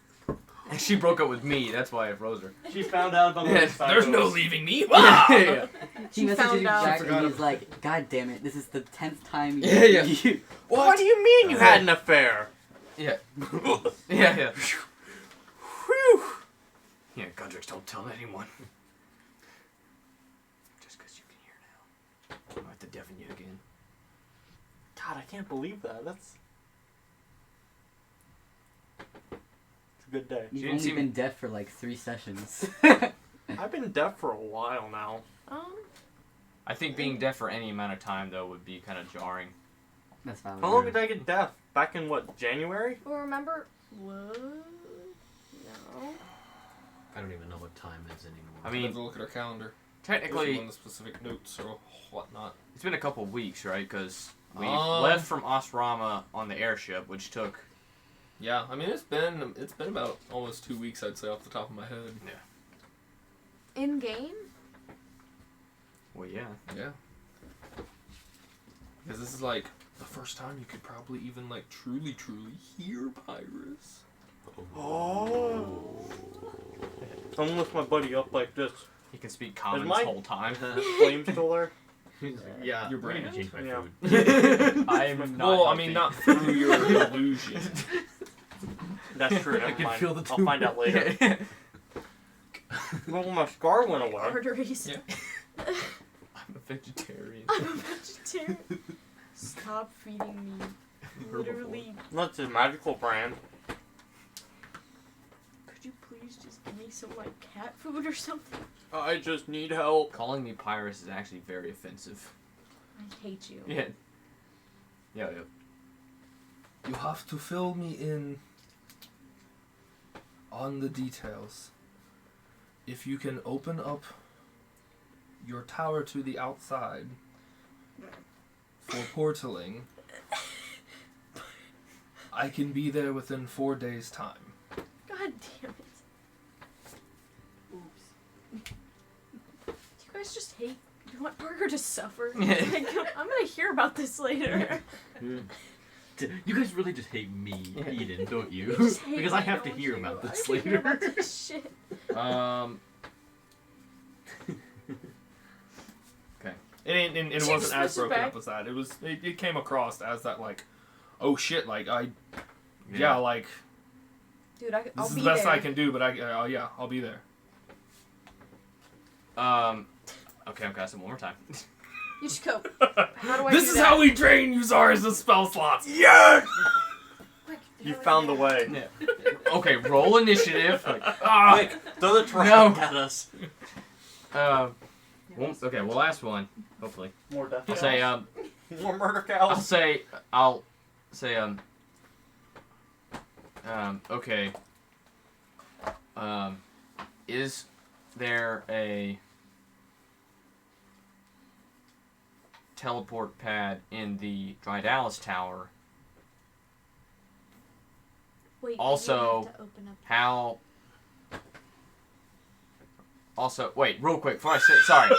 B: She broke up with me. That's why I froze her.
E: She found out about
B: Yeah,
E: the
D: There's no leaving me.
B: Yeah.
F: He
C: She
F: messages
C: found
F: you
C: out.
F: back
A: Forgot
F: and he's like, God damn it, this is the 10th time
B: Yeah, yeah.
F: you...
E: What do you mean you had an affair?
B: Yeah. Yeah.
E: Whew.
B: Yeah, Godric's, don't tell anyone. Just because you can hear now. I have to deafen you again.
E: God, I can't believe that. It's a good day.
F: You've
B: didn't
F: only
B: seem-
F: been deaf for like 3 sessions.
E: I've been deaf for a while now.
B: I think being deaf for any amount of time though would be kind of jarring.
F: That's valid.
E: How long did I get deaf? Back in what, January?
C: Well, remember what? No.
A: I don't even know what time is anymore.
B: I
D: I
B: mean,
D: have to look at our calendar. If you
B: technically,
D: want the specific notes or whatnot.
B: it's been a couple of weeks, right? Because we
D: Um,
B: left from Osrama on the airship, which took.
D: Yeah, I mean it's been about almost 2 weeks, I'd say, off the top of my head.
C: In game?
B: Well, yeah.
D: Yeah. Because this is like the first time you could probably even like truly hear Pyrus.
E: Oh. I'm gonna lift my buddy up like this.
B: He can speak common
E: my-
B: this whole time.
E: Flame still there?
A: Yeah,
D: Your
A: we're gonna
D: brain.
A: change my
E: Yeah.
A: food.
B: I'm not.
D: Well, I mean not through your illusion.
E: That's true.
A: I
E: Never
A: can
E: mind.
A: feel the
E: I'll find out later. Well, my scar went away.
C: Arteries.
D: Yeah.
B: I'm a vegetarian.
C: I'm a vegetarian. Stop feeding me. Literally.
E: That's a magical brand.
C: Could you please just give me some like cat food or something?
E: I just need help.
B: Calling me Pyrus is actually very offensive.
C: I hate you.
B: Yeah. Yeah.
D: You have to fill me in on the details. If you can open up your tower to the outside for portaling, I can be there within 4 days' time.
C: God damn it. Oops. Do you guys just hate? You want Parker to suffer? Like, I'm gonna hear about this later.
A: You guys really just hate me, Eden, don't you?
C: You just hate
A: Because
C: me,
A: I have to
C: don't
A: hear
C: you?
A: about
C: I
A: this
C: have to hear
A: later.
C: about this shit.
B: Okay.
D: And it
C: She
D: wasn't as
C: switches
D: broken
C: back.
D: up as that. It came across as that, like, oh shit, like, like,
C: Dude,
D: this
C: I'll
D: is
C: be
D: the best
C: there.
D: I can do, but yeah, I'll be there.
B: Okay, I'm casting one more time.
C: You just go. How do I
D: This
C: do
D: is
C: that?
D: how we drain Uzari's spell slots.
E: Yes!
C: Quick,
E: You
C: how do I
E: found
C: do
E: the
C: that?
E: way.
B: Okay, roll initiative. Like,
E: Quick, throw the truck
B: No.
E: at us.
B: Okay, well, last one. Hopefully,
E: More death
B: I'll
E: cows.
B: say
E: More murder
B: I'll
E: cows.
B: say okay. Is there a teleport pad in the Drydalis Tower?
C: Wait,
B: Also,
C: you have to open up.
B: How? Also, wait, real quick, before I say, sorry.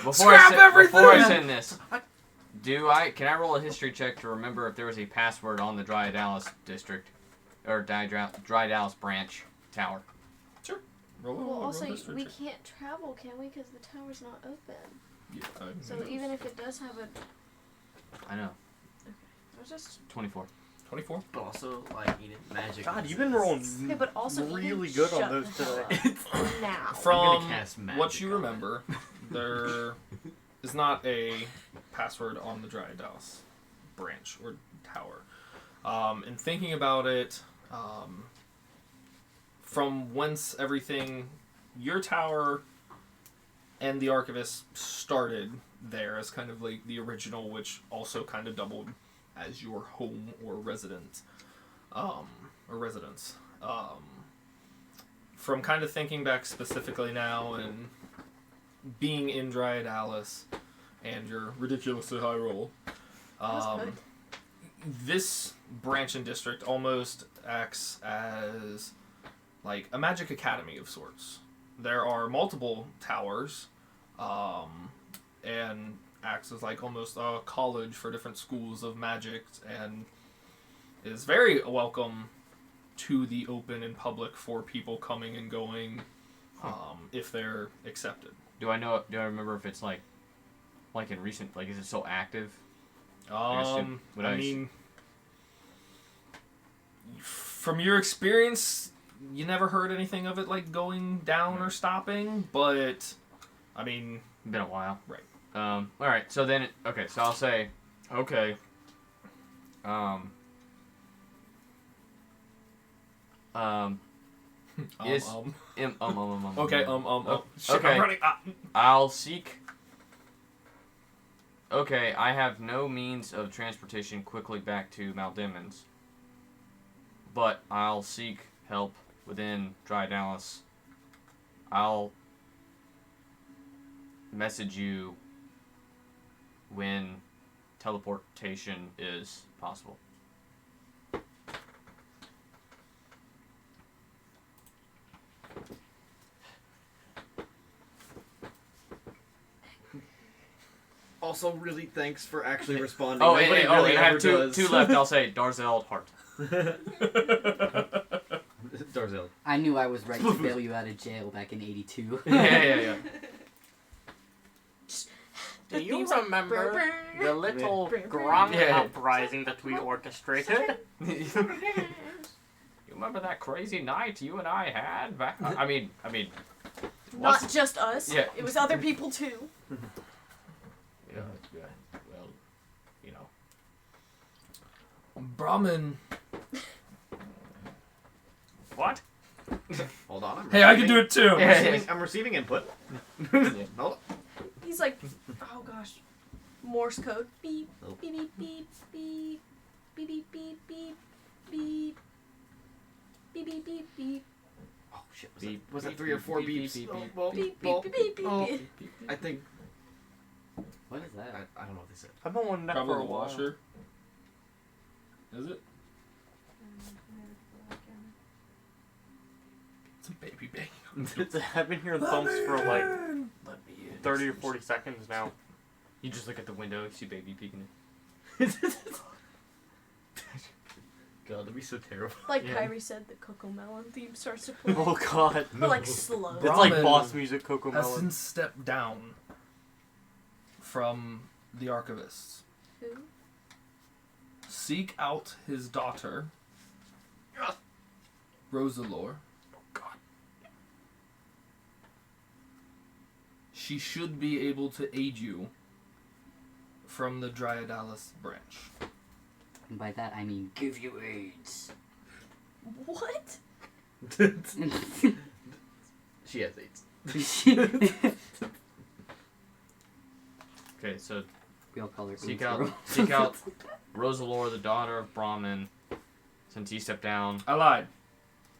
B: Before
D: Scrap
B: before I
D: everything!
B: send this, can I roll a history check to remember if there was a password on the Drydalis district, or Drydalis branch tower?
C: Well, also, we can't travel, can we? Because the tower's not open.
D: Yeah,
C: So even if it does have a...
B: I know.
C: I was just...
B: 24.
D: 24.
A: But also, like, Eden, magic.
E: God, you've been rolling
C: Okay, but also
E: really
C: Eden,
E: good on
C: shut
E: those
C: the hell
E: today.
C: up. Now.
A: I'm
D: From
A: gonna cast magic
D: what you
A: on it.
D: remember, there is not a password on the Drydalis branch or tower. In thinking about it, from whence everything, your tower and the Archivist started there as kind of like the original, which also kind of doubled as your home or residence. From kind of thinking back specifically now and being in Drydalis and your ridiculously high roll,
C: was good.
D: this branch and district almost acts as like a magic academy of sorts. There are multiple towers, and acts as like almost a college for different schools of magic, and is very welcome to the open and public for people coming and going, if they're accepted.
B: Do I remember if it's like in recent, like, is it still active?
D: I mean, from your experience, you never heard anything of it like going down or stopping, but I mean,
B: Been a while.
D: Right.
B: All right. So then, okay. So I'll say, okay. Is
D: Okay, shit,
B: Okay.
D: I'm running.
B: I'll seek. Okay, I have no means of transportation quickly back to Mount Demons, but I'll seek help within Dry Dallas. I'll message you when teleportation is possible.
A: Also, really thanks for actually responding.
B: Oh,
A: Nobody
B: and
A: really
B: I have
A: ever
B: two
A: does.
B: left. I'll say Darzel Hart.
A: Darzel.
F: I knew I was right to bail you out of jail back in '82.
B: Yeah.
E: Do you
C: Theme's like,
E: remember
C: brr, brr.
E: the little
C: Brr, brr.
E: grung
B: Yeah.
E: uprising that we orchestrated?
B: You remember that crazy night you and I had back? I mean,
C: Not just us.
B: Yeah.
C: It was other people too.
B: yeah. Well, you know.
D: Brahmin.
B: What?
A: Hold on. I'm
D: Hey, I can do
A: receiving-
D: it too.
B: Yeah.
A: I'm receiving input.
B: Yeah.
A: Hold on.
C: He's like, oh gosh, Morse code. Beep,
A: Oh.
C: beep, beep, beep, beep, beep, beep, beep, beep, beep, beep, beep, beep, beep,
A: Oh shit.
B: Beep,
A: Was that
B: beep,
A: 3 or 4
B: beep,
A: beeps?
B: beep,
A: Oh,
B: beep,
A: well,
C: beep,
A: well,
C: beep, beep, beep,
A: oh,
C: beep.
A: I think
F: What is that?
A: I don't know what they said.
E: I've been wanting that
D: Probably
E: for a
D: the
E: while.
D: washer. Is it? It's a baby bang.
E: I've been hearing thumps for like
B: Let me in.
E: 30 or 40 seconds now.
B: You just look at the window, you see baby peeking in.
A: God, that'd be so terrible.
C: Like
B: Yeah.
C: Kyrie said, the Coco Melon theme starts to play.
E: Oh god.
C: But like slow.
E: It's like
D: Brahmin
E: boss music, Coco
D: Has
E: Melon.
D: since stepped down from the archivists.
C: Who?
D: Seek out his daughter, Rosalore.
B: Oh God.
D: She should be able to aid you from the Dryadalis branch.
F: And by that I mean give you AIDS.
C: What?
A: She has AIDS.
B: Okay, so
F: We all call her
B: seek
F: AIDS
B: out,
F: girl.
B: seek out Rosalore, the daughter of Brahmin, since he stepped down.
D: I lied.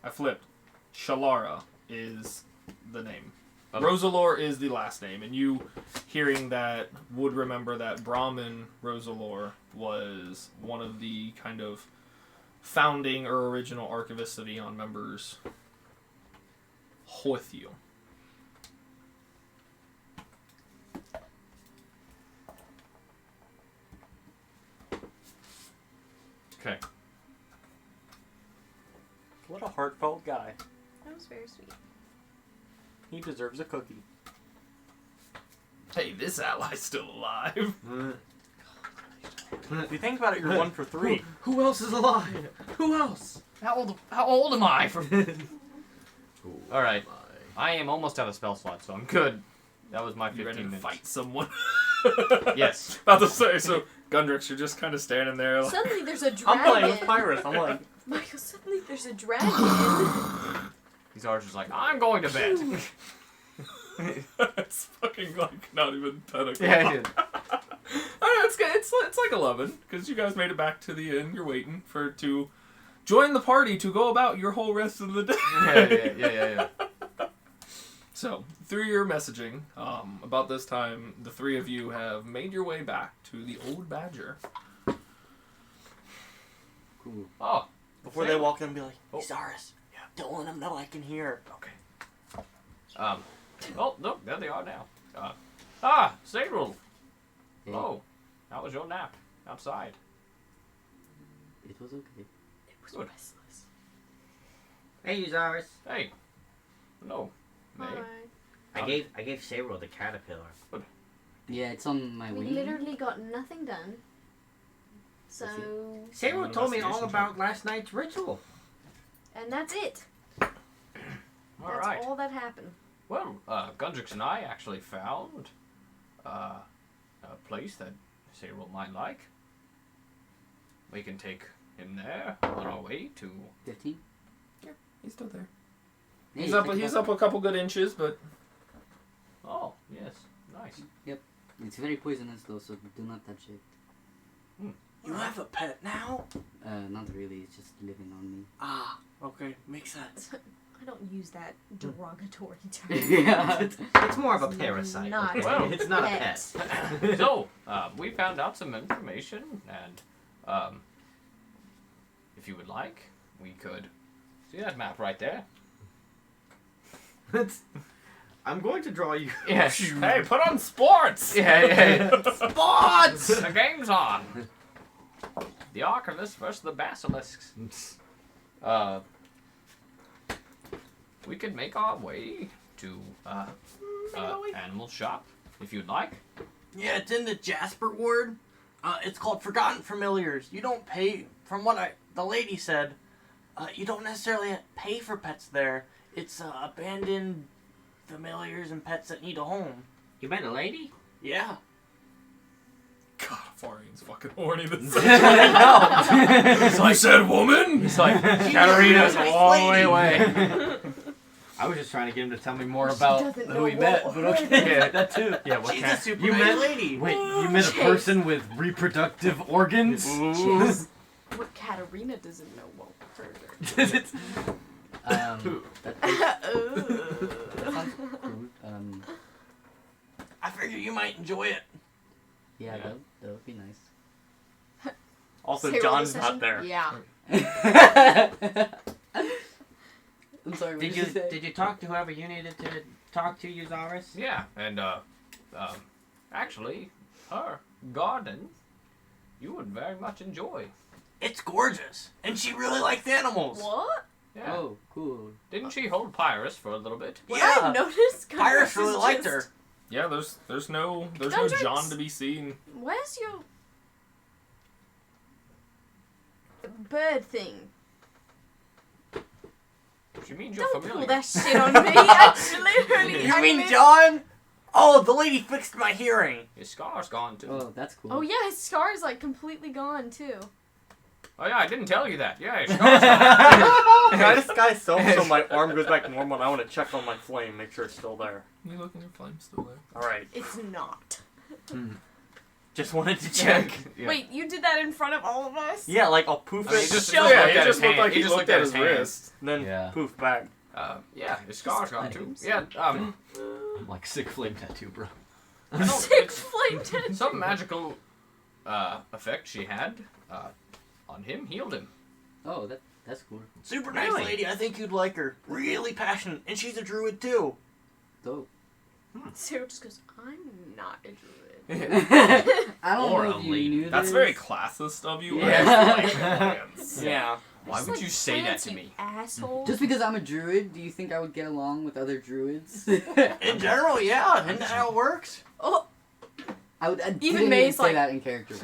D: I flipped. Shalara is the name.
B: Okay.
D: Rosalore is the last name, and you hearing that would remember that Brahmin Rosalore was one of the kind of founding or original Archivists of Eon members with you.
B: Okay.
E: What a heartfelt guy.
C: That was very sweet.
E: He deserves a cookie.
D: Hey, this ally's still alive.
E: If you think about it, you're 1 for 3.
A: Who else is alive? Who else?
B: How old am I? All right.
A: My.
B: I am almost out of spell slots, so I'm good. That was my
D: You ready
B: 15
D: to
B: minutes.
D: fight someone?
B: Yes.
D: About to say, so Gundrix, you're just kind of standing there like...
C: Suddenly there's a
E: I'm
C: dragon.
E: playing with Pyrus. I'm like,
C: Michael, suddenly there's a dragon.
B: These archers like, I'm going to bed.
D: It's fucking like not even 10 o'clock.
B: Yeah, it is.
D: It's good. It's like 11 because you guys made it back to the inn. You're waiting to join the party to go about your whole rest of the day.
B: Yeah.
D: So through your messaging, about this time, the three of you have made your way back to the Old Badger.
F: Cool.
B: Oh,
E: before they walk in, be like,
B: Oh.
E: Zaris, don't let them know I can hear.
B: okay. Oh, look, there they are now. Sagrul.
F: Hey,
B: Oh, how was your nap outside?
F: it was okay.
C: It was
B: Good.
C: restless.
G: Hey, Zaris.
B: Hey. No. May.
C: Hi.
G: I gave Sayril the caterpillar.
F: Yeah, it's on my
C: We
F: wing.
C: literally got nothing done. So,
A: Sayril told me all
D: Investigation
A: about last night's ritual.
C: and that's it.
B: All
C: That's
B: right.
C: all that happened.
B: Well, Gundrix and I actually found place that Cyril might like, we can take him there on our way to...
F: 15?
D: He's still there.
F: Hey,
D: He's up.
F: think
D: He's
F: about-
D: up a couple good inches, but
B: Oh, yes. Nice.
F: It's very poisonous though, so do not touch it.
E: You have a pet now?
F: Not really, it's just living on me.
E: Ah, okay, makes sense.
C: I don't use that derogatory term.
F: Yeah.
G: It's more of a
C: It's
G: parasite.
C: not
G: okay?
B: Well,
G: it's not a pet.
B: So, we found out some information, and if you would like, we could see that map right there.
G: I'm going to draw you.
B: Yes.
D: hey, put on sports.
B: Yeah.
G: Spots!
B: The game's on. The Archivist versus the Basilisks. We could make our way to Animal Shop if you'd like.
E: Yeah, it's in the Jasper ward. It's called Forgotten Familiars. You don't pay, from what the lady said, you don't necessarily pay for pets there. It's abandoned familiars and pets that need a home.
G: You met a lady?
E: Yeah.
D: God, Florian's fucking horny. This
B: No.
D: You said woman?
B: It's like
E: She's
B: Katarina's
E: a
B: a
E: nice
B: long way
E: lady.
B: away.
G: I was just trying to get him to tell me more
C: She
G: about
C: doesn't
G: who
C: know
G: he met,
C: what
G: but
C: word
G: okay.
B: Yeah.
G: That too.
B: Yeah, what
E: She's
B: kind?
E: a super
G: You
E: nice
G: met-
E: lady.
G: Wait, you met a
C: Chase.
G: person with reproductive organs?
C: Jeez. What Katarina doesn't know won't hurt her.
F: That sounds cool.
E: I figure you might enjoy it.
F: Yeah,
B: Yeah.
F: that would be nice.
E: Also,
C: Say
E: John's
C: roll
E: not there.
C: Yeah.
F: I'm sorry, what
G: Did
F: did
G: you
F: you say?
G: did you talk to whoever you needed to talk to, Uzaris?
B: Yeah, and actually, her garden, you would very much enjoy.
E: It's gorgeous. And she really likes animals.
C: What?
B: Yeah.
F: Oh, cool.
B: Didn't she hold Pyrus for a little bit?
C: What
E: Yeah.
C: I noticed,
E: Pyrus really
C: is
E: liked
C: just-
E: her.
D: Yeah, there's no
C: Gundrex.
D: John to be seen.
C: Where's your bird thing?
B: She means you're
C: Don't
B: familiar.
C: pull that shit on me. I literally.
E: You
C: I
E: mean
C: mean-
E: John? Oh, the lady fixed my hearing.
B: His scar's gone too.
F: Oh, that's cool.
C: Oh yeah, his scar's like completely gone too.
B: Oh yeah, I didn't tell you that. Yeah, his scar's gone.
E: Can I disguise self so my arm goes back to normal and I want to check on my flame, make sure it's still there.
D: You look in your flame still there.
E: Alright.
C: It's not.
E: Just wanted to check.
B: Yeah.
C: Wait, you did that in front of all of us?
E: Yeah, like I'll poof
B: I mean,
E: it,
B: just
C: Show
B: looked
D: Yeah,
B: at
D: he
B: his
D: just looked
B: hand.
D: like he
B: just
D: looked at his
B: hand.
D: wrist.
E: then
G: Yeah.
E: poof back.
B: Yeah, his scar's gone too.
C: Items.
B: Yeah,
G: Like sick flame tattoo, bro.
C: Six flame tattoo.
B: some magical effect she had on him healed him.
F: Oh, that's cool.
E: Super nice
G: Really?
E: lady, I think you'd like her. Really passionate, and she's a druid too.
F: Dope.
C: Sarah just goes, I'm not a druid.
F: I don't
G: Or
F: know
G: a
F: if you
G: lady.
F: knew
D: That's
F: this.
D: very classist of you.
F: Yeah.
D: I like plans.
E: Yeah.
B: Why
C: Just,
B: would
C: like,
B: you say that
C: plants,
B: to
C: you
B: me?
C: Asshole.
F: Just because I'm a druid, do you think I would get along with other druids?
E: In general, yeah. Isn't that how it works?
C: Oh,
F: I
C: Even
F: didn't
C: May's
F: say
C: like-
F: that in character.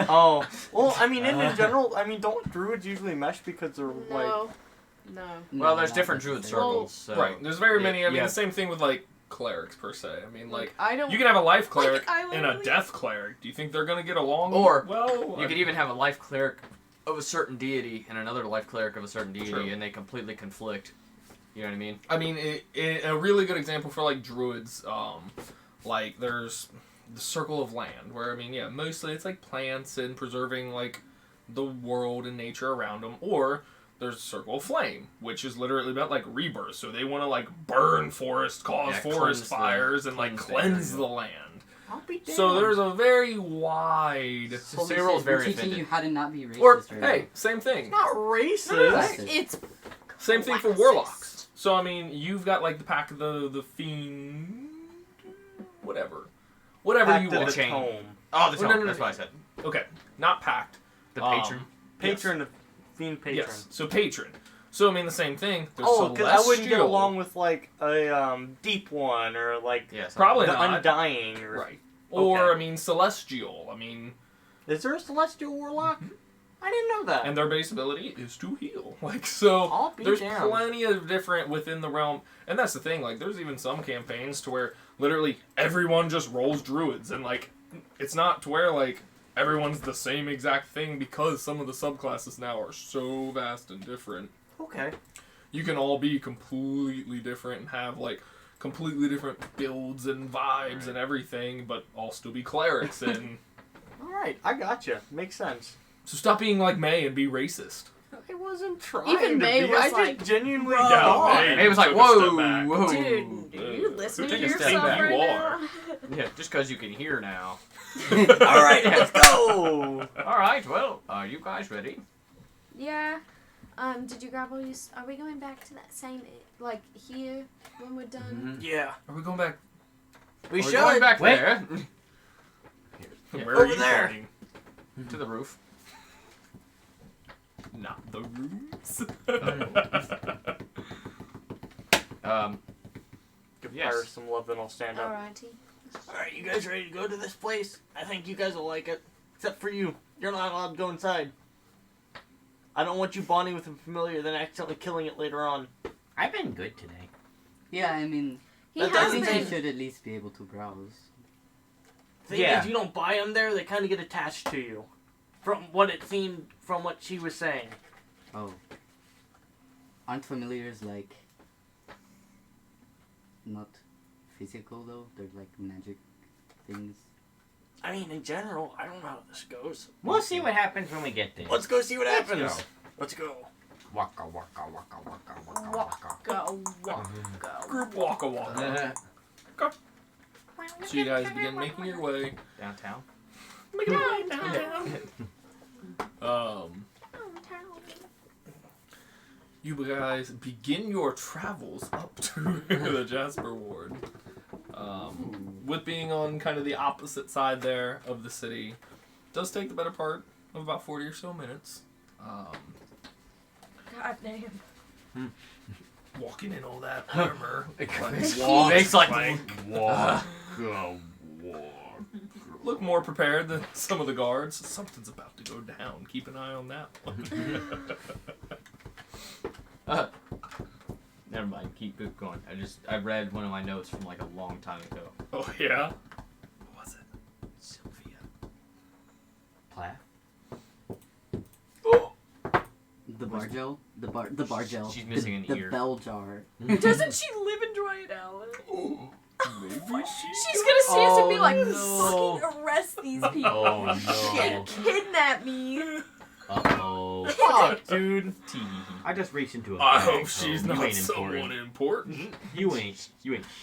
E: Oh. Well, I mean, in general, I mean, don't druids usually mesh because they're like...
C: no. No.
B: Well, there's
F: not
B: different druid
F: necessarily.
B: circles. So
D: Right. There's very many. I mean,
B: yeah.
D: the same thing with like clerics per se. I mean, like
C: I don't.
D: you can have a life cleric
C: I
D: and a
C: literally-
D: death cleric. Do you think they're gonna get along?
B: Or
D: well,
B: You could even have a life cleric of a certain deity and another life cleric of a certain deity,
D: True.
B: and they completely conflict. You know what I mean?
D: I mean, a really good example for like druids, like there's the Circle of Land, where I mean, yeah, mostly it's like plants and preserving like the world and nature around them, or there's Circle of Flame, which is literally about like rebirth. So they want to like burn forest, cause
B: Yeah,
D: forest
B: cleanse the-
D: fires, and like
B: cleanse the
D: cleanse
B: area.
D: the land.
E: I'll be damned.
D: So there's a very wide.
B: So
F: Holy
B: Cyril's
F: shit, we're
B: very
F: teaching
B: offended.
F: you how to not be racist.
D: Or
F: right
D: hey, same thing.
E: not racist.
F: Classist.
C: It's
D: Same thing for
C: classist.
D: warlocks. So I mean, you've got like the pack of the fiend, whatever
E: Back
D: you
E: to
D: want.
E: the
B: chain.
E: tome.
B: Oh, the
D: Oh, no,
B: tome.
D: no, no,
B: That's
D: no.
B: what I said.
D: Okay, not pact.
B: The patron.
E: Patron of fiend patron.
D: Yes. So patron. So I mean the same thing. There's
E: Oh, because I wouldn't get
D: celestial.
E: along with like a deep one or like
B: Yes.
D: Probably
E: the
D: not.
E: undying or
D: Right. Or
E: Okay.
D: I mean celestial. I mean,
E: Is there a celestial warlock? I didn't know that.
D: and their base ability is to heal. Like so.
E: I'll be
D: There's
E: damned.
D: plenty of different within the realm, and that's the thing. Like, there's even some campaigns to where literally everyone just rolls druids, and like it's not to where like everyone's the same exact thing because some of the subclasses now are so vast and different.
E: Okay.
D: You can all be completely different and have like completely different builds and vibes and everything, but all still be clerics. And
E: Alright, I gotcha. Makes sense.
D: so stop being like May and be racist.
E: I wasn't trying
C: Even
E: to
C: May
E: be.
C: was
E: I
C: like,
E: just genuinely
C: bro.
E: thought.
D: May
B: Hey, it was like,
D: took a step
B: whoa,
D: back.
B: whoa.
C: dude, are you listening to
B: take a step
C: yourself
B: back.
C: right
D: You
C: now?
B: Yeah, just because you can hear now.
E: Alright, let's go!
B: All right, well, are you guys ready?
C: Yeah. Did you grab all your... Are we going back to that same, like, here when we're done?
E: Yeah.
D: Are we going back?
E: We
B: We're
E: should.
B: going back
G: Wait.
B: there. Yeah.
D: Where are
E: Over
D: you
E: there.
D: pointing?
B: To the roof.
D: Not the rooms.
E: Give
B: Yes.
E: Fire some love, then I'll stand up.
C: Alrighty.
E: Alright, you guys ready to go to this place? I think you guys will like it. Except for you. You're not allowed to go inside. I don't want you bonding with a familiar, then accidentally killing it later on.
G: I've been good today.
F: Yeah, I mean,
C: He
E: That
F: I
C: has
F: think
E: doesn't
F: you
C: been...
F: should at least be able to browse.
E: Thing
G: Yeah.
E: is, you don't buy them there, they kind of get attached to you. From what it seemed, from what she was saying.
F: Oh. Aren't familiars like not physical though? They're like magic things.
E: I mean, in general, I don't know how this goes.
G: We'll see what happens when we get there.
E: Let's go see what
G: Let's
E: happens.
G: go.
E: Let's go.
G: Waka waka waka waka waka waka.
C: Go, go.
D: Group waka waka. So you guys begin making your way.
B: Downtown.
D: You guys begin your travels up to the Jasper Ward. With being on kind of the opposite side there of the city, does take the better part of about 40 or so minutes.
C: God damn.
D: Walking in all that armor.
B: Makes like
D: Look more prepared than some of the guards. Something's about to go down. Keep an eye on that one.
B: Never mind. Keep going. I read one of my notes from like a long time ago.
D: Oh, yeah? What was it? Sylvia.
G: Plath?
F: The bargel, the bargel.
B: She's missing an
F: the
B: ear.
F: bell jar.
C: Doesn't she live in Dry Allen?
D: Maybe
C: She's gonna see us and be like,
F: no.
C: fucking arrest these people.
G: Oh no.
C: Kidnap me.
G: Uh-oh.
E: Fuck, dude.
G: I just reached into a
D: I
G: bag,
D: hope
G: so
D: she's
G: you
D: not
G: ain't
D: someone important.
G: You ain't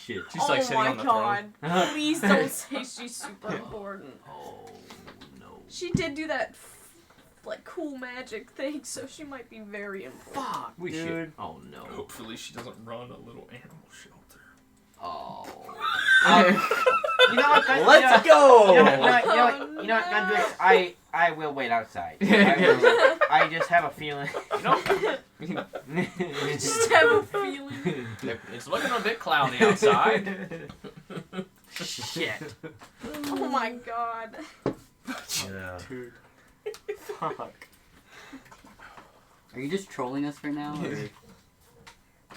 G: shit.
B: She's like sitting on the throne.
C: Please don't say she's super important.
G: Oh no.
C: She did do that, like, cool magic thing, so she might be very important.
E: Fuck,
G: We
E: dude.
G: should. Oh no.
D: Hopefully she doesn't run a little animal shelter.
G: Oh. You know what?
E: Let's go!
G: You know what, Gundrix? I will wait outside. I just have a feeling.
C: Just have a feeling.
B: It's looking a bit cloudy outside.
G: Shit.
C: Oh my god.
G: Yeah.
E: Dude. Fuck.
F: Are you just trolling us for now? Or?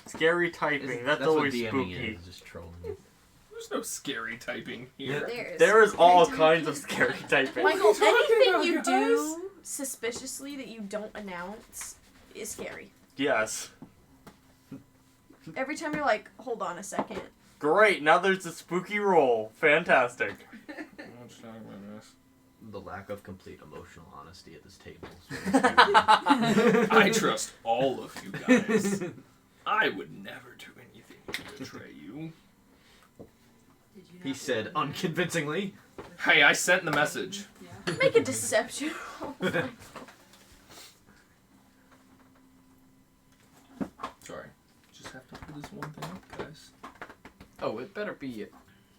E: Scary typing. That's
G: what
E: always
G: DMing
E: spooky.
G: is, just trolling.
D: There's no scary typing here.
E: There is all kinds of scary typing.
C: Michael,
D: What are you
C: anything
D: talking
C: you
D: about,
C: do suspiciously that you don't announce is scary.
E: Yes.
C: Every time you're like, hold on a second.
E: Great, now there's a spooky roll. Fantastic.
G: The lack of complete emotional honesty at this table.
D: I trust all of you guys. I would never do anything to betray you.
A: He said unconvincingly.
D: Hey, I sent the message.
C: Make a deception.
D: Sorry. Just have to pull this one thing up, guys.
B: Oh, it better be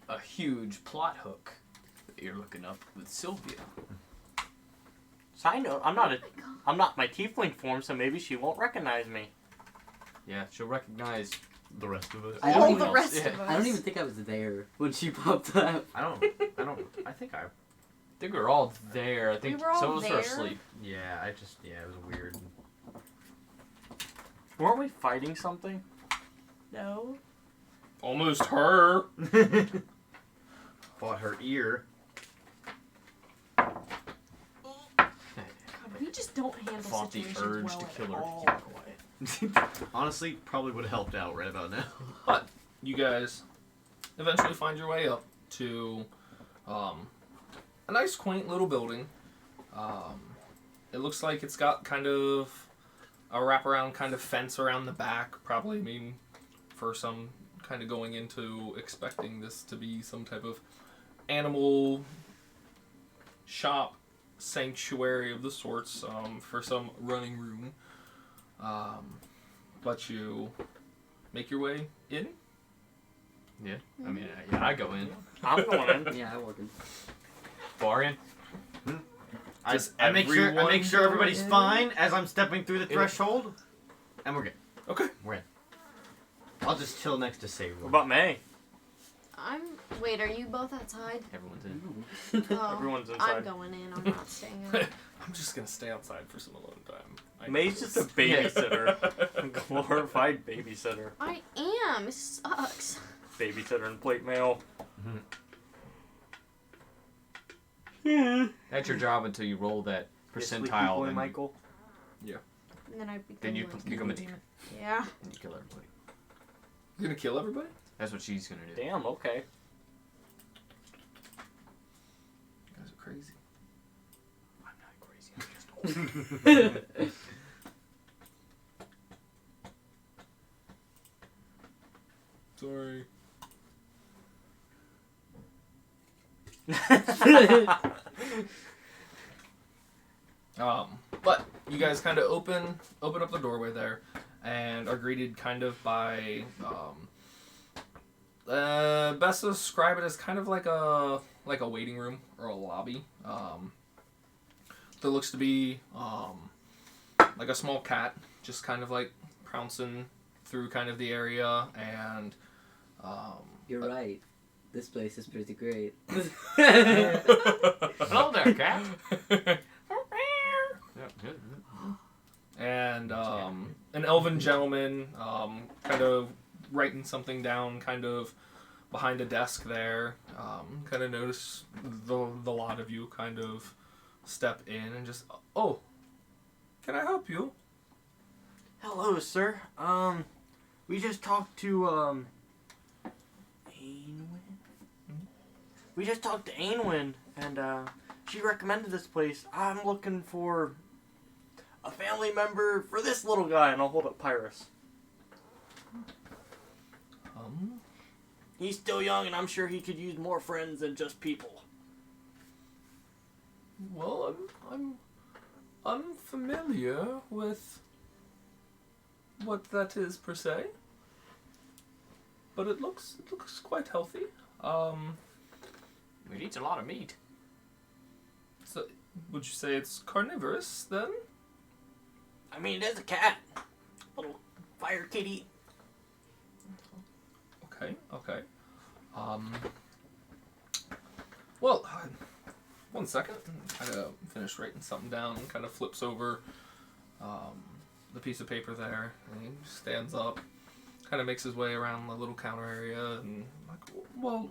B: a huge plot hook that you're looking up with Sylvia.
E: Side note, I'm not my tiefling form, so maybe she won't recognize me.
B: Yeah, she'll recognize.
G: The rest of us.
F: I
C: All
F: don't
C: the
F: even-
C: rest
B: yeah.
C: of us.
F: I don't even think I was there when she popped up.
G: I think I.
B: I think we were all there. I think
C: We were all
B: some of us were
C: there.
B: asleep.
G: Yeah, it was weird.
E: Weren't we fighting something?
C: No.
D: Almost her.
G: Fought her ear.
C: just don't handle
B: Fought the
C: situations
B: urge
C: well
B: to
C: at
B: kill her.
C: all.
B: Keep quiet.
A: Honestly, probably would have helped out right about now.
D: But you guys eventually find your way up to a nice, quaint little building. It looks like it's got kind of a wraparound kind of fence around the back. Probably, I mean, for some kind of going into expecting this to be some type of animal shop sanctuary of the sorts, for some running room. But you make your way in.
B: Yeah. I mean, yeah, I go in.
E: I'm going in.
F: Yeah, I walk in.
B: Bargain.
A: I make sure
D: everyone
A: everybody's
D: go in?
A: fine as I'm stepping through the threshold, and we're good.
D: Okay.
A: We're in. I'll just chill next to Saber.
E: What about May?
C: Wait, are you both outside?
B: Everyone's in.
C: Oh,
E: Everyone's
C: I'm
E: inside.
C: going in. I'm not staying in.
D: I'm just gonna stay outside for some alone time. I
E: May's
D: know
E: just a
D: this.
E: babysitter. A glorified babysitter.
C: I am. It sucks.
E: Babysitter and plate mail.
B: That's your job until you roll that
E: Yes, sweet
B: percentile,
E: boy,
B: and
E: Michael.
C: And then I become.
B: then you
C: like-
B: become a demon,
C: Yeah.
B: and you kill everybody.
D: You're gonna kill everybody?
B: That's what she's gonna do.
E: Damn, okay.
D: You guys are crazy.
B: I'm not crazy. I'm just old.
D: Sorry. But you guys kind of open up the doorway there, and are greeted kind of by best to describe it as kind of like a waiting room or a lobby. There looks to be like a small cat just kind of like pouncing through kind of the area, and
F: You're right. This place is pretty great.
B: Hello there, cat.
D: and an elven gentleman kind of writing something down kind of behind a desk there. Kind of notice the lot of you kind of step in and just, oh, can I help you?
E: Hello, sir. We just talked to, Ainwin? We just talked to Ainwin, and, she recommended this place. I'm looking for a family member for this little guy, and I'll hold up Pyrus. He's still young, and I'm sure he could use more friends than just people.
D: Well, I'm unfamiliar with what that is per se, but it looks quite healthy.
B: It eats a lot of meat.
D: So would you say it's carnivorous then?
E: I mean, it is a cat. Little fire kitty.
D: Okay. Well, one second. I gotta finish writing something down. Kind of flips over the piece of paper there, and he stands up. Kind of makes his way around the little counter area, and like, well,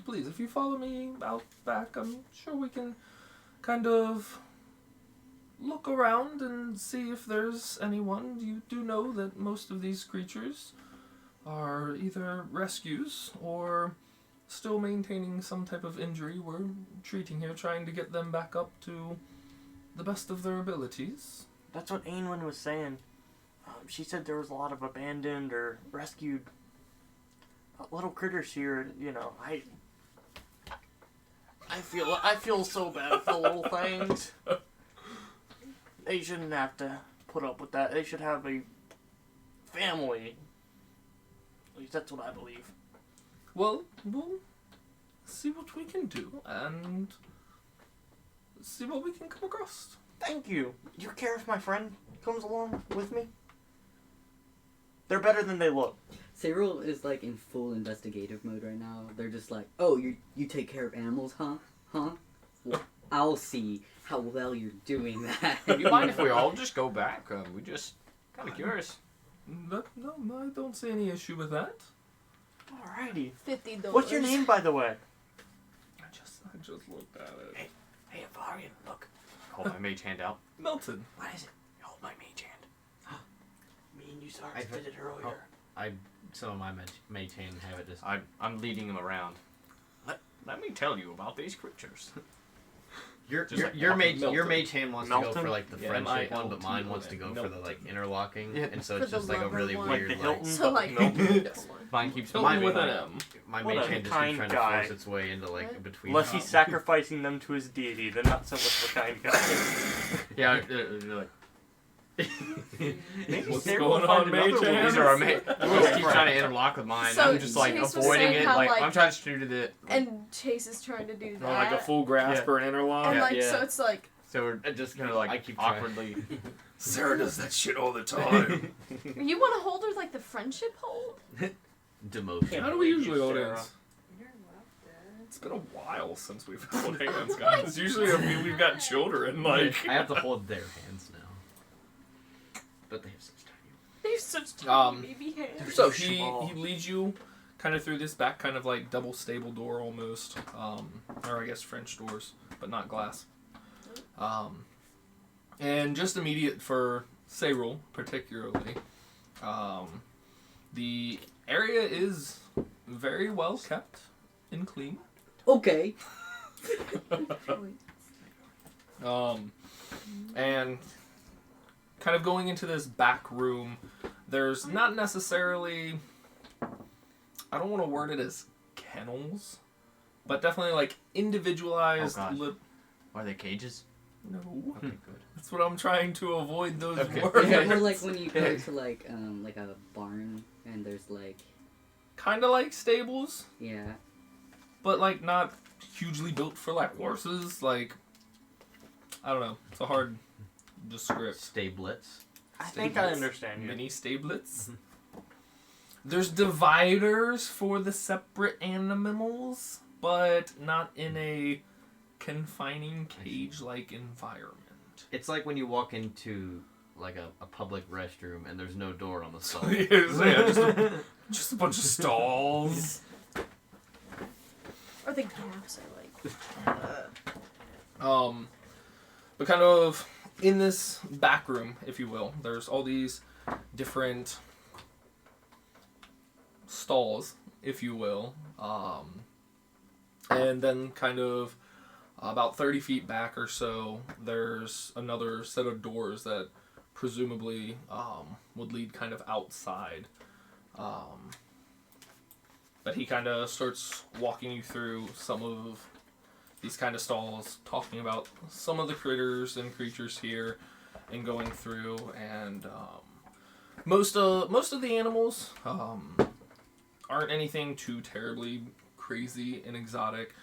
D: please, if you follow me out back, I'm sure we can kind of look around and see if there's anyone. You do know that most of these creatures are either rescues or still maintaining some type of injury we're treating here, trying to get them back up to the best of their abilities.
E: That's what Ainwin was saying. She said there was a lot of abandoned or rescued little critters here. You know, I feel so bad for the little things. They shouldn't have to put up with that. They should have a family. At least that's what I believe.
D: Well, we'll see what we can do and see what we can come across.
E: Thank you. Do you care if my friend comes along with me? They're better than they look.
F: Cyril is like in full investigative mode right now. They're just like, oh, you take care of animals, huh? Huh? Well, I'll see how well you're doing that.
B: Do you mind if we all just go back? We just kind of curious.
D: No, I don't see any issue with that.
E: Alrighty.
C: $50.
E: What's your name, by the way?
D: I just looked at it.
E: Hey, Avarian, look.
B: Hold my mage hand out.
D: Melton.
G: What is it?
B: Hold my mage hand.
E: Me and you
G: I
E: did it earlier.
A: Some of my mage hand have it just.
B: I'm leading him around. Let me tell you about these creatures.
A: Your
B: Just like
A: mage
D: Milton.
A: hand wants to go
E: Milton?
A: for like the
D: Yeah,
A: friendship one, but mine
D: M-I-L-T-O-N.
A: wants to go for the like interlocking,
B: Yeah.
A: and so
C: For
A: it's
C: the
A: just like a
C: lover
A: really
C: one.
A: weird
E: Like the
A: like.
E: Hilton?
C: So like,
E: Milton?
B: Mine keeps
D: Hilton
A: Mine
D: with an
A: like-
D: M.
A: My
E: What
A: mage
E: a
A: hand just
E: kind
A: keeps trying
E: guy.
A: to force its way into like
C: What?
A: between.
E: Unless he's sacrificing them to his deity, then not so much of a kind guy.
B: Yeah, they're like,
E: Maybe
D: What's
E: Sarah will
D: going
E: find
D: on,
E: another
D: mage
E: one.
D: hands?
B: these are our mate. Yours keeps trying to interlock with mine.
C: So
B: I'm just like
C: Chase was
B: avoiding
C: saying
B: it.
C: how,
B: Like,
C: like-
B: I'm trying to shoot at it.
C: and Chase is trying to do that.
D: Or like a full grasp or an interlock.
C: and
B: Yeah,
C: like
A: yeah.
C: so it's like
B: So we're just gonna like
A: I keep trying.
B: awkwardly.
D: Sarah does that shit all the time.
C: you want to hold her like the friendship hold.
A: Demotion.
D: How do we usually hold
E: Sarah.
D: hands? It's been a while since we've held hands, guys. Usually, I mean, we've got children. Like,
A: I have to hold their hands now. But they have such tiny.
C: They're such tiny
D: Um,
C: baby hands.
D: so
E: small.
D: he leads you kind of through this back kind of like double stable door almost, or I guess French doors, but not glass. And just immediate for Cyril particularly, the area is very well kept and clean.
F: Okay.
D: And kind of going into this back room, there's not necessarily, I don't want to word it as kennels, but definitely like individualized.
B: Oh, God. Are they cages?
D: No,
B: Okay, good.
D: that's what I'm trying to avoid those
B: Okay.
D: words.
F: Yeah, or like when you go to like a barn and there's like
D: Kind of like stables,
F: yeah.
D: but like not hugely built for like horses. Like, I don't know. It's a hard descript.
A: Stablets.
E: I think I understand you.
D: Mini stablets. There's dividers for the separate animals, but not in a confining cage-like environment.
A: It's like when you walk into like a public restroom and there's no door on the side.
D: Yeah, just a bunch of stalls.
C: Or the gaps are like.
D: But kind of in this back room, if you will, there's all these different stalls, if you will. And then kind of about 30 feet back or so, there's another set of doors that presumably would lead kind of outside. But he kind of starts walking you through some of these kind of stalls, talking about some of the critters and creatures here, and going through. And most of the animals aren't anything too terribly crazy and exotic.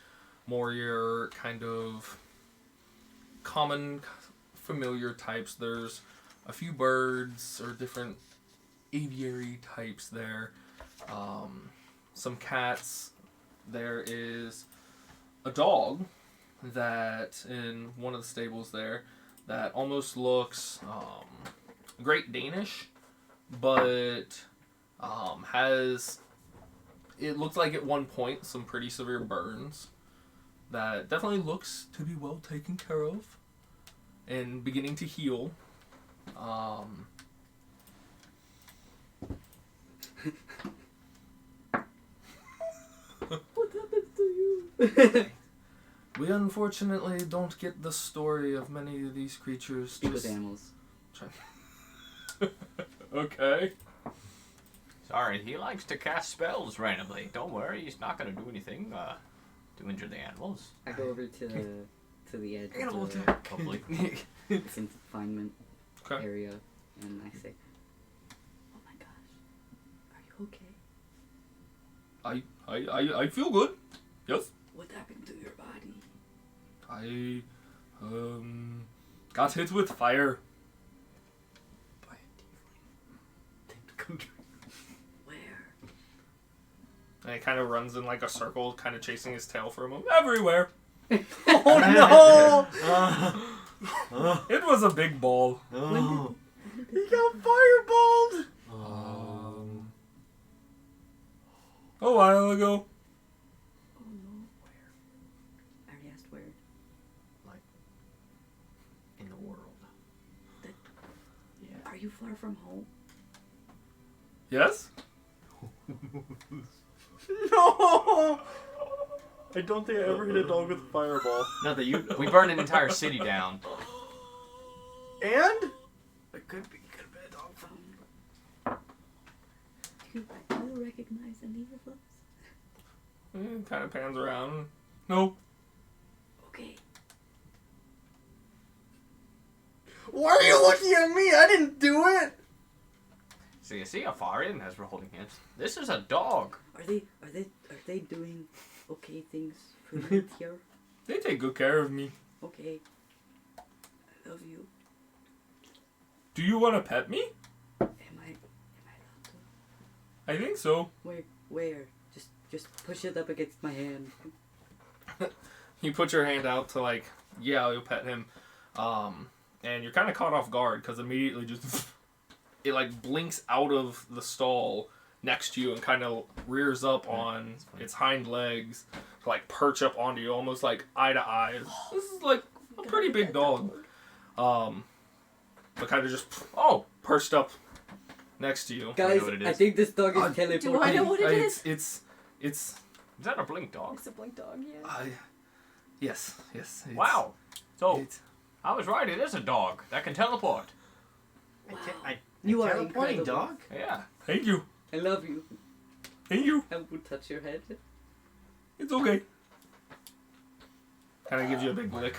D: More your kind of common, familiar types. There's a few birds or different aviary types there. Some cats. There is a dog that in one of the stables there that almost looks Great Danish, but has, it looks like at one point some pretty severe burns that definitely looks to be well taken care of and beginning to heal.
F: What happened to you?
D: We unfortunately don't get the story of many of these creatures.
F: Speak with animals.
D: Okay.
B: Sorry, he likes to cast spells randomly. Don't worry, he's not gonna do anything to injure the animals.
F: I go over to the edge
A: Animal
F: of the
A: attack.
B: Hopefully.
F: confinement
D: Okay.
F: area, and I say, "Oh my gosh, are you okay?
D: I feel good. Yes.
F: What happened to your body?"
D: I got hit with fire.
F: By a tiefling. Where?
D: And it kind of runs in like a circle, kind of chasing his tail for a moment. Everywhere.
A: Oh no!
D: It was a big ball.
A: Oh.
G: He got fireballed.
D: A while ago.
F: Oh no, where? I already asked where. you far from home?
D: Yes?
E: No! I don't think I ever hit a dog with a fireball.
A: Not that you.
B: We burned an entire city down.
E: And?
A: It could be a dog from.
F: Do you recognize any of those?
D: Kind of pans around. Nope.
F: Okay.
E: Why are you looking at me? I didn't do it!
B: So you see how far in as we're holding hands? This is a dog.
F: Are they doing okay things for me here?
D: They take good care of me.
F: Okay. I love you.
D: Do you want to pet me?
F: Am I allowed to?
D: I think so.
F: Where? Just push it up against my hand.
D: You put your hand out to like, yeah, you'll pet him. And you're kind of caught off guard because immediately just it like blinks out of the stall next to you and kind of rears up on its hind legs to like perch up onto you, almost like eye to eye. This is like a pretty big dog. But kind of just perched up next to you.
F: Guys,
B: what it
F: I
B: is.
F: think this dog is teleporting.
C: Do I know what it is?
D: It's
B: Is that a blink dog?
C: It's a blink dog, yeah.
D: yes. It's,
B: Wow. So
D: it's-
B: I was right. It is a dog that can teleport.
F: Wow.
G: I
F: You are
G: teleporting
F: incredible.
G: dog?
B: Yeah.
D: Thank you.
F: I love you.
D: Thank you.
F: I will touch your head.
D: It's okay. Kind of gives you a big lick.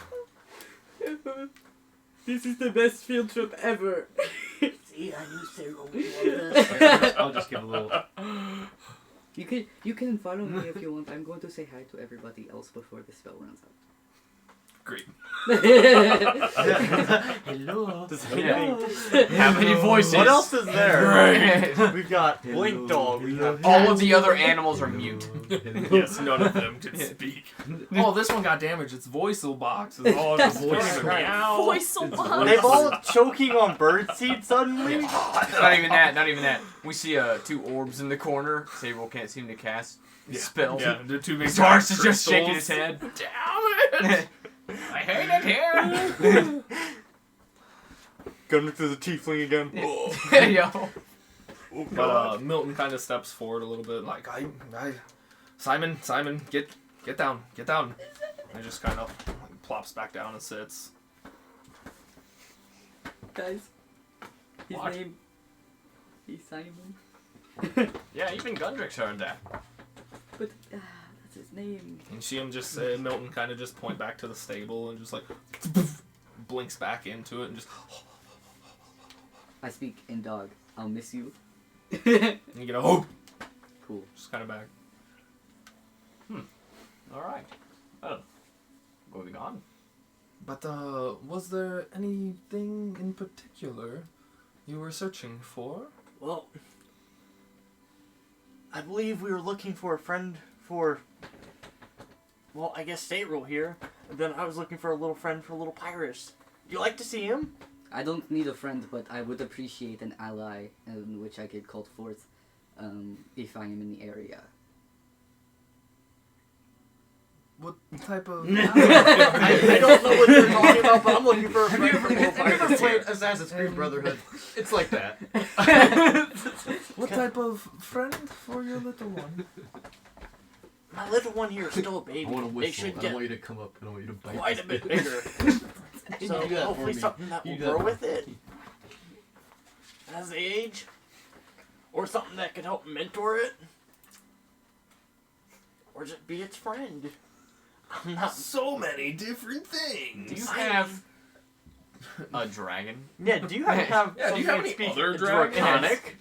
F: This is the best field trip ever.
E: See, I knew Sarah would love this.
A: I'll just give a little.
F: You can follow me if you want. I'm going to say hi to everybody else before the spell runs out.
D: Great.
A: Hello.
B: How many voices?
E: What else is there?
B: Right.
E: We've got Blink Dog. We got
B: All of the other animals are mute.
D: Yes, none of them can speak. Oh, this one got damaged. Its voice box is all just voice meow.
C: Voice box.
E: They've all choking on birdseed suddenly.
B: Not even that. Not even that. We see two orbs in the corner. Sable can't seem to cast spells.
D: Yeah, the two big
B: Zarks is
D: crystals.
B: just shaking his head.
D: Damn it!
B: I hate it here.
E: Gunner to the tiefling again.
B: Yo.
D: But Milton kind of steps forward a little bit, like, Simon, get down. And just kind of plops back down and sits.
F: Guys, his
B: What?
F: name is Simon.
B: Yeah, even Gundrix heard that.
F: But that's his name.
D: And you see him just Milton kind of just point back to the stable and just like blinks back into it and just
F: I speak in dog. I'll miss you.
D: and you get a hope.
F: Cool.
D: Just kind of back.
B: All right. Well, moving on.
D: But was there anything in particular you were searching for?
E: Well, I believe we were looking for a friend for, well, I guess Satril here. And then I was looking for a little friend for little Pyrus. You like to see him?
F: I don't need a friend, but I would appreciate an ally in which I could call forth if I am in the area.
D: What type of...
E: I don't know what you're talking about, but I'm looking for a friend for little
A: Have you ever
E: Pyrus.
A: played Assassin's Creed Brotherhood? It's like that.
D: What type of friend for your little one?
E: My little one here is still a baby.
A: I want to
E: They
A: whistle.
E: should
A: I
E: get
A: don't want you to come up. I don't want you to bite.
E: quite a bit bigger. So
A: You do that
E: hopefully
A: for me.
E: something that will
A: You do that
E: grow
A: for
E: with it as they age, or something that could help mentor it, or just be its friend. I'm not.
D: So many different things.
B: Do you have a dragon?
E: Yeah. Do you have?
D: Yeah, do you have
E: something
D: any
E: that
D: other
E: speaks
D: dragons?
E: Draconic?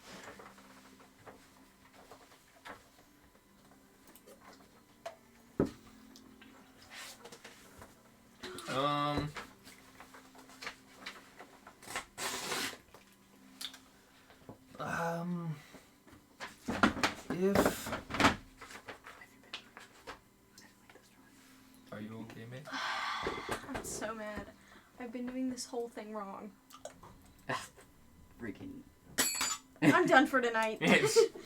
D: If... Are you okay, mate?
C: I'm so mad. I've been doing this whole thing wrong.
F: Freaking.
C: I'm done for tonight.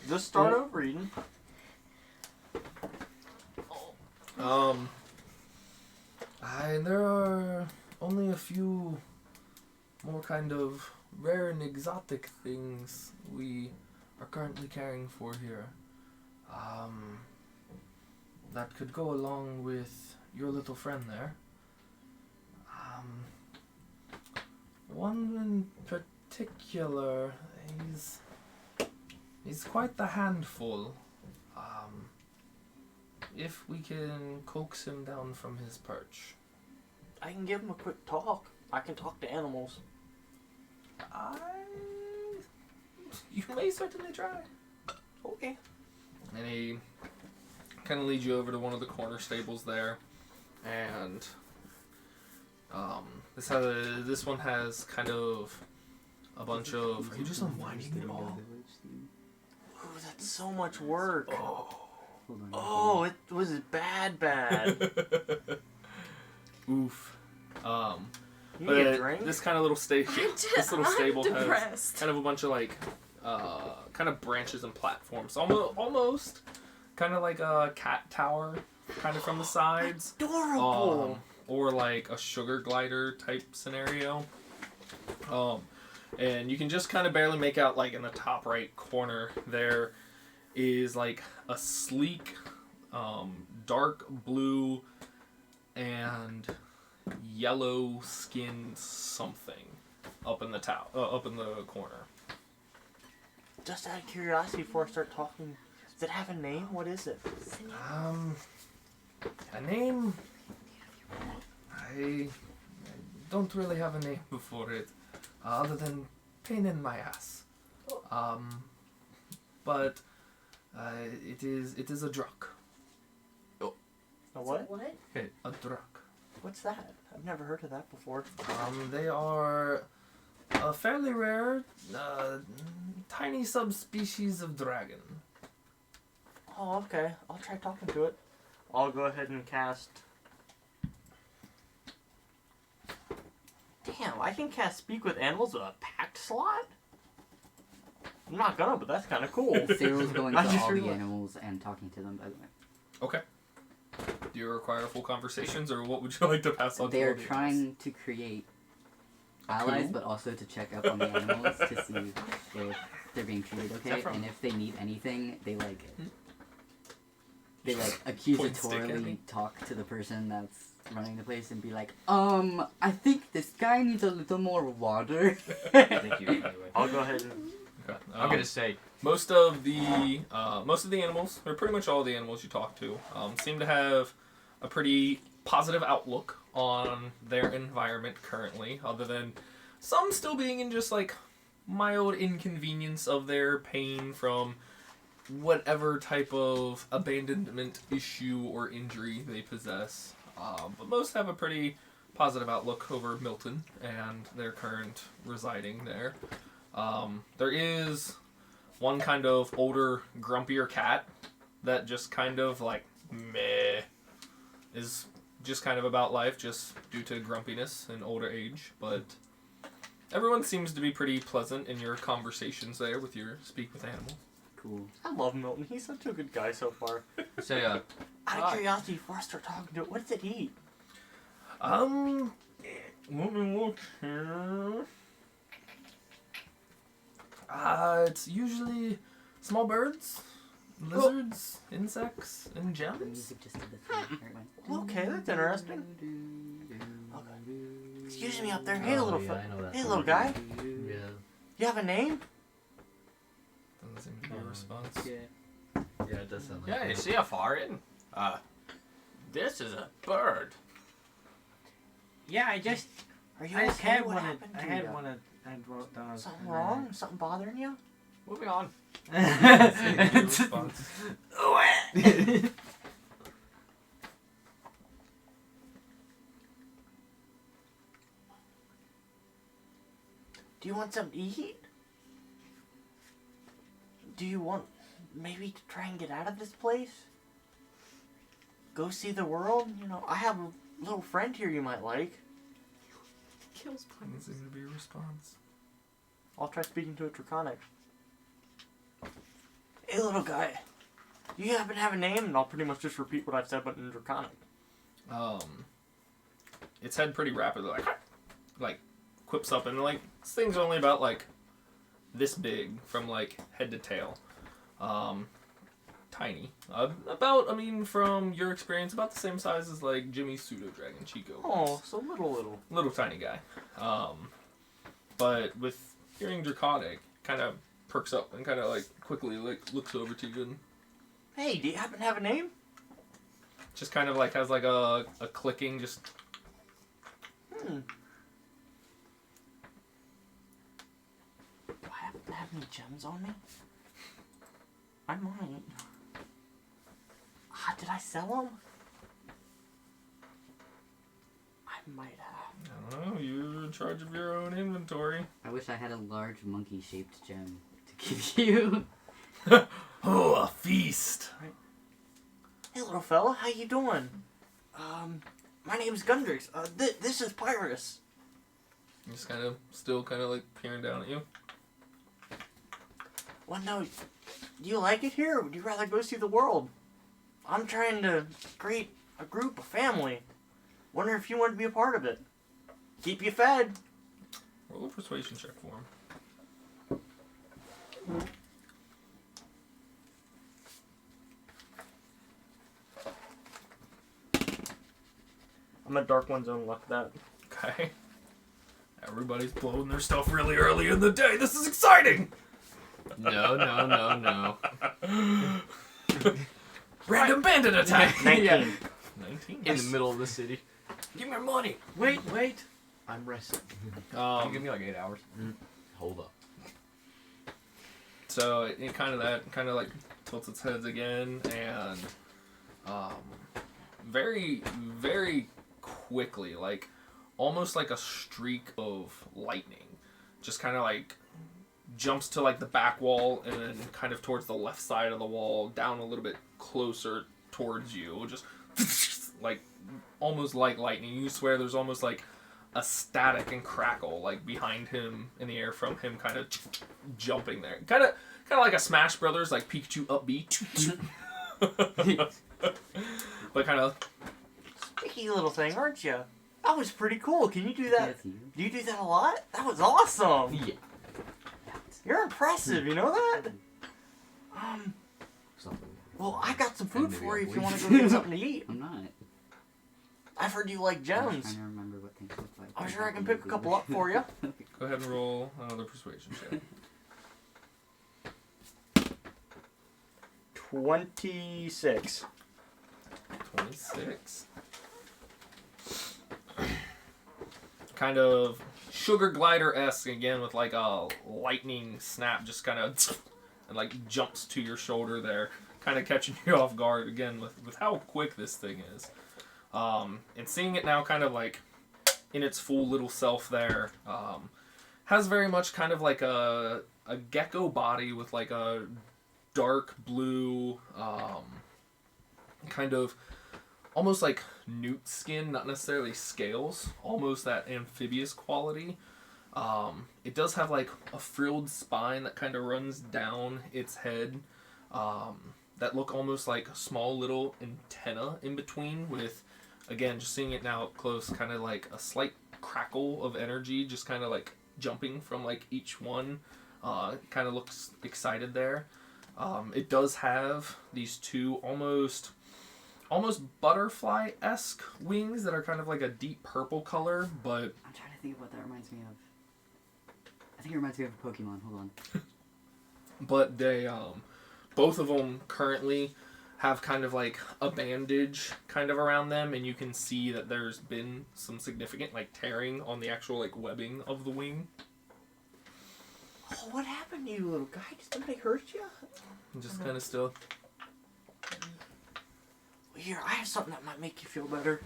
E: Just start over, Eden.
D: There are only a few more kind of rare and exotic things we are currently caring for here. That could go along with your little friend there. One in particular, he's quite the handful. If we can coax him down from his perch.
E: I can give him a quick talk. I can talk to animals.
D: You may certainly try.
E: Okay.
D: And he kind of leads you over to one of the corner stables there, and this one has kind of a bunch of. Are you just unwinding it all?
E: Ooh, that's so much work.
F: Hold on.
E: Oh, it was bad.
D: Oof.
E: You
D: But
E: need a drink?
D: this kind of little stable, this little stable has
C: depressed.
D: kind of a bunch of like, kind of branches and platforms, almost kind of like a cat tower, kind of from the sides,
E: Adorable.
D: or like a sugar glider type scenario. And you can just kind of barely make out, like in the top right corner there is like a sleek, dark blue and yellow skinned something up in the up in the corner.
E: Just out of curiosity, before I start talking, does it have a name? What is it?
D: A name? I don't really have a name for it, other than pain in my ass. But it is a druk.
E: A what?
C: What?
D: A druk.
E: What's that? I've never heard of that before.
D: They are a fairly rare, tiny subspecies of dragon.
E: Oh, okay. I'll try talking to it. I'll go ahead and cast... Damn, I can cast Speak with Animals with a packed slot? I'm not gonna, but that's kind of cool.
F: Cyril's going
E: I
F: to
E: just
F: all the
E: realized-
F: animals and talking to them, by the way.
D: Okay. Do you require full conversations, or what would you like to pass on to
F: They are
D: all the
F: trying to create allies, but also to check up on the animals to see if they're being treated okay,
E: from-
F: and if they need anything, they like
D: Point stick at
F: accusatorily
D: me.
F: talk to the person that's running the place and be like, I think this guy needs a little more water.
B: Thank you, by the way.
E: I'll go ahead and...
D: Okay.
B: I'm gonna say,
D: Most of the animals, or pretty much all the animals you talk to, seem to have a pretty positive outlook on their environment currently, other than some still being in just like mild inconvenience of their pain from whatever type of abandonment issue or injury they possess. But most have a pretty positive outlook over Milton and their current residing there. There is one kind of older, grumpier cat that just kind of like meh is just kind of about life just due to grumpiness and older age, but everyone seems to be pretty pleasant in your conversations there with your speak with animals.
F: Cool.
E: I love Milton. He's such a good guy so far.
B: say,
E: Out of curiosity, before I start talking to it, what does it eat?
D: Let me look here. It's usually small birds, lizards, insects, and
F: The
D: gems.
F: music just did the thing. Where it went.
E: Okay, that's interesting. Excuse me up there. Hey, little hey, little guy.
G: Yeah.
E: You have a name?
D: Doesn't seem to be a response.
G: Yeah, it does sound like
B: yeah, you
G: that.
B: see how far in? This is a bird.
G: Yeah, I just
E: Are you
G: I just
E: okay?
G: had
E: What
G: one.
E: happened
G: I
E: to
G: had
E: you?
G: one. I wrote down.
E: Something wrong? Something bothering you?
B: Moving on.
D: Doesn't seem to be a response.
E: Do you want something to eat? Do you want maybe to try and get out of this place? Go see the world? You know, I have a little friend here you might like.
C: Kills
D: Doesn't
C: puns.
D: seem to be a response.
E: I'll try speaking to it Draconic. Hey, little guy. Do you happen to have a name? And I'll pretty much just repeat what I've said, but in Draconic.
D: It's head pretty rapidly, like quips up, and like this thing's only about like this big from like head to tail. Tiny. About, I mean, from your experience, about the same size as like Jimmy's pseudo dragon Chico.
E: Oh, so little.
D: Little tiny guy. But with hearing Draconic, kind of perks up and kind of like quickly like looks over to you and
E: Hey, do you happen to have a name?
D: just kind of like has like a clicking just.
E: Do I happen to have any gems on me? I might. Did I sell them? I might have.
D: I don't know. You're in charge of your own inventory.
F: I wish I had a large monkey-shaped gem to give you.
D: Oh, a feast!
E: Hey, little fella, how you doing? My name's Gundrix. This is Pyrus.
D: Just kind of still kind of like peering down at you.
E: Well, no, do you like it here, or would you rather go see the world? I'm trying to create a group, a family. Wonder if you want to be a part of it. Keep you fed.
D: Roll a persuasion check for him.
E: I'm a Dark One Zone luck that.
D: Okay. Everybody's blowing their stuff really early in the day. This is exciting!
B: No.
D: Random bandit attack!
E: 19.
B: Yeah.
D: 19?
B: In the middle of the city. Give me your money.
A: Wait. I'm resting.
B: Can you give me like 8 hours?
A: Hold up.
D: So it kind of like tilts its heads again, and very, very quickly, like almost like a streak of lightning, just kind of like jumps to like the back wall and then kind of towards the left side of the wall, down a little bit closer towards you, just like almost like lightning. You swear there's almost like a static and crackle like behind him in the air from him kind of jumping there. Kind of like a Smash Brothers like Pikachu up B. But kind of
E: Squeaky little thing, aren't you? That was pretty cool. Can you do that?
F: That's you.
E: Do you do that a lot? That was awesome.
B: Yeah.
E: You're impressive. You know that?
B: Something.
E: Well, I got some food
B: Maybe
E: for you
B: I'm
E: if you want to
B: weak.
E: go get something to eat.
F: I'm not.
E: I've heard you like
F: I'm
E: gems.
F: trying to remember what things look like.
E: I'm sure I can pick a couple up for you.
D: go ahead and roll another persuasion check.
E: 26.
D: 26. Kind of sugar glider-esque again with like a lightning snap, just kind of and like jumps to your shoulder there, kind of catching you off guard again with how quick this thing is. And seeing it now kind of like in its full little self there, has very much kind of like a gecko body with like a dark blue, kind of almost like newt skin, not necessarily scales, almost that amphibious quality. It does have like a frilled spine that kind of runs down its head, that look almost like a small little antenna in between with, again, just seeing it now up close, kind of like a slight crackle of energy, just kind of like jumping from like each one. Kind of looks excited there. It does have these two almost butterfly-esque wings that are kind of like a deep purple color, but
F: I'm trying to think of what that reminds me of. I think it reminds me of a Pokemon. Hold on.
D: but they both of them currently have kind of like a bandage kind of around them, and you can see that there's been some significant like tearing on the actual like webbing of the wing.
E: Oh, what happened to you, little guy? Did somebody hurt you?
D: Just kind of still.
E: Here, I have something that might make you feel better.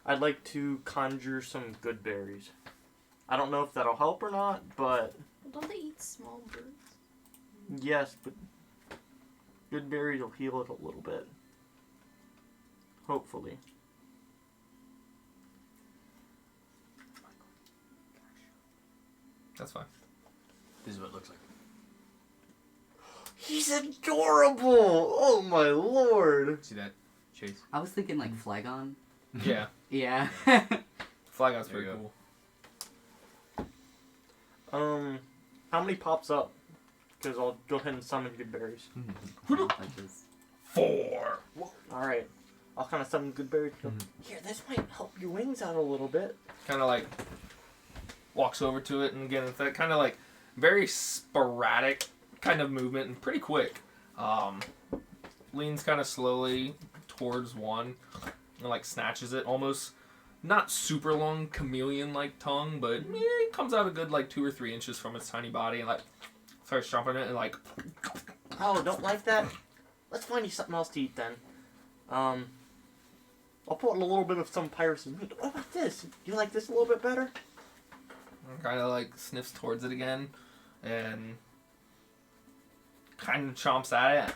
E: I'd like to conjure some good berries. I don't know if that'll help or not, but
C: Don't they eat small birds?
E: yes, but good berries will heal it a little bit. Hopefully.
D: That's fine.
B: This is what it looks like.
E: He's adorable! Oh my lord!
B: See that, Chase?
F: I was thinking like Flagon.
D: Yeah,
F: Yeah.
D: Flagon's
B: There
D: pretty
B: you
D: cool.
E: How many pops up? Because I'll go ahead and summon good berries.
F: Like this.
D: 4.
E: Alright. I'll kind of summon good berries. Here, this might help your wings out a little bit.
D: Kind of like walks over to it, and again, it's that kind of like very sporadic kind of movement and pretty quick. Leans kind of slowly towards one and like snatches it, almost not super long chameleon-like tongue, but it comes out a good like 2 or 3 inches from its tiny body and like starts chomping it and like.
E: Oh, don't like that? Let's find you something else to eat then. I'll put in a little bit of some pirate's meat. What about this? You like this a little bit better?
D: Kind of like sniffs towards it again and kind of chomps at it.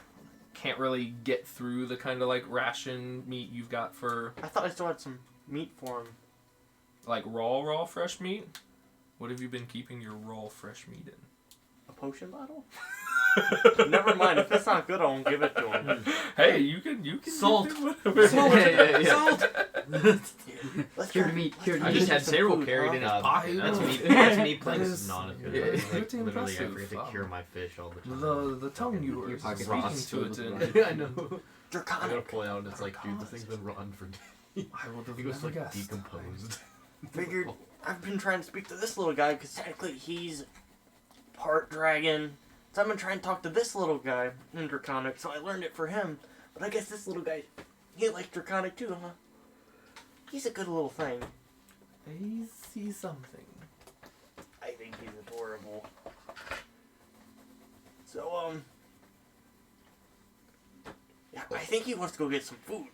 D: Can't really get through the kind of like ration meat you've got for
E: I thought I still had some meat for him.
D: like raw fresh meat. What have you been keeping your raw fresh meat in?
E: A potion bottle? Never mind. If it's not good, I won't give it to him.
D: Hey, you can
A: Salt.
D: give it whatever.
E: Salt.
A: Salt.
E: Let's
F: Cured
E: try-
F: meat, cured
B: I
F: meat.
B: just had
E: some
B: Cyril
E: food,
B: carried
E: huh?
B: in his pocket.
D: I
A: That's
D: know.
A: me. That's me playing.
D: That
A: This
D: is-
A: is not a good.
D: yeah,
A: Like,
D: it's pretty
A: literally, I
D: impressive.
A: forget to cure my fish all the time.
D: The tongue you were
F: Your pocket
D: speaking
A: rots
D: to it
F: filled
D: in.
F: with
A: I know. I
E: Draconic.
A: gotta pull it out, and it's like, dude, this thing's been rotten for days.
D: I would have
A: He was
D: never
A: like
D: guessed.
A: decomposed.
E: Figured I've been trying to speak to this little guy because technically he's part dragon. So I've been trying to talk to this little guy in Draconic, so I learned it for him. But I guess this little guy, he likes Draconic too, huh? He's a good little thing.
D: I see something.
E: I think he's adorable. So, yeah, I think he wants to go get some food.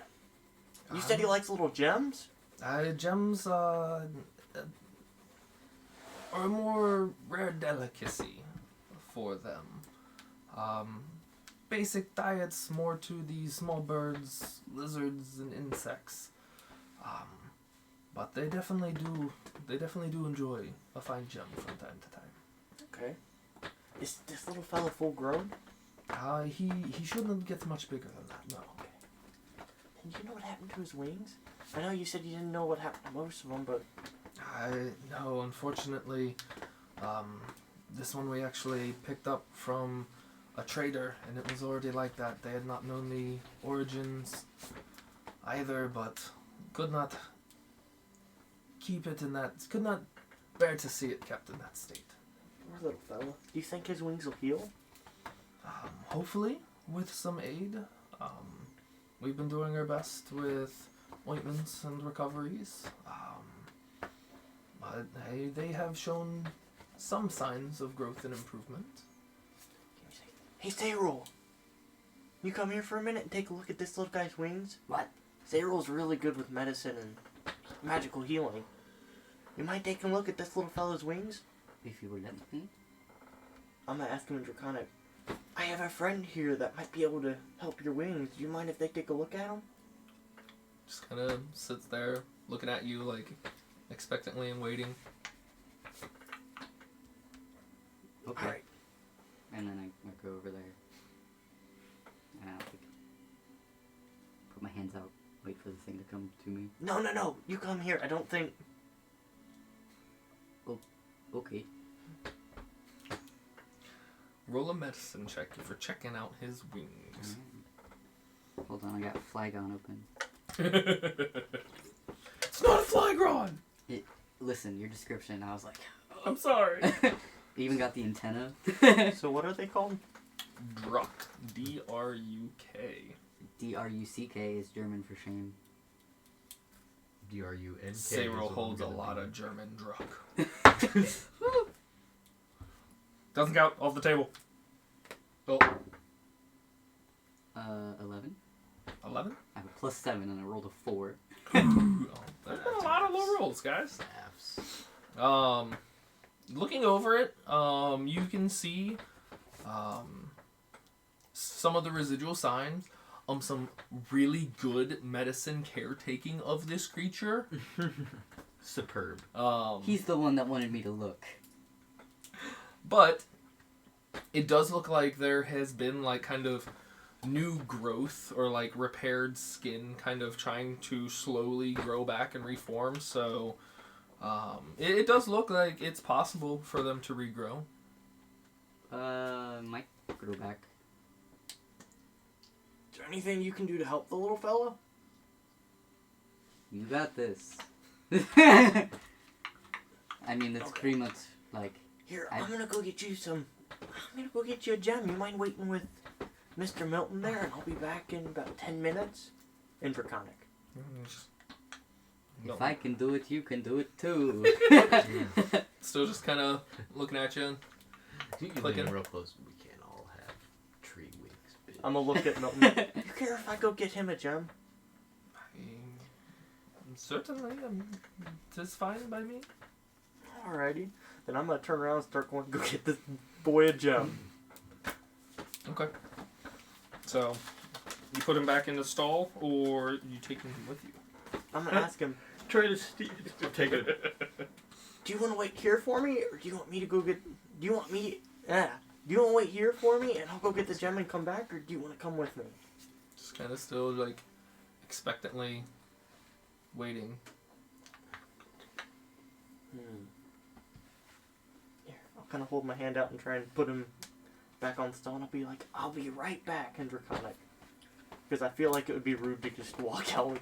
E: You said he likes little gems?
D: Gems are a more rare delicacy for them. Basic diets more to the small birds, lizards, and insects. But they definitely do enjoy a fine gem from time to time.
E: Okay. Is this little fella full grown?
D: He shouldn't get much bigger than that, no.
E: And do you know what happened to his wings? I know you said you didn't know what happened to most of them, but
D: No, unfortunately, this one we actually picked up from a trader, and it was already like that. They had not known the origins either, but could not keep it in that, could not bear to see it kept in that state.
E: poor little fella. Do you think his wings will heal?
D: Hopefully, with some aid. We've been doing our best with ointments and recoveries. But hey, they have shown some signs of growth and improvement.
E: Hey, Cyril! You come here for a minute and take a look at this little guy's wings?
F: What?
E: Cyril's really good with medicine and magical healing. You mind taking a look at this little fella's wings?
F: If you were letting me.
E: I'm gonna ask him in Draconic. I have a friend here that might be able to help your wings. Do you mind if they take a look at them?
D: Just kind of sits there looking at you like expectantly and waiting.
F: Okay.
E: Alright.
F: And then I go over there. And I'll like, put my hands out, wait for the thing to come to me.
E: No. You come here. I don't think...
F: Okay.
D: Roll a medicine check for checking out his wings.
F: Hold on, I got Flagon open.
D: It's not a Flygron!
F: Listen, your description, I was like...
D: I'm sorry.
F: Even got the antenna.
E: So what are they called?
D: Druck. D-R-U-K.
F: D-R-U-C-K is German for shame.
A: D-R-U-N-K.
D: Cyril holds a lot of German Druck. Doesn't count. Off the table. Oh.
F: 11.
D: 11?
F: I have a +7 and I rolled a 4.
D: Oh, there's been a lot of low rolls, guys.
A: Snaps.
D: Looking over it, you can see some of the residual signs, some really good medicine caretaking of this creature.
A: Superb.
F: He's the one that wanted me to look.
D: But it does look like there has been like kind of new growth or like repaired skin kind of trying to slowly grow back and reform. So It does look like it's possible for them to regrow.
F: Might grow back.
E: Is there anything you can do to help the little fella?
F: You got this. I mean, it's
E: Okay.
F: pretty much like...
E: Here, I'm gonna go get you a gem. You mind waiting with Mr. Milton there, and I'll be back in about 10 minutes. In Draconic.
F: If I can do it, you can do it too.
D: Still just kind of looking at you.
G: You
D: Clicking.
G: lean real close. We can't all have tree wings. Bitch.
E: I'm gonna look at Milton. You care if I go get him a gem?
D: Certainly, it's fine by me.
E: Alrighty. Then I'm gonna turn around and start going to go get this boy a gem.
D: Okay. So, you put him back in the stall, or you take him with you?
E: I'm gonna ask him,
G: Try to take it.
E: do you want to wait here for me, or do you want me to go get... Do you want to wait here for me, and I'll go get the gem and come back, or do you want to come with me?
D: Just kind of still, like, expectantly waiting.
E: Here, I'll kind of hold my hand out and try and put him back on the stall, and I'll be like, I'll be right back in Draconic. Because I feel like it would be rude to just walk out.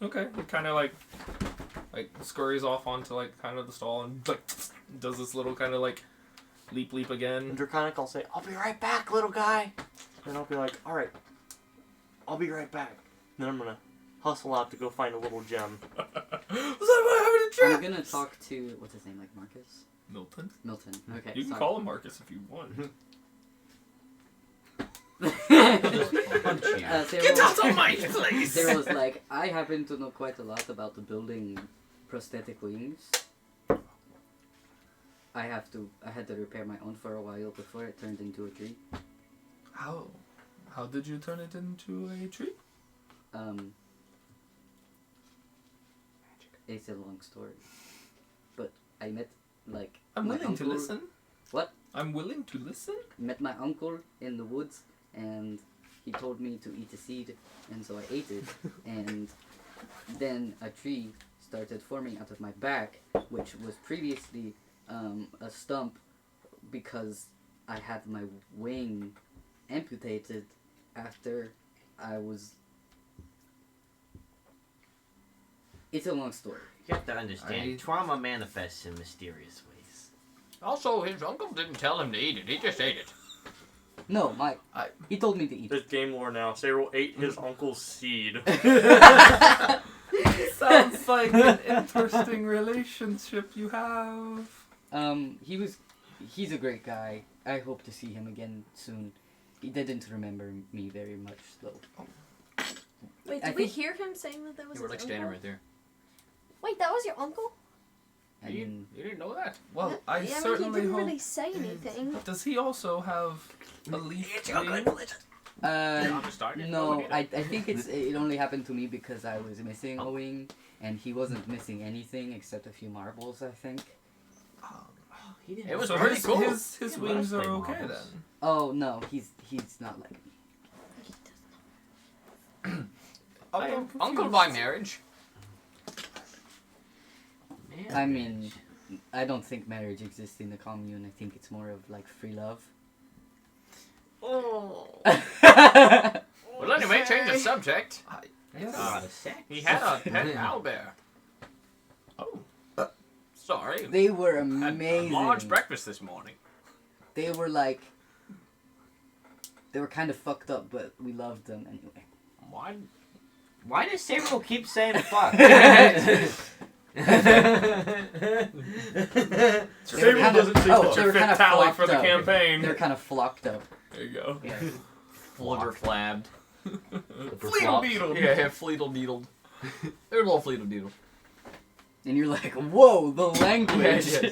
D: Okay. It kind of, like scurries off onto, like, kind of the stall and, like, does this little kind of, like, leap
E: In
D: again.
E: Draconic, I'll say, I'll be right back, little guy. And I'll be like, alright, I'll be right back. Then I'm gonna hustle out to go find a little gem.
F: I'm gonna talk to... What's his name? Like Marcus?
D: Milton?
F: Milton. Okay,
D: You can
F: sorry.
D: call him Marcus if you want.
F: Cyril,
D: of my place!
F: Cyril was like, I happen to know quite a lot about the building prosthetic wings. I had to repair my own for a while before it turned into a tree.
D: How did you turn it into a tree?
F: It's a long story. But I met, like,
D: I'm
F: my
D: willing to
F: uncle-
D: listen.
F: What?
D: I'm willing to listen?
F: Met my uncle in the woods, and he told me to eat a seed, and so I ate it. And then a tree started forming out of my back, which was previously a stump because I had my wing amputated after I was... It's a long story.
G: You have to understand, trauma manifests in mysterious ways.
B: Also, his uncle didn't tell him to eat it. He just ate it.
F: No, he told me to eat
E: There's game lore now. Cyril ate his uncle's seed.
F: it.
D: Sounds like an interesting relationship you have.
F: He's a great guy. I hope to see him again soon. He didn't remember me very much, though.
C: Wait,
F: I
C: did we
F: think-
C: hear him saying that was
B: You were
C: his
B: like standing
C: uncle?
B: right there.
C: Wait, that was your uncle?
F: I
B: You
F: mean,
B: didn't know that?
D: Well, I
C: yeah, I
D: certainly
C: mean, he didn't
D: hope...
C: really say anything.
D: Does he also have a leaf wing?
B: I'm just starting.
F: no, I think it only happened to me because I was missing a wing, and he wasn't missing anything except a few marbles, I think.
G: He didn't.
B: It was
D: So
B: pretty
D: his,
B: cool.
D: his
G: Yeah,
D: wings
G: let's
D: are
G: play
D: okay
G: marbles.
D: then.
F: Oh, no, he's not like me.
D: I am
B: Uncle
D: confused.
B: by marriage.
G: Man,
F: I mean, I don't think marriage exists in the commune. I think it's more of, like, free love.
E: Oh.
B: Well, anyway, change the subject.
D: Yes.
G: Ah, the sex.
B: He had a pet owlbear.
D: Oh.
B: Sorry.
F: They were
B: Had
F: amazing.
B: a large breakfast this morning.
F: They were like... They were kind of fucked up, but we loved them anyway.
G: Why does Cyril keep saying fuck?
D: Cyril
F: kinda-
D: doesn't seem
F: oh,
D: that
F: they
D: your
F: were kinda
D: fifth tally
F: flocked
D: for the
F: up.
D: campaign.
F: They're kind of flocked up.
D: There you go.
F: Yeah.
B: Flubber flabbed.
D: Fleedle beetle.
B: Yeah, fleedle deedled. They're a little fleedle deedle.
F: And you're like, whoa, the language!
B: Yeah,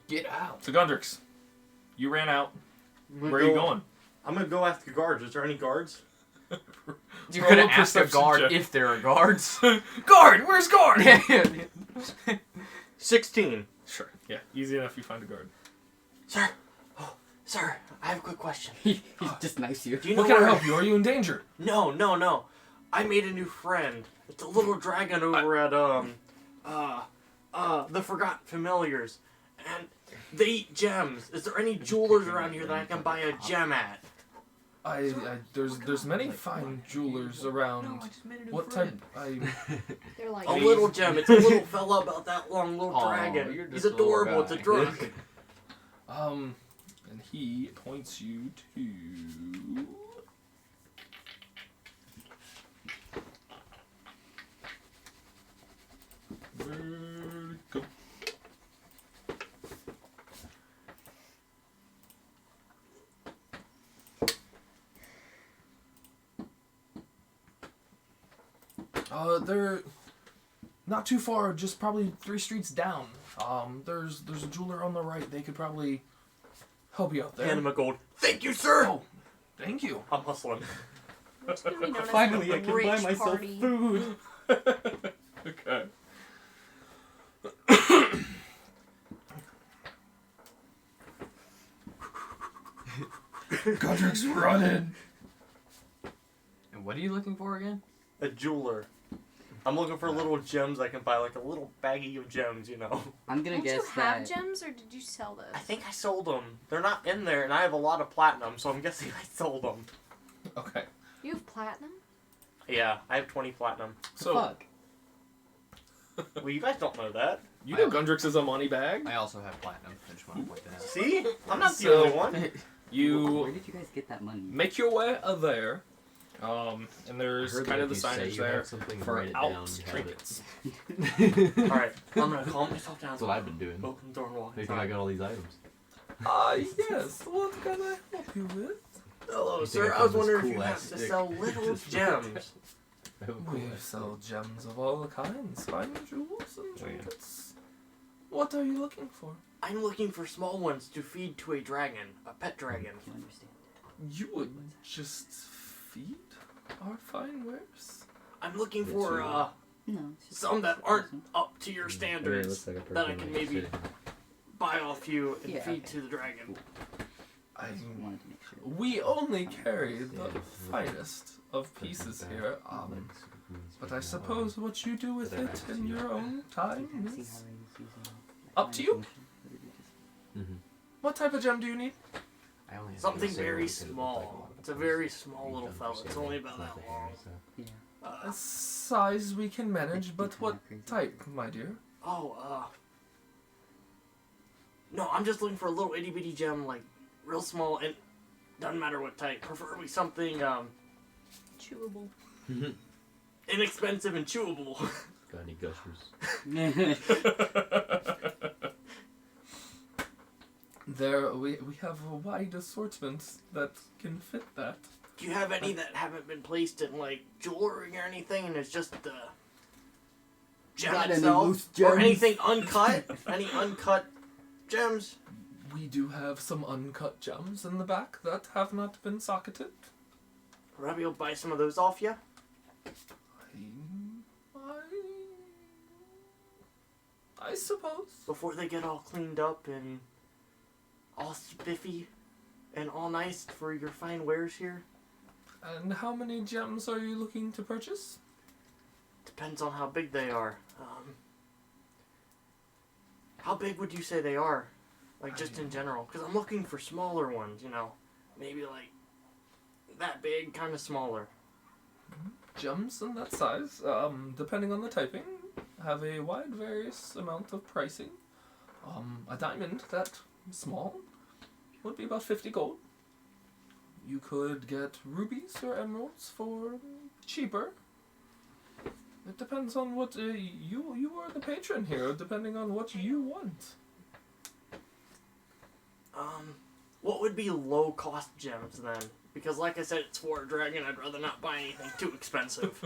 B: Get out.
D: So Gundrix, you ran out. Where are you going?
E: I'm gonna go ask the guards. Is there any guards?
B: You're
D: Roll
B: gonna
D: a
B: ask a
D: perception
B: guard
D: check.
B: if there are guards.
D: Guard, where's guard?
E: 16.
D: Sure. Yeah, easy enough. You find a guard.
E: Sir. Oh, sir. I have a quick question.
F: He's just nice to you.
E: Do you know
D: What can I
E: where...
D: help you? Are you in danger?
E: No. I made a new friend. It's a little dragon over at the Forgotten Familiars, and they eat gems. Is there any jewelers around here that I can buy a gem at?
D: There's many fine jewelers around. What type?
C: They're like,
E: A little gem. It's a little fella about that long, little
B: Aw,
E: dragon.
B: you're
E: He's
B: just a little
E: adorable. It's a
B: guy.
E: drunk.
D: And he points you to. Where'd it go? They're not too far, just probably 3 streets down. There's a jeweler on the right. They could probably help you out there.
E: Hand him a gold. Thank you, sir.
D: Oh, thank you.
E: I'm hustling.
C: it's gonna be known
A: Finally,
C: as
A: I
C: the
A: can
C: rich
A: buy myself
C: party.
A: food.
D: Okay. Godric's running.
B: And what are you looking for again?
E: A jeweler. I'm looking for little gems I can buy, like a little baggie of gems, you know.
F: I'm gonna
C: Don't
F: guess
C: you have
F: that.
C: gems, or did you sell those?
E: I think I sold them. They're not in there, and I have a lot of platinum, so I'm guessing I sold them.
D: Okay.
C: You have platinum?
E: Yeah, I have 20 platinum.
D: So
F: Fuck.
E: Well, you guys don't know that.
D: you know Gundrix is a money bag.
B: I also have platinum. I just want to point that out.
E: See? I'm not the
D: So-
E: only one.
F: Where
D: You
F: did you guys get that money?
D: make your way there. And there's
H: heard
D: kind
H: that
D: of the
H: if you say
D: signage
H: you have
D: there
H: something,
D: for
H: write it down,
D: Alps
H: you have
D: trinkets.
E: Alright, I'm gonna calm myself down.
H: That's what I've been doing.
E: Open the door and walk
H: They think I
E: inside.
H: got all these items.
D: Yes. What can I help you with?
E: Hello,
H: You
E: sir.
H: think I
E: I was
H: found this
E: wondering if you
H: cool
E: have
H: ass
E: to
H: stick?
E: sell little gems.
H: I have a cool
D: We
H: ass
D: sell
H: stick.
D: gems of all kinds, fine jewels and
H: Oh, yeah.
D: trinkets. What are you looking for?
E: I'm looking for small ones to feed to a dragon, a pet dragon.
F: You understand?
D: You would just feed our fine wares?
E: I'm looking
H: Me
E: for
H: too.
F: No. It's just
E: some that aren't up to your
H: I mean, it
E: standards
H: looks like a
E: that I
H: person
E: can
H: like
E: maybe
H: sitting.
E: buy off you and
F: Yeah,
E: feed
F: okay.
E: to the dragon.
D: I
F: just wanted to make sure.
D: we only carry the
H: Yeah,
D: finest of pieces here. But I suppose what you do with
H: But they're
D: it
H: nice
D: in
H: to you.
D: your own time
F: See how
D: is...
F: he's using, like,
D: Up to you.
F: information? Or did you just-
D: What type of gem do you need?
H: I only have
E: Something
H: to say
E: very
H: because it looked like a lot
E: small.
H: of
E: It's a
H: places
E: very
H: we've
E: small
H: done
E: little
H: for
E: fella. It's
H: sale.
E: only about
H: It's not
E: that
H: the hair,
E: long.
H: so.
F: Yeah.
D: A size we can manage,
F: Like,
D: but
F: you
D: what
F: kinda crazy.
D: type, my dear?
E: No, I'm just looking for a little itty bitty gem, like real small, and doesn't matter what type. Preferably something
C: Chewable.
E: inexpensive and chewable.
H: Got any gushers?
D: There, we have a wide assortment that can fit that.
E: Do you have any that haven't been placed in like jewelry or anything, and it's just the gem
F: Got any
E: itself,
F: loose
E: or
F: gems?
E: anything uncut? Any uncut gems?
D: We do have some uncut gems in the back that have not been socketed.
E: Would I be able to buy some of those off you?
D: I suppose.
E: Before they get all cleaned up and all spiffy and all nice for your fine wares here?
D: And how many gems are you looking to purchase?
E: Depends on how big they are. How big would you say they are? Like, just in general? Because I'm looking for smaller ones, you know. Maybe, like, that big, kind of smaller.
D: Gems in that size, depending on the typing, have a wide various amount of pricing. A diamond that small would be about 50 gold. You could get rubies or emeralds for cheaper. It depends on what you are the patron here, depending on what you want.
E: What would be low-cost gems, then? Because, like I said, it's for a dragon. I'd rather not buy anything too expensive.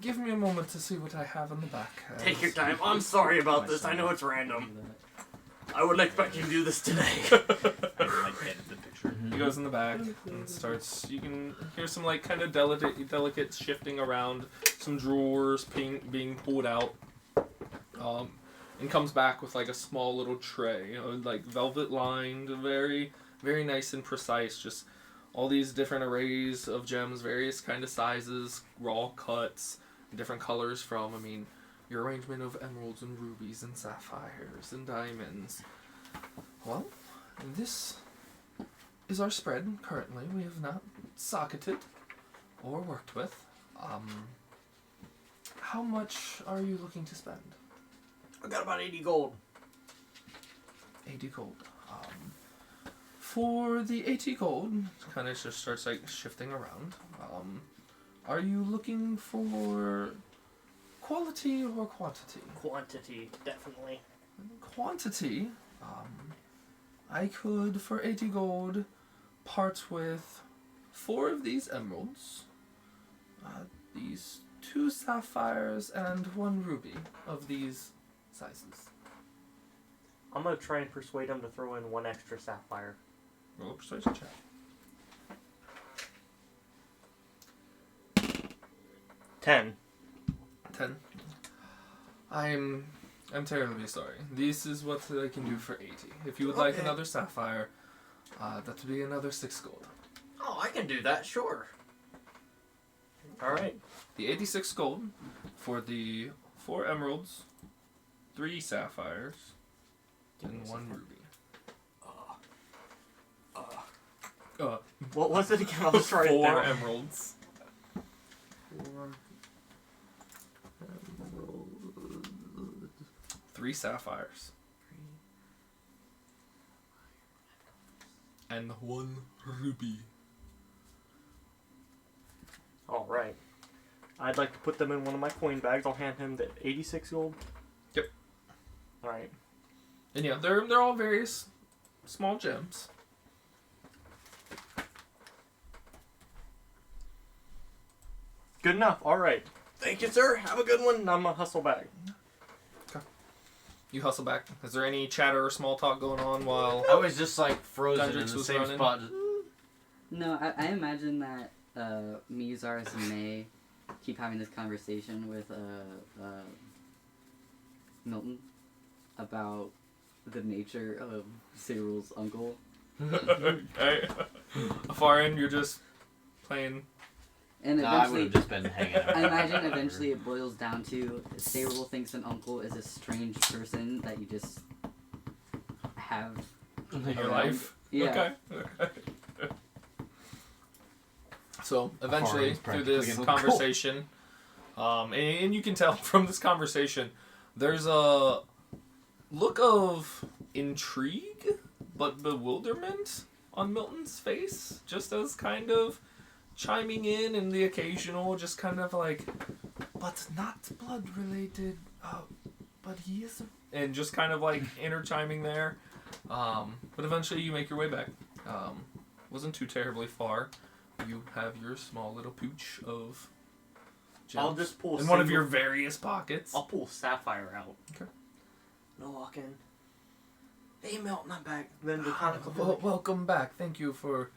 D: Give me a moment to see what I have in the back.
E: Take your time. I'm sorry about this. I know it's random. I wouldn't expect you to do this today.
B: I like edit the picture.
D: He goes in the back and starts. You can hear some like kind of delicate shifting around, some drawers being pulled out, and comes back with like a small little tray, like velvet lined, very very nice and precise. Just all these different arrays of gems, various kind of sizes, raw cuts, different colors from, I mean, your arrangement of emeralds and rubies and sapphires and diamonds. Well, this is our spread currently. We have not socketed or worked with. How much are you looking to spend?
E: I got about 80 gold.
D: 80 gold. For the 80 gold, kind of just starts like shifting around. Are you looking for quality or quantity?
E: Quantity, definitely.
D: Quantity. I could, for 80 gold, part with 4 of these emeralds, these 2 sapphires, and 1 ruby of these sizes.
E: I'm gonna try and persuade him to throw in 1 extra sapphire.
D: Roll a persuasion check.
E: 10.
D: 10. I'm terribly sorry. This is what I can do for 80. If you would like another sapphire, that would be another 6 gold.
G: Oh, I can do that, sure.
E: Alright.
D: The 86 gold for the 4 emeralds, 3 sapphires, and 1 ruby.
E: What was it again? I'll just write it
D: 4
E: down.
D: emeralds. 3 sapphires. And 1 ruby.
E: Alright. I'd like to put them in one of my coin bags. I'll hand him the 86 gold.
D: Yep.
E: Alright.
D: And yeah, they're all various small gems.
E: Good enough. Alright. Thank you, sir. Have a good one. I'm gonna hustle back.
D: You hustle back. Is there any chatter or small talk going on while...
A: I was just like frozen
D: Gundrix
A: in the
D: was
A: same
D: running.
A: spot.
F: No, I imagine that me, Zaris, and May keep having this conversation with Milton about the nature of Cyril's uncle.
D: Okay. Far in, you're just playing...
F: And
G: No, I would
F: eventually,
G: have just been hanging out.
F: I imagine eventually it boils down to Cyril thinks an uncle is a strange person that you just have.
D: in your
F: around.
D: life.
F: Yeah.
D: Okay. So eventually,
G: is
D: through
G: practically
D: this
G: an uncle.
D: conversation, and you can tell from this conversation, there's a look of intrigue but bewilderment on Milton's face, just as kind of chiming in and the occasional just kind of like, but not blood related, but he is, and just kind of like interchiming there. But eventually you make your way back. Wasn't too terribly far. You have your small little pooch of gems
E: I'll just pull
D: in one of
E: single-
D: your various pockets.
E: I'll pull sapphire out.
D: Okay.
E: No walk in. Hey, Milton, I'm back. Then the conical village.
D: Well, welcome back. Thank you for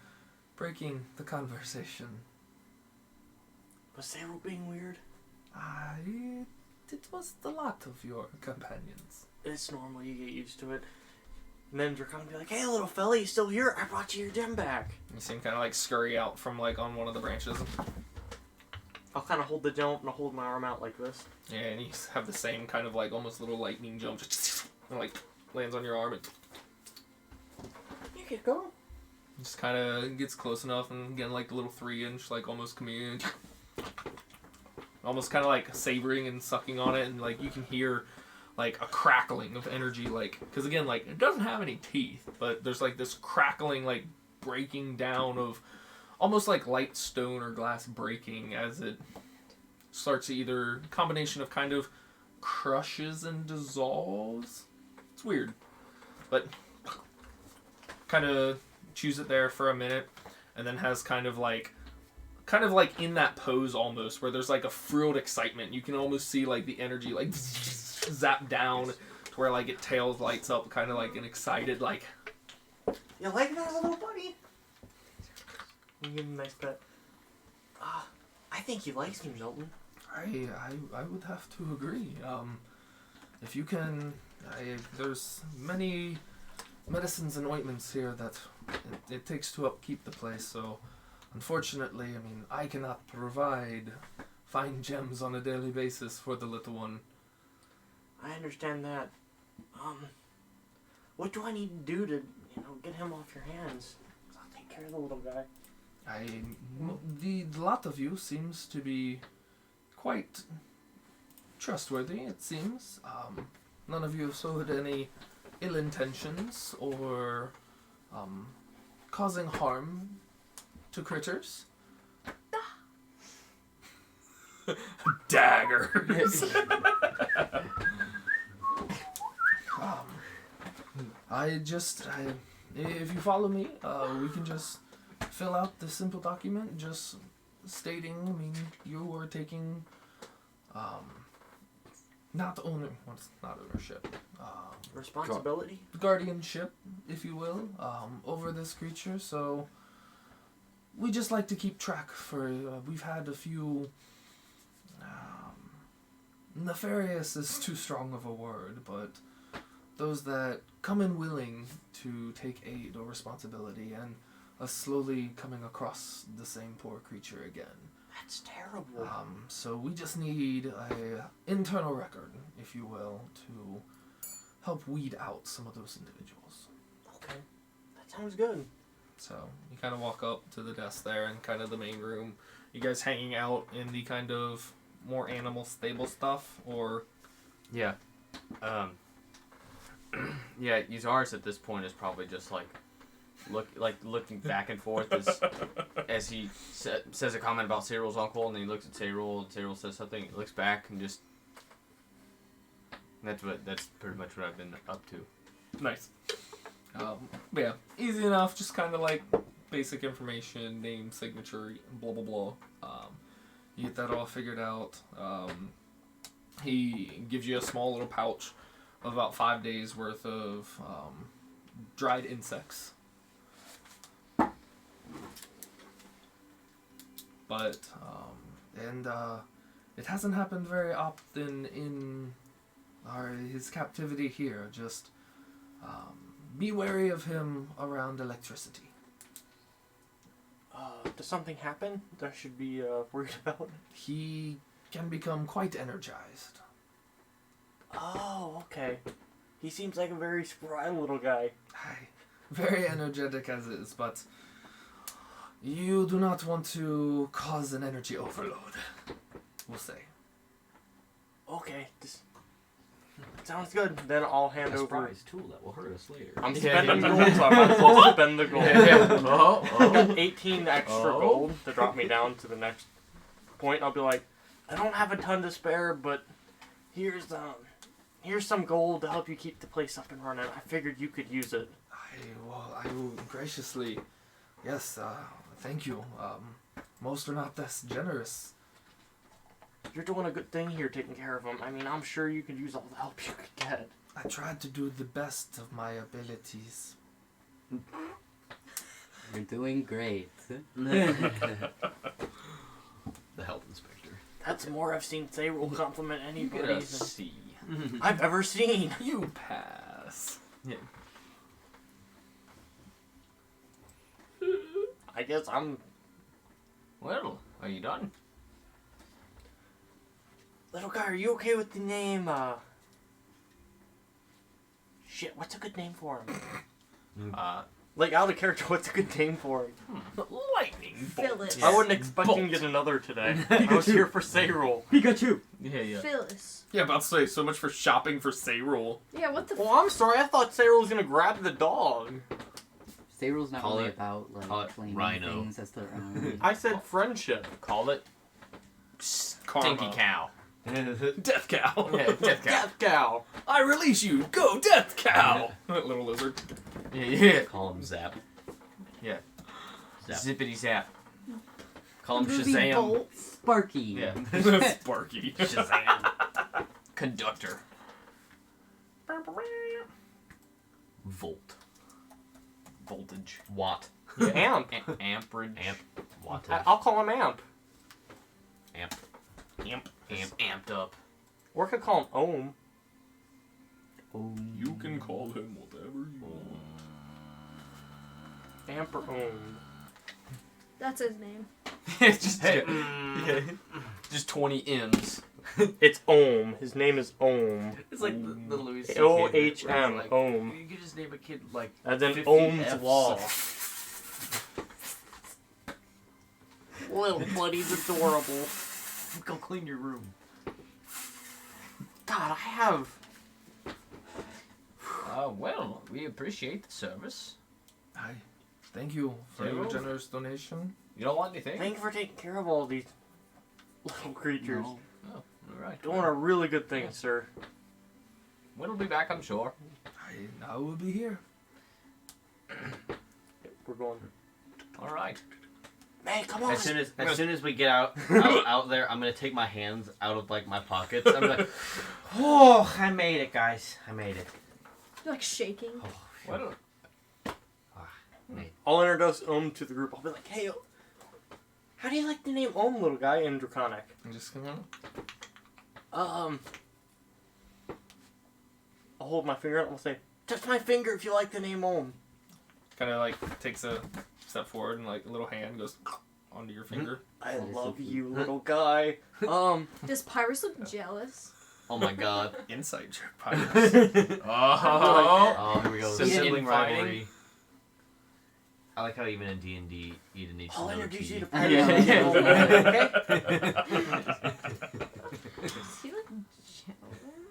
D: breaking the conversation.
E: Was Cyril being weird?
D: It was the lot of your companions.
E: It's normal. You get used to it. And then Dracon will be like, hey, little fella, you still here? I brought you your gem back.
D: You see him kind of like scurry out from like on one of the branches.
E: I'll kind of hold the gem up and I'll hold my arm out like this.
D: Yeah, and you have the same kind of like almost little lightning jump, just and like lands on your arm and
E: You can go.
D: just kind of gets close enough and again like the little 3-inch like almost communion, almost kind of like savoring and sucking on it, and like you can hear like a crackling of energy, like because again like it doesn't have any teeth, but there's like this crackling like breaking down of almost like light stone or glass breaking as it starts to either combination of kind of crushes and dissolves. It's weird, but kind of chews it there for a minute, and then has kind of like in that pose almost where there's like a thrilled excitement. You can almost see like the energy like zap down to where like it tails lights up, kind of like an excited like.
E: You like that, little buddy? You give him a nice pet. I think he likes me, Milton.
D: I would have to agree. If you can, there's many medicines and ointments here that it takes to upkeep the place, so unfortunately, I mean, I cannot provide fine gems on a daily basis for the little one.
E: I understand that. What do I need to do to, get him off your hands? 'Cause I'll take care of the little guy.
D: The lot of you seems to be quite trustworthy, it seems. None of you have showed any ill intentions or causing harm to critters. Daggers. If you follow me, we can just fill out the simple document, just stating, I mean, you were taking, not ownership,
E: Responsibility?
D: guardianship, if you will, over this creature, so we just like to keep track we've had a few, nefarious is too strong of a word, but those that come in willing to take aid or responsibility and us slowly coming across the same poor creature again.
E: That's terrible.
D: So we just need a internal record, if you will, to help weed out some of those individuals.
E: Okay. That sounds good.
D: So you kind of walk up to the desk there in kind of the main room. You guys hanging out in the kind of more animal stable stuff, or?
B: Yeah. Yeah, Uzaris at this point is probably just looking back and forth as he says a comment about Cyril's uncle, and then he looks at Cyril, and Cyril says something. He looks back and just. That's pretty much what I've been up to.
D: Nice. But yeah, easy enough. Just kind of like basic information, name, signature, blah blah blah. You get that all figured out. He gives you a small little pouch of about 5 days worth of dried insects. But it hasn't happened very often in his captivity here. Just be wary of him around electricity.
E: Does something happen that I should be worried about?
D: He can become quite energized.
E: Oh, okay. He seems like a very spry little guy.
D: Very energetic as is, but you do not want to cause an energy overload, we'll say.
E: Okay, sounds good. Then I'll hand
H: A
E: over.
H: surprise tool that will hurt us later.
E: I'm spending gold, so I might as well spend the gold.
B: Oh.
E: I got 18 extra
B: Oh.
E: gold to drop me down to the next point. I'll be like, I don't have a ton to spare, but here's some gold to help you keep the place up and running. I figured you could use it.
D: I will graciously, yes, thank you. Most are not this generous.
E: You're doing a good thing here taking care of him. I mean, I'm sure you could use all the help you could get.
D: I tried to do the best of my abilities.
F: You're doing great.
H: The health inspector.
E: That's more I've seen Cyril compliment
B: You get
E: anybody
B: a
E: than
B: C.
E: I've ever seen.
D: You pass.
B: Yeah.
E: I guess I'm...
B: Well, are you done?
E: Little guy, are you okay with the name, Shit, what's a good name for him? Like, out of character, what's a good name for him?
B: Lightning
C: Phyllis.
E: I wasn't expecting to get another today. I was here for Cyril.
F: Pikachu!
B: Yeah.
C: Phyllis.
D: Yeah, about to say, so much for shopping for Cyril.
C: Yeah, what the
E: Well, I'm sorry, I thought Cyril was gonna grab the dog.
F: Cyril's not
H: Call
F: really
H: it-
F: about,
H: call
F: like,
H: it
F: claiming
H: Rhino.
F: things as their own.
E: I said friendship.
B: Call it
D: Karma.
B: Stinky Cow.
D: Death cow.
B: Yeah, Death Cow.
E: Death cow.
D: I release you. Go, Death cow. That little lizard.
B: Yeah.
H: Call him Zap.
B: Yeah.
H: Zap.
B: Zippity zap. Call him
C: movie
B: Shazam.
C: Bolt.
F: Sparky!
B: Yeah.
D: Sparky.
B: Shazam. Conductor.
H: Volt.
B: Voltage.
H: Watt.
B: Yeah.
E: Amp.
B: Amperage.
H: Amp. Wattage.
E: I'll call him Amp.
H: Amp.
B: Amped up.
E: Or I could call him Ohm.
F: Oh.
D: You can call him whatever you want.
E: Amp or Ohm?
C: That's his name.
B: just,
A: Hey,
B: yeah, just 20 M's.
E: It's Ohm. His name is Ohm.
A: It's like the Louis C.K.
E: O-H-M.
A: Like,
E: Ohm.
A: you could just name a kid like
E: As in
A: 50
E: Ohm's
A: Fs.
E: law. Little buddy's adorable.
A: Go clean your room.
E: God, I have.
B: Well, we appreciate the service.
D: Hi. Thank you for
B: Zero?
D: your generous donation.
B: You don't want anything?
E: Thank you for taking care of all these little creatures.
B: No. Oh, all right.
E: Doing a really good thing, sir.
B: We'll be back, I'm sure.
D: I will be here.
E: We're going.
B: All right.
E: Man, come on.
A: As soon as we get out there, I'm gonna take my hands out of like my pockets. I'm like, oh, I made it, guys. I made it.
C: You're like shaking.
A: Oh,
B: Well,
E: I'll introduce Ohm to the group. I'll be like, hey, how do you like the name Ohm, little guy, in Draconic?
D: I'm just gonna.
E: I'll hold my finger out and I'll say, touch my finger if you like the name Ohm.
D: Kind of like takes a step forward and like a little hand goes onto your finger.
E: I
F: That is so
E: love
F: cute.
E: you, little guy.
C: Does Pyrus look jealous?
A: Oh my god.
D: Inside check, Pirates.
A: Oh, here we go.
B: So
A: Sibling
B: infighting?
A: rivalry. I like how even in D&D, Eden needs to
E: I'll
A: know
E: introduce you to
A: key.
E: Pirates.
B: Yeah.
C: Does he look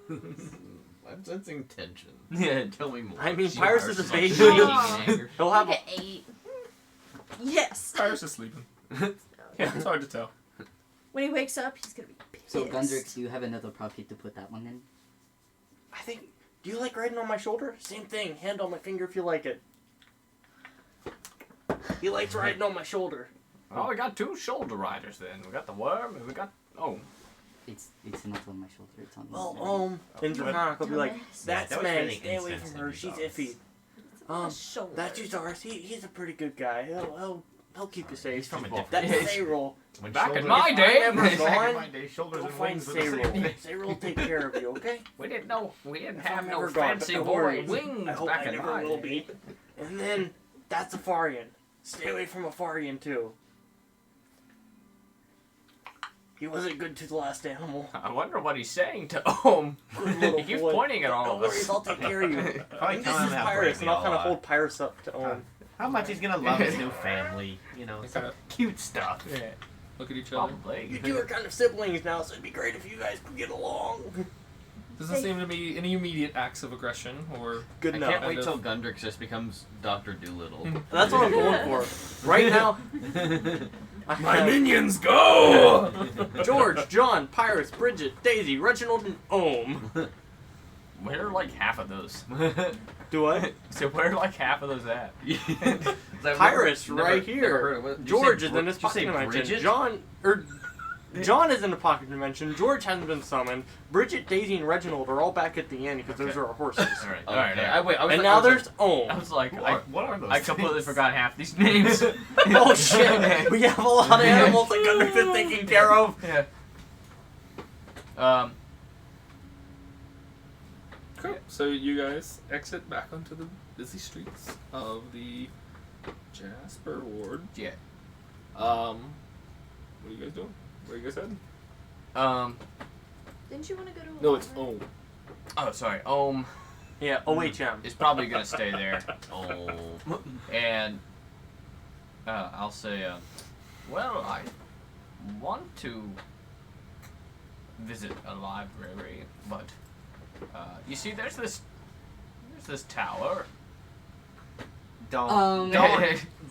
C: jealous?
A: I'm sensing tension.
B: Yeah.
A: Tell me more.
E: I mean,
B: She
E: Pirates
B: Pirates
E: is a
B: is like
E: baby.
B: shaking in anger.
E: He'll
C: Look
E: have
C: at 8. Yes.
D: Pirates is sleeping. Yeah, it's hard to tell.
C: When he wakes up, he's gonna be pissed.
F: So, Gundrix, do you have another pocket to put that one in?
E: I think. Do you like riding on my shoulder? Same thing. Hand on my finger if you like it. He likes riding on my shoulder.
B: Oh, we got 2 shoulder riders then. We got the worm and we got... Oh.
F: It's not on my shoulder. It's on.
E: Well, in Draconic, I'll be like,
C: Dumbass.
E: that's
A: that was
E: May.
A: really
E: Stay away
A: insensitive,
E: from her. She's
A: Uzarus.
E: iffy.
C: A shoulder.
E: That's Uzarus. He's a pretty good guy. He'll keep you safe.
A: He's from a
B: Well,
A: different...
E: That's Sayrol.
A: When
B: Back in
A: shoulders-
B: my day.
E: Never
A: Back in
E: gone.
A: my day, shoulders
E: Go
A: and
E: find
A: wings were the same
E: Sayrol.
A: thing.
E: Sayrol will take care of you, okay?
B: We didn't know. We didn't
E: If
B: have
E: I'm
B: no
E: never gone,
B: fancy
E: but no
B: boy
E: worries.
B: wings
E: I hope
B: back
E: I
B: in
E: never
B: my
E: will
B: day.
E: be. And then, that's a Farian. Stay away from a Farian, too. He wasn't good to the last animal.
B: I wonder what he's saying to Ohm.
E: Good little
B: He keeps
E: boy.
B: pointing at all
E: Don't
B: of
E: worry,
B: us.
E: I'll take care of you.
A: Probably
E: And
A: tell
E: this
A: him
E: is
A: how
E: Pyrus,
A: brave
E: and
A: we
E: I'll kind
A: all
E: of
A: are.
E: hold Pyrus up to Ohm.
A: How much he's gonna love his new family. You know, some
D: Okay.
A: cute stuff.
B: Yeah.
D: Look at each other.
B: Probably.
E: You two are kind of siblings now, so it'd be great if you guys could get along.
D: Doesn't seem to be any immediate acts of aggression or.
E: Good
A: I
E: enough.
A: can't wait
D: Kind
A: till
D: of.
A: Gundrix just becomes Dr. Doolittle.
E: That's what I'm going for. Right now, I
D: My
E: have
D: minions go!
E: George, John, Pyrus, Bridget, Daisy, Reginald, and Ohm.
B: Where are like half of those?
E: Do I?
B: So where are like half of those at?
E: Pyrus, right here. George is in his pocket dimension.
A: Bridget?
E: John is in the pocket dimension. George hasn't been summoned. Bridget, Daisy, and Reginald are all back at the end because those are our horses.
B: Alright,
A: Okay.
B: alright.
A: I was
E: And
A: like-
E: now
A: I was
E: there's
B: I
E: Ohm.
B: was like,
A: what are those
B: I completely
A: things?
B: forgot half these names.
E: Oh shit! We have a lot of animals that Gundrix is taking care of.
B: Yeah.
D: Cool. So you guys exit back onto the busy streets of the Jasper Ward.
B: Yeah.
D: What are you guys doing? Where are you guys heading?
C: Didn't you want to go to a
D: No, it's
C: library?
B: Oh, sorry.
E: Yeah, OHM.
B: Is probably gonna stay there.
A: Oh.
B: And I'll say, well, I want to visit a library, but you see, there's this tower
A: Don't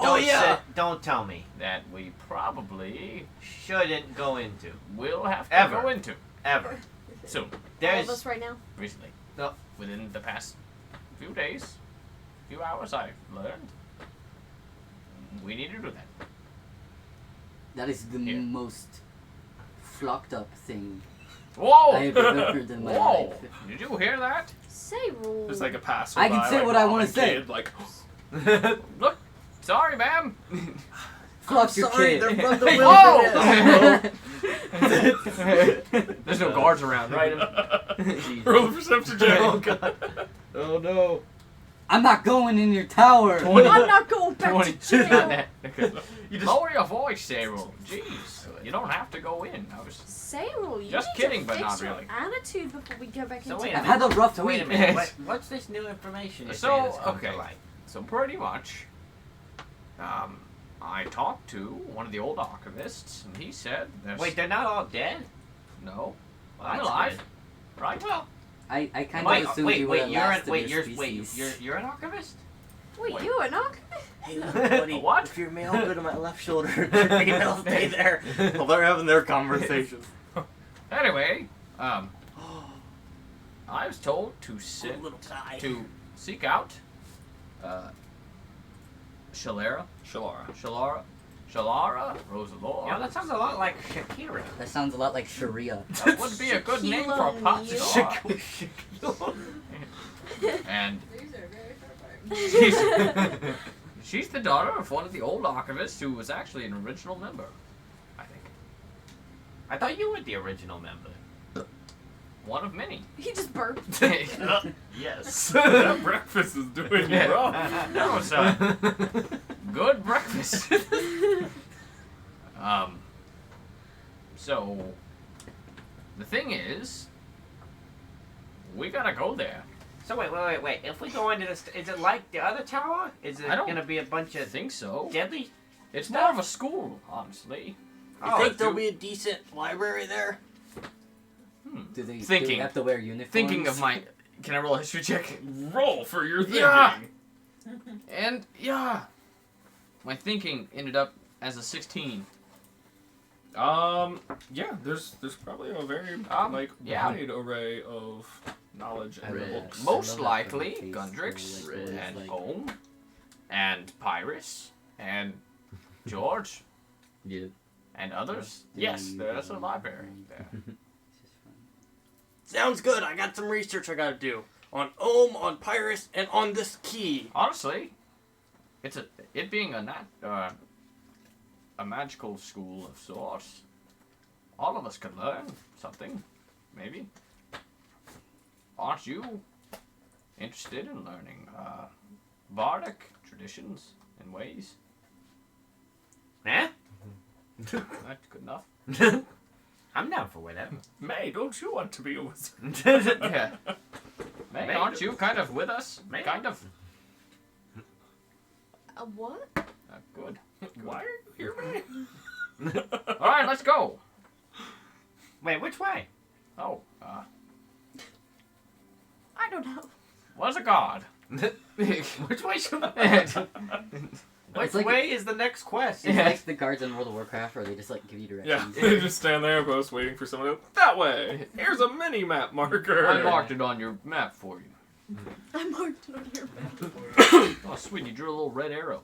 E: Oh, yeah.
A: don't tell me.
B: that we probably
A: Shouldn't go into
B: will have to
A: Ever.
B: go into
A: ever.
B: soon.
C: All
A: There's
C: of us right now?
B: Recently,
A: No.
B: within the past few days, few hours, I've learned we need to do that.
F: That is the
B: Yeah.
F: most flocked up thing
B: Whoa!
F: I have ever heard in my
B: Whoa!
F: life.
B: Did you hear that?
C: Say rules.
D: There's like a passer.
F: I can say what I wanna say.
D: Like,
B: Look, sorry, ma'am.
F: Fuck your
E: sorry,
F: kid.
E: they're from the
B: Whoa! There's no guards around, right?
D: roll a perception check.
A: Oh god. Oh no.
F: I'm not going in your tower.
C: I'm not going back
B: 20.
C: to jail.
A: You just
B: Lower your voice, Cyril. Jeez. You don't have to go in. I was...
C: Cyril, you
B: Just
C: need
B: kidding,
C: to
B: but
C: fix
B: not
C: your
B: really.
C: attitude before we go back
G: So
C: into
G: wait a
F: I've had a rough
G: So wait a
F: week.
G: minute. What's this new information you're
B: So,
G: saying that's come
B: okay.
G: to light?
B: So pretty much, I talked to one of the old archivists, and he said, there's...
G: Wait, they're not all dead?
B: No.
G: Well,
B: I'm
G: that's
B: alive.
G: good.
B: Right? Well,
F: I kind
G: Wait,
F: of assumed you were the last of your species.
G: you're an archivist?
C: Wait,
B: Wait.
C: you an alchemist?
E: Hey, buddy.
B: What?
E: If you're male, go to my left shoulder. If you're female, stay there. Well, they're having their conversation.
B: anyway, I was told to sit...
E: Little guy.
B: to seek out Shalara, Rosalora.
G: Yeah, that sounds a lot like Shakira.
F: That sounds a lot like Sharia.
B: That would be a good name for a pop star. And
I: These are very far apart.
B: she's the daughter of one of the old archivists who was actually an original member, I think.
G: I thought you were the original member.
B: One of many.
C: He just burped.
G: Yes.
D: That breakfast is doing you wrong.
B: That was a good breakfast. So the thing is, we gotta go there.
G: So wait. If we go into this, is it like the other tower? Is it
B: I don't
G: gonna be a bunch
B: I
G: of
B: think so.
G: deadly?
B: It's more of a school, honestly.
E: You think there'll be a decent library there?
F: Do they
B: Thinking.
F: have to wear uniforms?
B: Thinking of my... Can I roll a history check?
D: Roll for your thinking.
B: Yeah. And, yeah. My thinking ended up as a 16.
D: Yeah, there's probably a very
B: yeah.
D: wide array of knowledge and
F: Red.
D: books.
B: Most
F: I love that
B: likely,
F: from the
B: Gundrix,
F: face,
B: and
F: like-
B: Ohm, and Pyrus, and George,
G: Yeah.
B: and others. Yes, there's a library there.
E: Sounds good. I got some research I gotta do. On Ohm, on Pyrus, and on this key.
B: Honestly, it being a magical school of sorts, all of us could learn something, maybe. Aren't you interested in learning bardic traditions and ways?
G: Huh?
B: That's good enough.
G: I'm down for whatever.
D: May, don't you want to be a wizard?
B: Yeah. May,
G: May
B: aren't
G: do.
B: you kind of with us?
G: May.
B: Kind of.
C: What?
B: Good.
D: Why are you here, May?
B: All right, let's go.
G: Wait, which way?
B: Oh,
C: I don't know.
B: was a god.
G: Which way should we? Which
F: like-
G: way is the next quest?
F: It's
B: Yeah.
F: like the guards in World of Warcraft where they just like give you
D: Yeah,
F: directions.
D: they just stand there, both waiting for someone to that way. Here's a mini map marker.
B: I marked it on your map for you.
C: I marked it on your map.
B: Oh, sweet, you drew a little red arrow.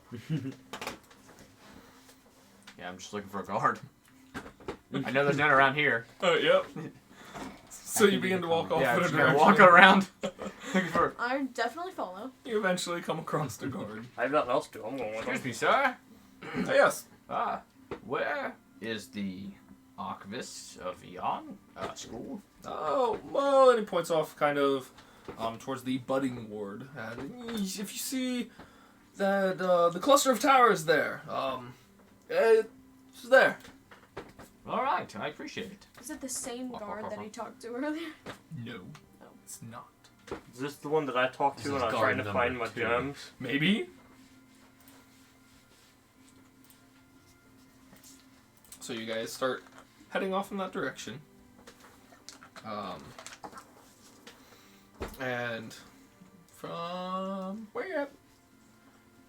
B: Yeah, I'm just looking for a guard. I know there's none around here.
D: Oh, yep. So you begin to walk off
B: Yeah,
D: in a
B: just gonna
D: direction.
B: walk around looking for.
C: I definitely follow.
D: You eventually come across the guard.
E: I have nothing else to do. I'm going with them.
B: Excuse me, sir.
D: Oh, yes.
B: Where is the archivist of Eon school?
D: Oh, well, and he points off kind of towards the budding ward. And if you see that the cluster of towers there, it's there.
B: All right, I appreciate it.
C: Is it the same guard that he talked to earlier?
D: No,
C: Oh.
D: it's not.
E: Is this the one that I talked to
G: This
E: when
G: is
E: I was trying to
G: guard
E: find my
G: number 2.
E: gems?
D: Maybe. So you guys start heading off in that direction. And from where you're at,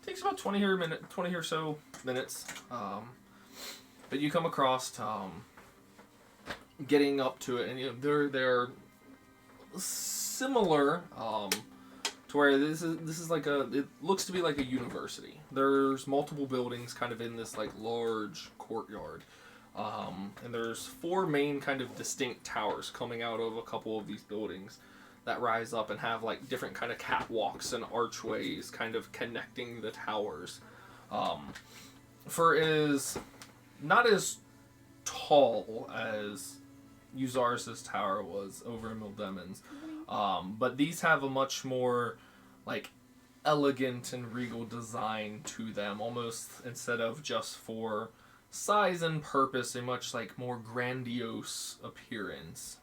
D: takes about 20 or so minutes. But you come across getting up to it, and they're similar to where this is like it looks to be like a university. There's multiple buildings kind of in this like large courtyard. And there's 4 main kind of distinct towers coming out of a couple of these buildings that rise up and have like different kind of catwalks and archways kind of connecting the towers. For is not as tall as Uzaris's tower was over in Mildemons, but these have a much more like elegant and regal design to them, almost instead of just for size and purpose, a much like more grandiose appearance.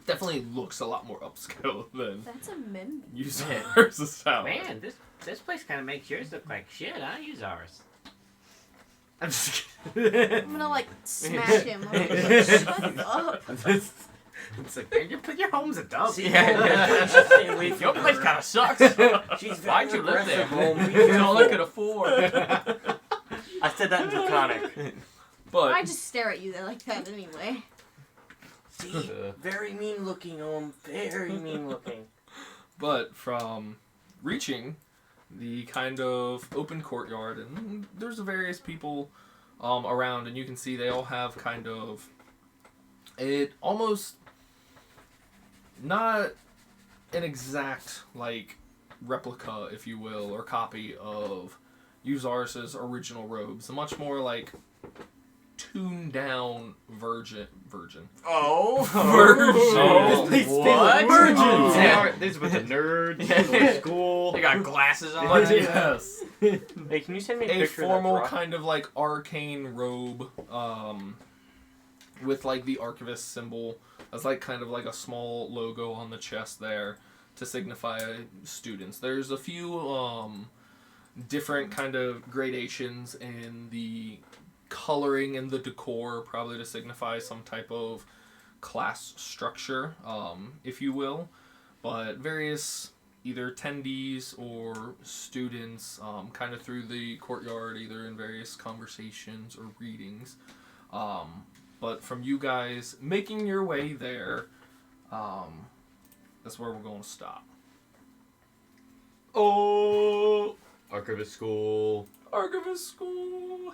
D: Definitely looks a lot more upscale than
C: That's a mem.
D: Yuzar's tower.
G: Man, this place kind of makes yours look like shit, huh? Use ours. I'm just kidding.
C: I'm gonna like smash him. I'm like, shut up.
G: It's like, man, your home's a dump.
B: Your place kind of sucks. Why'd you live there? It's all I could afford.
E: I said that in Draconic.
D: But
C: I just stare at you like that anyway.
E: See, very mean looking, very mean looking.
D: But from reaching the kind of open courtyard, and there's various people around, and you can see they all have kind of it almost not an exact like replica, if you will, or copy of Yuzar's original robes. A much more like tuned down virgin.
E: Oh.
B: Oh, what?
G: Virgins.
B: Yeah.
G: This is with the nerds. Go to school.
B: They got glasses on.
D: But yes,
E: Hey, can you send me a
D: a
E: picture
D: formal
E: of that
D: kind of like arcane robe, with like the archivist symbol as like kind of like a small logo on the chest there to signify students. There's a few different kind of gradations in the coloring and the decor, probably to signify some type of class structure, if you will. But various either attendees or students kind of through the courtyard, either in various conversations or readings. But from you guys making your way there, that's where we're going to stop.
G: Oh, archivist school.
D: Archivist school.